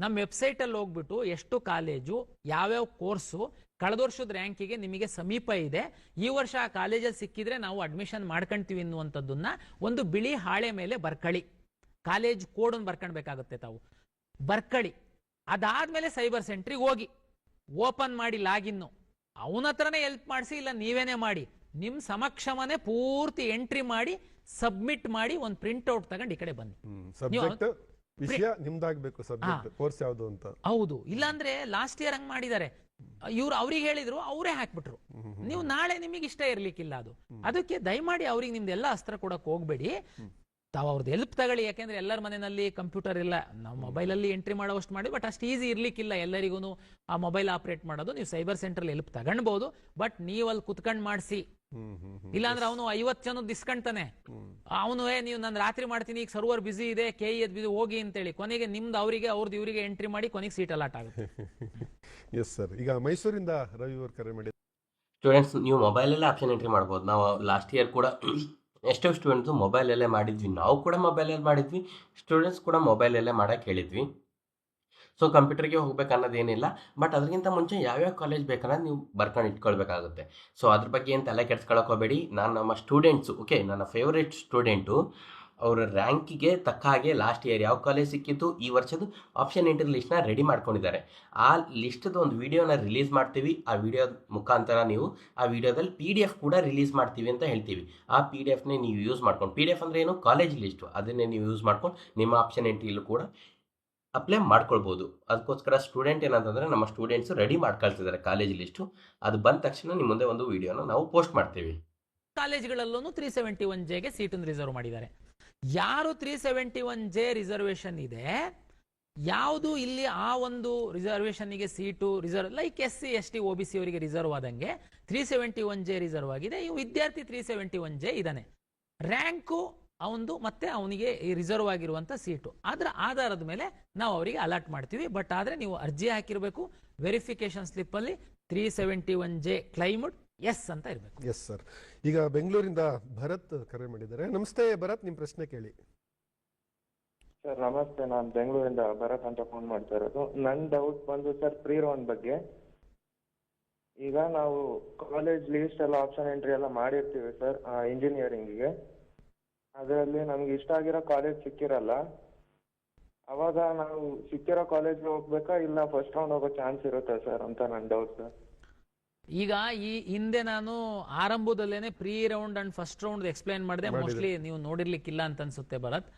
ನಮ್ಮ ವೆಬ್ಸೈಟಲ್ಲಿ ಹೋಗ್ಬಿಟ್ಟು ಎಷ್ಟು ಕಾಲೇಜು, ಯಾವ್ಯಾವ ಕೋರ್ಸು, ಕಳೆದ ವರ್ಷದ ರ್ಯಾಂಕಿಗೆ ನಿಮಗೆ ಸಮೀಪ ಇದೆ, ಈ ವರ್ಷ ಆ ಕಾಲೇಜಲ್ಲಿ ಸಿಕ್ಕಿದ್ರೆ ನಾವು ಅಡ್ಮಿಷನ್ ಮಾಡ್ಕೊಂತೀವಿ ಅನ್ನುವಂಥದ್ದನ್ನ ಒಂದು ಬಿಳಿ ಹಾಳೆ ಮೇಲೆ ಬರ್ಕಳಿ. ಕಾಲೇಜ್ ಕೋಡನ್ನು ಬರ್ಕೊಳ್ಬೇಕಾಗುತ್ತೆ ತಾವು, ಬರ್ಕಳಿ. ಅದಾದ್ಮೇಲೆ ಸೈಬರ್ ಸೆಂಟ್ರಿಗೆ ಹೋಗಿ ಓಪನ್ ಮಾಡಿ ಲಾಗಿನ್ನು, ಅವನ ಹತ್ರನೇ ಹೆಲ್ಪ್ ಮಾಡಿಸಿ, ಇಲ್ಲ ನೀವೇನೇ ಮಾಡಿ, ನಿಮ್ಮ ಸಮಕ್ಷಮನೆ ಪೂರ್ತಿ ಎಂಟ್ರಿ ಮಾಡಿ ಸಬ್ಮಿಟ್ ಮಾಡಿ ಒಂದು ಪ್ರಿಂಟ್ಔಟ್ ತಗೊಂಡು ಈ ಕಡೆ ಬನ್ನಿ. ವಿಷಯ ನಿಮ್ದಾಗಬೇಕು, ಸಬ್ಜೆಕ್ಟ್ ಕೋರ್ಸ್ ಯಾವುದು ಅಂತ. ಹೌದು, ಇಲ್ಲಾಂದ್ರೆ ಲಾಸ್ಟ್ ಇಯರ್ ಹಂಗ್ ಮಾಡಿದ್ದಾರೆ. ಇವ್ರು ಅವ್ರಿಗೆ ಹೇಳಿದ್ರು, ಅವರೇ ಹಾಕ್ಬಿಟ್ರು. ನೀವು ನಾಳೆ ನಿಮಗೆ ಇಷ್ಟ ಇರ್ಲಿಕ್ಕಿಲ್ಲ ಅದು. ಅದಕ್ಕೆ ದಯಮಾಡಿ ಅವ್ರಿಗೆ ನಿಮ್ದೆಲ್ಲ ಅಸ್ತ್ರ ಕೊಡಕ್ ಹೋಗ್ಬೇಡಿ, ತಾವು ಅವ್ರದ್ದು ಹೆಲ್ಪ್ ತಗೊಳ್ಳಿ. ಯಾಕೆಂದ್ರೆ ಎಲ್ಲರ ಮನೆಯಲ್ಲಿ ಕಂಪ್ಯೂಟರ್ ಇಲ್ಲ, ನಾವು ಮೊಬೈಲಲ್ಲಿ ಎಂಟ್ರಿ ಮಾಡೋವಷ್ಟು ಮಾಡಿ, ಬಟ್ ಅಷ್ಟು ಈಸಿ ಇರ್ಲಿಕ್ಕಿಲ್ಲ ಎಲ್ಲರಿಗೂ ಆ ಮೊಬೈಲ್ ಆಪರೇಟ್ ಮಾಡೋದು. ನೀವು ಸೈಬರ್ ಸೆಂಟ್ರಲ್ಲಿ ಹೆಲ್ಪ್ ತಗೊಂಡ್ಬೋದು, ಬಟ್ ನೀವು ಅಲ್ಲಿ ಕುತ್ಕೊಂಡ್ ಮಾಡಿಸಿ. ಇಲ್ಲಾಂದ್ರೆ ಅವನು 50 ಜನದ್ದು ಇಸ್ಕೊಂತಾನೆ, ಅವನು ನೀವು ನಾನು ರಾತ್ರಿ ಮಾಡ್ತೀನಿ, ಈಗ ಸರ್ವರ್ ಬಿಸಿ ಇದೆ, KE ಬಿಸಿ ಹೋಗಿ ಅಂತೇಳಿ, ಕೊನೆಗೆ ನಿಮ್ದು ಅವರಿಗೆ ಅವ್ರದ್ದು ಇವರಿಗೆ ಎಂಟ್ರಿ ಮಾಡಿ ಕೊನೆಗೆ ಸೀಟ್ ಅಲಾಟ್ ಆಗುತ್ತೆ. S sir. ಈಗ ಮೈಸೂರಿಂದ ರವಿ ಅವರು ಕರೆ ಮಾಡಿ. ಸ್ಟೂಡೆಂಟ್ಸ್, ನೀವು ಮೊಬೈಲಲ್ಲೇ ಆಪ್ಷನ್ ಎಂಟ್ರಿ ಮಾಡ್ಬೋದು. ನಾವು ಲಾಸ್ಟ್ ಇಯರ್ ಕೂಡ ಎಷ್ಟೋ ಸ್ಟೂಡೆಂಟ್ಸು ಮೊಬೈಲಲ್ಲೇ ಮಾಡಿದ್ವಿ, ನಾವು ಕೂಡ ಮೊಬೈಲಲ್ಲಿ ಮಾಡಿದ್ವಿ, ಸ್ಟೂಡೆಂಟ್ಸ್ ಕೂಡ ಮೊಬೈಲಲ್ಲೇ ಮಾಡೋಕ್ಕೆ ಹೇಳಿದ್ವಿ. ಸೊ ಕಂಪ್ಯೂಟರ್ಗೆ ಹೋಗ್ಬೇಕು ಅನ್ನೋದೇನಿಲ್ಲ, ಬಟ್ ಅದಕ್ಕಿಂತ ಮುಂಚೆ ಯಾವ್ಯಾವ ಕಾಲೇಜ್ ಬೇಕನ್ನೋದು ನೀವು ಬರ್ಕೊಂಡು ಇಟ್ಕೊಳ್ಬೇಕಾಗುತ್ತೆ. ಸೊ ಅದ್ರ ಬಗ್ಗೆ ಏನು ತಲೆ ಕೆಡ್ಸ್ಕೊಳಕ್ಕೆ ಹೋಗಬೇಡಿ. ನಾನು ನಮ್ಮ ಸ್ಟೂಡೆಂಟ್ಸು, ಓಕೆ, ನನ್ನ ಫೇವ್ರೇಟ್ ಸ್ಟೂಡೆಂಟು, ಅವರ ರ್ಯಾಂಕಿಗೆ ತಕ್ಕ ಹಾಗೆ ಲಾಸ್ಟ್ ಇಯರ್ ಯಾವ ಕಾಲೇಜ್ ಸಿಕ್ಕಿತ್ತು, ಈ ವರ್ಷದ ಆಪ್ಷನ್ ಎಂಟ್ರಿ ಲಿಸ್ಟ್ನ ರೆಡಿ ಮಾಡ್ಕೊಂಡಿದ್ದಾರೆ. ಆ ಲಿಸ್ಟ್ದು ಒಂದು ವಿಡಿಯೋನ ರಿಲೀಸ್ ಮಾಡ್ತೀವಿ. ಆ ವಿಡಿಯೋ ಮುಖಾಂತರ ನೀವು ಆ ವಿಡಿಯೋದಲ್ಲಿ PDF ಕೂಡ ರಿಲೀಸ್ ಮಾಡ್ತೀವಿ ಅಂತ ಹೇಳ್ತೀವಿ. ಆ PDFನೇ ನೀವು ಯೂಸ್ ಮಾಡ್ಕೊಂಡು, PDF ಅಂದರೆ ಏನು, ಕಾಲೇಜ್ ಲಿಸ್ಟು, ಅದನ್ನೇ ನೀವು ಯೂಸ್ ಮಾಡ್ಕೊಂಡು ನಿಮ್ಮ ಆಪ್ಷನ್ ಎಂಟ್ರಿಲೂ ಕೂಡ ಅಪ್ಲೈ ಮಾಡ್ಕೊಳ್ಬೋದು. ಅದಕ್ಕೋಸ್ಕರ ಸ್ಟೂಡೆಂಟ್ ಏನಂತಂದರೆ, ನಮ್ಮ ಸ್ಟೂಡೆಂಟ್ಸು ರೆಡಿ ಮಾಡ್ಕೊಳ್ತಿದ್ದಾರೆ ಕಾಲೇಜ್ ಲಿಸ್ಟು. ಅದು ಬಂದ ತಕ್ಷಣ ನಿಮ್ಮ ಮುಂದೆ ಒಂದು ವಿಡಿಯೋನ ನಾವು ಪೋಸ್ಟ್ ಮಾಡ್ತೀವಿ. ಕಾಲೇಜ್ಗಳಲ್ಲೂ 371Jಗೆ ಸೀಟನ್ನು ರಿಸರ್ವ್ ಮಾಡಿದ್ದಾರೆ. ಯಾರು 371J ರಿಸರ್ವೇಶನ್ ಇದೆ, ಯಾವುದು ಇಲ್ಲಿ ಆ ಒಂದು ರಿಸರ್ವೇಶನ್ಗೆ seat reserve, like SC ST OBC ಅವರಿಗೆ ರಿಸರ್ವ್ ಆದಂಗೆ 371J ರಿಸರ್ವ್ ಆಗಿದೆ. ಈ ವಿದ್ಯಾರ್ಥಿ 371J ಇದ್ದಾನೆ, ರ್ಯಾಂಕು ಅವನು ಮತ್ತೆ ಅವನಿಗೆ ರಿಸರ್ವ್ ಆಗಿರುವಂಥ ಸೀಟು, ಅದರ ಆಧಾರದ ಮೇಲೆ ನಾವು ಅವರಿಗೆ ಅಲಾಟ್ ಮಾಡ್ತೀವಿ. ಬಟ್ ಆದರೆ ನೀವು ಅರ್ಜಿ ಹಾಕಿರಬೇಕು, ವೆರಿಫಿಕೇಶನ್ ಸ್ಲಿಪ್ಪಲ್ಲಿ 371J ಕ್ಲೈಮ್ಡ್ ಎಸ್ ಅಂತ ಇರಬೇಕು. S sir. ಈಗ ಬೆಂಗಳೂರಿಂದ ಭರತ್ ಕರೆ ಮಾಡಿದ್ದಾರೆ. ನಮಸ್ತೆ ಭರತ್, ನಿಮ್ಮ ಪ್ರಶ್ನೆ ಕೇಳಿ. ಸರ್ ನಮಸ್ತೆ, ನಾನು ಬೆಂಗಳೂರಿಂದ ಭರತ್ ಅಂತ ಫೋನ್ ಮಾಡ್ತಾ ಇರೋದು. ನನ್ನ ಡೌಟ್ ಬಂದು ಸರ್ ಪ್ರೀ ರೌಂಡ್ ಬಗ್ಗೆ. ಈಗ ನಾವು ಕಾಲೇಜ್ ಲೀಸ್ಟ್ ಎಲ್ಲ ಆಪ್ಷನ್ ಎಂಟ್ರಿ ಎಲ್ಲ ಮಾಡಿರ್ತೀವಿ ಸರ್ ಇಂಜಿನಿಯರಿಂಗಿಗೆ, ಅದರಲ್ಲಿ ನಮ್ಗೆ ಇಷ್ಟ ಆಗಿರೋ ಕಾಲೇಜ್ ಸಿಕ್ಕಿರಲ್ಲ. ಅವಾಗ ನಾವು ಸಿಕ್ಕಿರೋ ಕಾಲೇಜ್ಗೆ ಹೋಗ್ಬೇಕಾ, ಇಲ್ಲ ಫಸ್ಟ್ ರೌಂಡ್ ಹೋಗೋ ಚಾನ್ಸ್ ಇರುತ್ತೆ ಸರ್ ಅಂತ ನನ್ನ ಡೌಟ್ ಸರ್. ಈಗ ಈ ಹಿಂದೆ ನಾನು ಆರಂಭದಲ್ಲೇನೆ pre round and first round explain ಮಾಡಿದೆ, ಮೋಸ್ಟ್ಲಿ ನೀವು ನೋಡಿರ್ಲಿಕ್ಕಿಲ್ಲ ಅಂತ ಅನ್ಸುತ್ತೆ ಭರತ್.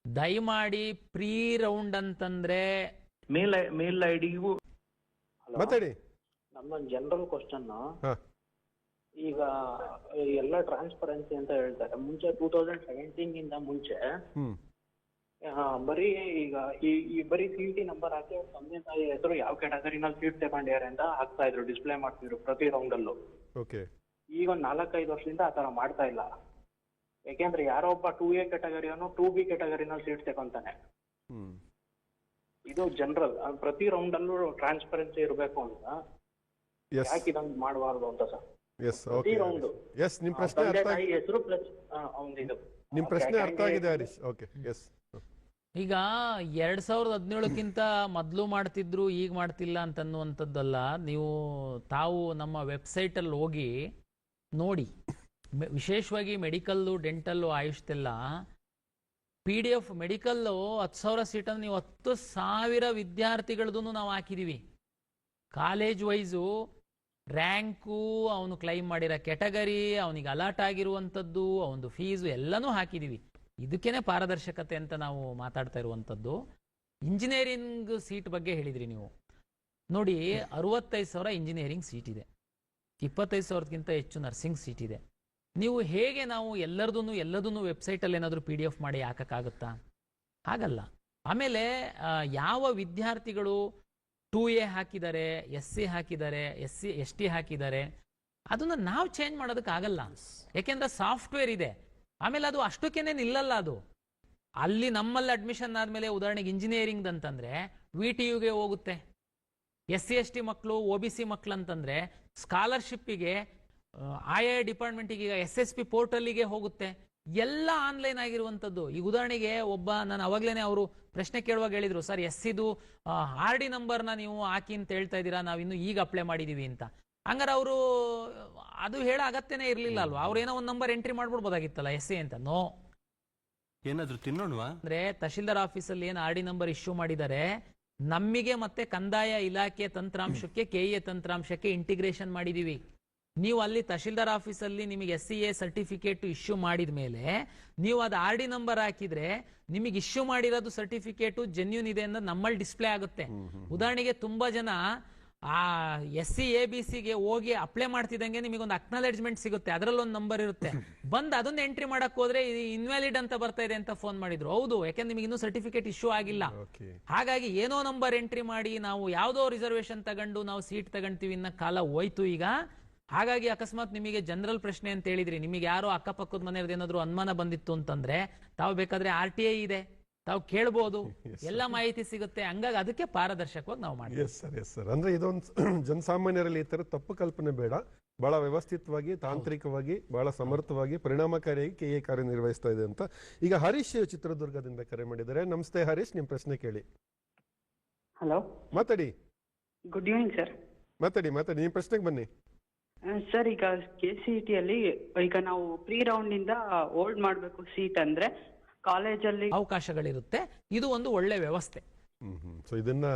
ದಯಮಾಡಿ ಪ್ರೀ ರೌಂಡ್ ಅಂತಂದ್ರೆ ಮೇಲ್ ಐಡಿಗೂ ಮಾತಾಡಿ. ನಮ್ಮ ಜನರಲ್ ಕ್ವಶನ್, ಈಗ ಎಲ್ಲ ಟ್ರಾನ್ಸ್ಪರೆನ್ಸಿ ಅಂತ ಹೇಳ್ತಾರೆ. ಮುಂಚೆ 2017 ಇಂದ ಮುಂಚೆ ಬರೀ ಈಗ ಈ ಬರೀ CET ನಂಬರ್ ಹಾಕಿ ಅವ್ರ ತಂದೆ ತಾಯಿ ಹೆಸರು ಯಾವ ಕ್ಯಾಟಗರಿನಲ್ಲಿ ಸೀಟ್ ತಗೊಂಡಿದ್ದಾರೆ ಅಂತ ಹಾಕ್ತಾ ಇದ್ರು, ಡಿಸ್ಪ್ಲೇ ಮಾಡ್ತಿದ್ರು ಪ್ರತಿ ರೌಂಡ್ ಅಲ್ಲೂ. ಈಗ ಒಂದು 4-5 ವರ್ಷದಿಂದ ಆ ತರ ಮಾಡ್ತಾ ಇಲ್ಲ. ಯಾಕೆಂದ್ರೆ ಯಾರೋ ಒಬ್ಬ 2A ಕ್ಯಾಟಗರಿಯನ್ನು 2B ಕ್ಯಾಟಗರಿನಲ್ಲಿ ಸೀಟ್ ತಗೊಂತಾನೆ. ಇದು ಜನರಲ್, ಪ್ರತಿ ರೌಂಡ್ ಅಲ್ಲೂ ಟ್ರಾನ್ಸ್ಪರೆನ್ಸಿ ಇರಬೇಕು ಅಂತ ಯಾಕೆ ಇದೊಂದು ಮಾಡಬಾರ್ದು ಅಂತ ಸರ್. ಪ್ರತಿ ರೌಂಡ್ ನಿಮ್ಮ ಪ್ರಶ್ನೆ ಹೆಸರು ಪ್ಲಸ್ ಅವನಿದು. ನಿಮ್ಮ ಪ್ರಶ್ನೆ ಅರ್ಥ ಆಗಿದೆ ಹರೀಶ್. Okay, S. ಈಗ 2017ಕ್ಕಿಂತ ಮೊದಲು ಮಾಡ್ತಿದ್ರು, ಈಗ ಮಾಡ್ತಿಲ್ಲ ಅಂತನ್ನುವಂಥದ್ದಲ್ಲ. ನೀವು ತಾವು ನಮ್ಮ ವೆಬ್ಸೈಟಲ್ಲಿ ಹೋಗಿ ನೋಡಿ, ವಿಶೇಷವಾಗಿ ಮೆಡಿಕಲ್ಲು, ಡೆಂಟಲ್ಲು, ಆಯುಷ್ದೆಲ್ಲ PDF ಮೆಡಿಕಲ್ಲು 10,000 ಸೀಟನ್ನು ನೀವು 10,000 ವಿದ್ಯಾರ್ಥಿಗಳದ್ದು ನಾವು ಹಾಕಿದೀವಿ. ಕಾಲೇಜ್ ವೈಸು ರ್ಯಾಂಕು, ಅವನು ಕ್ಲೈಮ್ ಮಾಡಿರೋ ಕೆಟಗರಿ, ಅವನಿಗೆ ಅಲಾಟ್ ಆಗಿರುವಂಥದ್ದು, ಅವನದು ಫೀಸು ಎಲ್ಲನೂ ಹಾಕಿದ್ದೀವಿ. ಇದಕ್ಕೇನೆ ಪಾರದರ್ಶಕತೆ ಅಂತ ನಾವು ಮಾತಾಡ್ತಾ ಇರುವಂಥದ್ದು. ಇಂಜಿನಿಯರಿಂಗ್ ಸೀಟ್ ಬಗ್ಗೆ ಹೇಳಿದ್ರಿ ನೀವು. ನೋಡಿ, 65,000 ಇಂಜಿನಿಯರಿಂಗ್ ಸೀಟ್ ಇದೆ, 25,000ಕ್ಕಿಂತ ಹೆಚ್ಚು ನರ್ಸಿಂಗ್ ಸೀಟ್ ಇದೆ. ನೀವು ಹೇಗೆ ನಾವು ಎಲ್ಲದನ್ನು ವೆಬ್ಸೈಟಲ್ಲಿ ಏನಾದರೂ PDF ಮಾಡಿ ಹಾಕಕ್ಕಾಗುತ್ತಾ? ಹಾಗಲ್ಲ. ಆಮೇಲೆ ಯಾವ ವಿದ್ಯಾರ್ಥಿಗಳು 2A ಹಾಕಿದ್ದಾರೆ, SC ಹಾಕಿದ್ದಾರೆ, ST ಹಾಕಿದ್ದಾರೆ, ಅದನ್ನ ನಾವು ಚೇಂಜ್ ಮಾಡೋದಕ್ಕಾಗಲ್ಲ. ಯಾಕೆಂದ್ರೆ ಸಾಫ್ಟ್ವೇರ್ ಇದೆ. ಆಮೇಲೆ ಅದು ಅಷ್ಟಕ್ಕೇನೆ ನಿಲ್ಲಲ್ಲ. ಅದು ಅಲ್ಲಿ ನಮ್ಮಲ್ಲಿ ಅಡ್ಮಿಷನ್ ಆದಮೇಲೆ ಉದಾಹರಣೆಗೆ ಇಂಜಿನಿಯರಿಂಗ್ ಅಂತಂದ್ರೆ VTUಗೆ ಹೋಗುತ್ತೆ. SC ST ಮಕ್ಕಳು, OBC ಮಕ್ಕಳು ಅಂತಂದ್ರೆ ಸ್ಕಾಲರ್ಶಿಪ್ಪಿಗೆ ಆಯಾ ಡಿಪಾರ್ಟ್ಮೆಂಟಿಗೆ, ಈಗ SSP ಪೋರ್ಟಲ್ಲಿಗೆ ಹೋಗುತ್ತೆ. ಎಲ್ಲ ಆನ್ಲೈನ್ ಆಗಿರುವಂಥದ್ದು. ಈಗ ಉದಾಹರಣೆಗೆ ನಾನು ಅವಾಗಲೇ ಅವರು ಪ್ರಶ್ನೆ ಕೇಳುವಾಗ ಹೇಳಿದ್ರು, ಸರ್ SCದು RD ನಂಬರ್ನ ನೀವು ಹಾಕಿ ಅಂತ ಹೇಳ್ತಾ ಇದ್ದೀರಾ, ನಾವು ಇನ್ನು ಈಗ ಅಪ್ಲೈ ಮಾಡಿದೀವಿ ಅಂತ. ಹಂಗಾರೆ ಅವರು ಅದು ಹೇಳೋ ಅಗತ್ಯನೇ ಇರಲಿಲ್ಲ ಅಲ್ವಾ? ಅವ್ರು ಏನೋ ಒಂದು ನಂಬರ್ ಎಂಟ್ರಿ ಮಾಡ್ಬಿಡ್ಬೋದಾಗಿತ್ತಲ್ಲ SC ಅಂತ. ನೋ, ಏನಾದ್ರು ತಿನ್ನೋಣವಾ ಅಂದ್ರೆ ತಹಶೀಲ್ದಾರ್ ಆಫೀಸಲ್ಲಿ ಏನು RD ನಂಬರ್ ಇಶ್ಯೂ ಮಾಡಿದ್ದಾರೆ, ನಮಗೆ ಮತ್ತೆ ಕಂದಾಯ ಇಲಾಖೆ ತಂತ್ರಾಂಶಕ್ಕೆ, KE ತಂತ್ರಾಂಶಕ್ಕೆ ಇಂಟಿಗ್ರೇಷನ್ ಮಾಡಿದೀವಿ. ನೀವು ಅಲ್ಲಿ ತಹಶೀಲ್ದಾರ್ ಆಫೀಸಲ್ಲಿ ನಿಮಗೆ SCA ಸರ್ಟಿಫಿಕೇಟ್ ಇಶ್ಯೂ ಮಾಡಿದ ಮೇಲೆ ನೀವು ಅದು RD ನಂಬರ್ ಹಾಕಿದ್ರೆ ನಿಮಗೆ ಇಶ್ಯೂ ಮಾಡಿರೋದು ಸರ್ಟಿಫಿಕೇಟು ಜೆನ್ಯೂನ್ ಇದೆ ಅನ್ನೋದು ನಮ್ಮಲ್ಲಿ ಡಿಸ್ಪ್ಲೇ ಆಗುತ್ತೆ. ಉದಾಹರಣೆಗೆ ತುಂಬಾ ಜನ ಆ SC ABCಗೆ ಹೋಗಿ ಅಪ್ಲೈ ಮಾಡ್ತಿದ್ದಂಗೆ ನಿಮಗೊಂದು ಅಕ್ನಾಲೆಜ್ಮೆಂಟ್ ಸಿಗುತ್ತೆ, ಅದರಲ್ಲೊಂದು ನಂಬರ್ ಇರುತ್ತೆ. ಬಂದು ಅದನ್ನ ಎಂಟ್ರಿ ಮಾಡಕ್ ಹೋದ್ರೆ ಇದು ಇನ್ವ್ಯಾಲಿಡ್ ಅಂತ ಬರ್ತಾ ಇದೆ ಅಂತ ಫೋನ್ ಮಾಡಿದ್ರು. ಹೌದು, ಯಾಕೆಂದ್ರೆ ನಿಮಗೆ ಇನ್ನೂ ಸರ್ಟಿಫಿಕೇಟ್ ಇಶ್ಯೂ ಆಗಿಲ್ಲ. ಹಾಗಾಗಿ ಏನೋ ನಂಬರ್ ಎಂಟ್ರಿ ಮಾಡಿ ನಾವು ಯಾವುದೋ ರಿಸರ್ವೇಶನ್ ತಗೊಂಡು ನಾವು ಸೀಟ್ ತಗೊಂತೀವಿ ಅನ್ನೋ ಕಾಲ ಹೋಯ್ತು ಈಗ. ಹಾಗಾಗಿ ಅಕಸ್ಮಾತ್ ನಿಮಗೆ ಜನರಲ್ ಪ್ರಶ್ನೆ ಅಂತ ಹೇಳಿದ್ರಿ, ನಿಮಗೆ ಯಾರೋ ಅಕ್ಕಪಕ್ಕದ ಮನೆಯವ್ರದ್ದು ಏನಾದ್ರು ಅನುಮಾನ ಬಂದಿತ್ತು ಅಂತಂದ್ರೆ ತಾವು ಬೇಕಾದ್ರೆ RTI ಇದೆ, ತಾವು ಕೇಳ್ಬೋದು, ಎಲ್ಲ ಮಾಹಿತಿ ಸಿಗುತ್ತೆ. ಹಂಗಾಗಿ ಅದಕ್ಕೆ ಪಾರದರ್ಶಕವಾಗಿ ನಾವು ಮಾಡ್ತೀವಿ. Yes sir. ಅಂದ್ರೆ ಇದೊಂದು ಜನಸಾಮಾನ್ಯರಲ್ಲಿ ಈ ತರ ತಪ್ಪು ಕಲ್ಪನೆ ಬೇಡ. ಬಹಳ ವ್ಯವಸ್ಥಿತವಾಗಿ, ತಾಂತ್ರಿಕವಾಗಿ, ಬಹಳ ಸಮರ್ಥವಾಗಿ, ಪರಿಣಾಮಕಾರಿಯಾಗಿ KA ಕಾರ್ಯನಿರ್ವಹಿಸ್ತಾ ಇದೆ ಅಂತ. ಈಗ ಹರೀಶ್ ಚಿತ್ರದುರ್ಗದಿಂದ ಕರೆ ಮಾಡಿದ್ದಾರೆ. ನಮಸ್ತೆ ಹರೀಶ್, ನಿಮ್ ಪ್ರಶ್ನೆ ಕೇಳಿ. ಹಲೋ, ಮಾತಾಡಿ. Good evening sir. ಮಾತಾಡಿ. ನಿಮ್ ಪ್ರಶ್ನೆಗೆ ಬನ್ನಿ ಸರ್. ಈಗ KCET ಅಲ್ಲಿ ಈಗ ನಾವು ಪ್ರೀ ರೌಂಡ್ ಇಂದ ಹೋಲ್ಡ್ ಮಾಡಬೇಕು ಸೀಟ್ ಅಂದ್ರೆ ಕಾಲೇಜಲ್ಲಿ ಅವಕಾಶಗಳಿರುತ್ತೆ. ಇದು ಒಂದು ಒಳ್ಳೆ ವ್ಯವಸ್ಥೆ. ಸೊ ಇದನ್ನ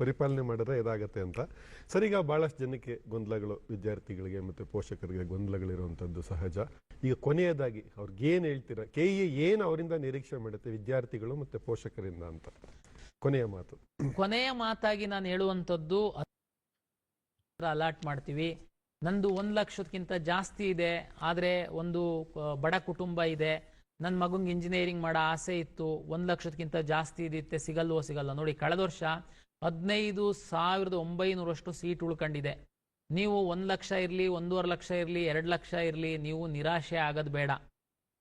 ಪರಿಪಾಲನೆ ಮಾಡಿದ್ರೆ ಇದಾಗತ್ತೆ ಅಂತ. ಸರ್, ಈಗ ಬಹಳಷ್ಟು ಜನಕ್ಕೆ ಗೊಂದಲಗಳು, ವಿದ್ಯಾರ್ಥಿಗಳಿಗೆ ಮತ್ತೆ ಪೋಷಕರಿಗೆ ಗೊಂದಲಗಳಿರುವಂತದ್ದು ಸಹಜ. ಈಗ ಕೊನೆಯದಾಗಿ ಅವ್ರಿಗೆ ಏನ್ ಹೇಳ್ತೀರಾ? KE ಏನು ಅವರಿಂದ ನಿರೀಕ್ಷೆ ಮಾಡುತ್ತೆ ವಿದ್ಯಾರ್ಥಿಗಳು ಮತ್ತೆ ಪೋಷಕರಿಂದ ಅಂತ ಕೊನೆಯ ಮಾತಾಗಿ ನಾನು ಹೇಳುವಂಥದ್ದು, ಅಲಾಟ್ ಮಾಡ್ತೀವಿ. ನಂದು 1 ಲಕ್ಷಕ್ಕಿಂತ ಜಾಸ್ತಿ ಇದೆ, ಆದರೆ ಒಂದು ಬಡ ಕುಟುಂಬ ಇದೆ, ನನ್ನ ಮಗಂಗೆ ಇಂಜಿನಿಯರಿಂಗ್ ಮಾಡೋ ಆಸೆ ಇತ್ತು, 1 ಲಕ್ಷಕ್ಕಿಂತ ಜಾಸ್ತಿ ಇದಿತ್ತೆ, ಸಿಗಲ್ಲ. ನೋಡಿ, ಕಳೆದ ವರ್ಷ 15,900 ಸೀಟ್ ಉಳ್ಕೊಂಡಿದೆ. ನೀವು 1 ಲಕ್ಷ ಇರಲಿ, 1.5 ಲಕ್ಷ ಇರಲಿ, 2 ಲಕ್ಷ ಇರಲಿ, ನೀವು ನಿರಾಶೆ ಆಗೋದು ಬೇಡ.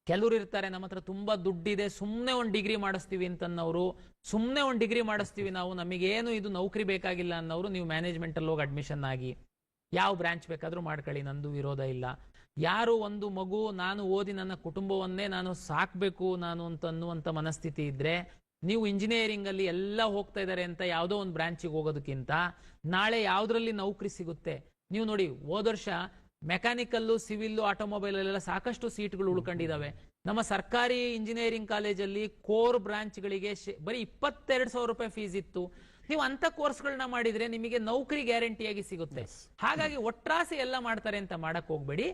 ಕೆಲವರು ಇರ್ತಾರೆ, ನಮ್ಮ ಹತ್ರ ತುಂಬಾ ದುಡ್ಡಿದೆ, ಸುಮ್ಮನೆ ಒಂದು ಡಿಗ್ರಿ ಮಾಡಿಸ್ತೀವಿ ಅಂತನ್ನೋರು, ಸುಮ್ಮನೆ ಒಂದು ಡಿಗ್ರಿ ಮಾಡಿಸ್ತೀವಿ ನಾವು, ನಮಗೇನು ಇದು ನೌಕರಿ ಬೇಕಾಗಿಲ್ಲ ಅನ್ನೋರು, ನೀವು ಮ್ಯಾನೇಜ್ಮೆಂಟಲ್ಲಿ ಹೋಗಿ ಅಡ್ಮಿಷನ್ ಆಗಿ ಯಾವ ಬ್ರಾಂಚ್ ಬೇಕಾದರೂ ಮಾಡ್ಕೊಳ್ಳಿ, ನಂದು ವಿರೋಧ ಇಲ್ಲ. ಯಾರು ಒಂದು ಮಗು ನಾನು ಓದಿ ನನ್ನ ಕುಟುಂಬವನ್ನೇ ನಾನು ಸಾಕಬೇಕು ನಾನು ಅನ್ನುವಂಥ ಮನಸ್ಥಿತಿ ಇದ್ರೆ, ನೀವು ಇಂಜಿನಿಯರಿಂಗ್ ಅಲ್ಲಿ ಎಲ್ಲ ಹೋಗ್ತಾ ಇದ್ದಾರೆ ಅಂತ ಯಾವುದೋ ಒಂದು ಬ್ರಾಂಚಿಗೆ ಹೋಗೋದಕ್ಕಿಂತ ನಾಳೆ ಯಾವುದರಲ್ಲಿ ನೌಕರಿ ಸಿಗುತ್ತೆ. ನೀವು ನೋಡಿ, ಹೋದ ವರ್ಷ ಮೆಕ್ಯಾನಿಕಲ್ಲು, ಸಿವಿಲ್ಲು, ಆಟೋಮೊಬೈಲ್ ಅಲ್ಲೆಲ್ಲ ಸಾಕಷ್ಟು ಸೀಟ್ಗಳು ಉಳ್ಕೊಂಡಿದ್ದಾವೆ. ನಮ್ಮ ಸರ್ಕಾರಿ ಇಂಜಿನಿಯರಿಂಗ್ ಕಾಲೇಜಲ್ಲಿ ಕೋರ್ ಬ್ರಾಂಚ್ಗಳಿಗೆ ಬರೀ 22,000 ರೂಪಾಯಿ ಫೀಸ್ ಇತ್ತು. ನೀವು ಅಂತ ಕೋರ್ಸ್ಗಳನ್ನ ಮಾಡಿದ್ರೆ ನಿಮಗೆ ನೌಕರಿ ಗ್ಯಾರಂಟಿಯಾಗಿ ಸಿಗುತ್ತೆ. ಹಾಗಾಗಿ ಒಟ್ರಾಸಿ ಎಲ್ಲ ಮಾಡ್ತಾರೆ ಅಂತ ಮಾಡಕ್ ಹೋಗ್ಬೇಡಿ.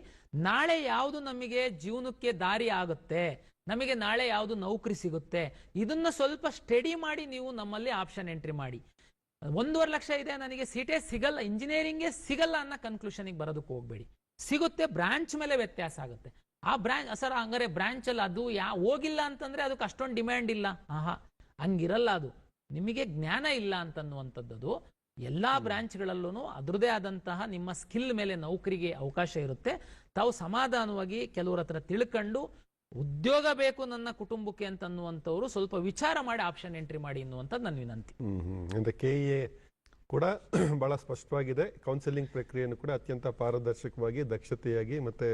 ನಾಳೆ ಯಾವುದು ನಮಗೆ ಜೀವನಕ್ಕೆ ದಾರಿ ಆಗುತ್ತೆ, ನಮಗೆ ನಾಳೆ ಯಾವುದು ನೌಕರಿ ಸಿಗುತ್ತೆ, ಇದನ್ನ ಸ್ವಲ್ಪ ಸ್ಟಡಿ ಮಾಡಿ ನೀವು ನಮ್ಮಲ್ಲಿ ಆಪ್ಷನ್ ಎಂಟ್ರಿ ಮಾಡಿ. 1.5 ಲಕ್ಷ ಇದೆ, ನನಗೆ ಸೀಟೇ ಸಿಗಲ್ಲ, ಇಂಜಿನಿಯರಿಂಗೇ ಸಿಗಲ್ಲ ಅನ್ನೋ ಕನ್ಕ್ಲೂಷನ್ಗೆ ಬರೋದಕ್ಕೆ ಹೋಗ್ಬೇಡಿ. ಸಿಗುತ್ತೆ, ಬ್ರಾಂಚ್ ಮೇಲೆ ವ್ಯತ್ಯಾಸ ಆಗುತ್ತೆ. ಆ ಬ್ರಾಂಚ್ ಸರ್ ಹಂಗಾರೆ ಬ್ರಾಂಚ್ ಅಲ್ಲಿ ಅದು ಹೋಗಿಲ್ಲ ಅಂತಂದ್ರೆ ಅದಕ್ಕೆ ಅಷ್ಟೊಂದು ಡಿಮ್ಯಾಂಡ್ ಇಲ್ಲ. ಹಂಗಿರಲ್ಲ. ಅದು ನಿಮಗೆ ಜ್ಞಾನ ಇಲ್ಲ ಅಂತನ್ನುವಂಥದ್ದು. ಎಲ್ಲಾ ಬ್ರಾಂಚ್ಗಳಲ್ಲೂ ಅದರದೇ ಆದಂತಹ ನಿಮ್ಮ ಸ್ಕಿಲ್ ಮೇಲೆ ನೌಕರಿಗೆ ಅವಕಾಶ ಇರುತ್ತೆ. ತಾವು ಸಮಾಧಾನವಾಗಿ ಕೆಲವರ ಹತ್ರ ತಿಳ್ಕೊಂಡು ಉದ್ಯೋಗ ಬೇಕು ನನ್ನ ಕುಟುಂಬಕ್ಕೆ ಅಂತನ್ನುವಂಥವ್ರು ಸ್ವಲ್ಪ ವಿಚಾರ ಮಾಡಿ ಆಪ್ಷನ್ ಎಂಟ್ರಿ ಮಾಡಿ ಅನ್ನುವಂಥದ್ದು ನನ್ನ ವಿನಂತಿ. ಅಂದ್ರೆ KE ಕೂಡ ಬಹಳ ಸ್ಪಷ್ಟವಾಗಿದೆ. ಕೌನ್ಸಿಲಿಂಗ್ ಪ್ರಕ್ರಿಯೆಯನ್ನು ಕೂಡ ಅತ್ಯಂತ ಪಾರದರ್ಶಕವಾಗಿ, ದಕ್ಷತೆಯಾಗಿ ಮತ್ತೆ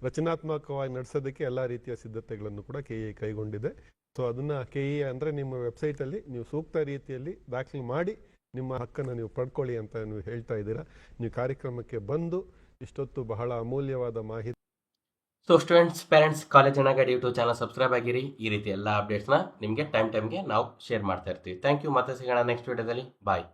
ರಚನಾತ್ಮಕವಾಗಿ ನಡೆಸೋದಕ್ಕೆ ಎಲ್ಲ ರೀತಿಯ ಸಿದ್ಧತೆಗಳನ್ನು ಕೂಡ KE ಕೈಗೊಂಡಿದೆ. ಸೊ ಅದನ್ನ KE ಅಂದ್ರೆ ನಿಮ್ಮ ವೆಬ್ಸೈಟ್ ಅಲ್ಲಿ ನೀವು ಸೂಕ್ತ ರೀತಿಯಲ್ಲಿ ದಾಖಲೆ ಮಾಡಿ ನಿಮ್ಮ ಹಕ್ಕನ್ನು ನೀವು ಪಡ್ಕೊಳ್ಳಿ ಅಂತ ನೀವು ಹೇಳ್ತಾ ಇದ್ದೀರಾ. ನೀವು ಕಾರ್ಯಕ್ರಮಕ್ಕೆ ಬಂದು ಇಷ್ಟೊತ್ತು ಬಹಳ ಅಮೂಲ್ಯವಾದ ಮಾಹಿತಿ. So students, parents, college guide YouTube channel subscribe ಆಗಿರಿ. ಈ ರೀತಿ ಎಲ್ಲ ಅಪ್ಡೇಟ್ಸ್ನ ನಿಮಗೆ ಟೈಮ್ಗೆ ನಾವು ಶೇರ್ ಮಾಡ್ತಾ ಇರ್ತೀವಿ. Thank you. ಮತ್ತೆ ಸಿಗೋಣ ನೆಕ್ಸ್ಟ್ ವಿಡಿಯೋದಲ್ಲಿ. ಬಾಯ್.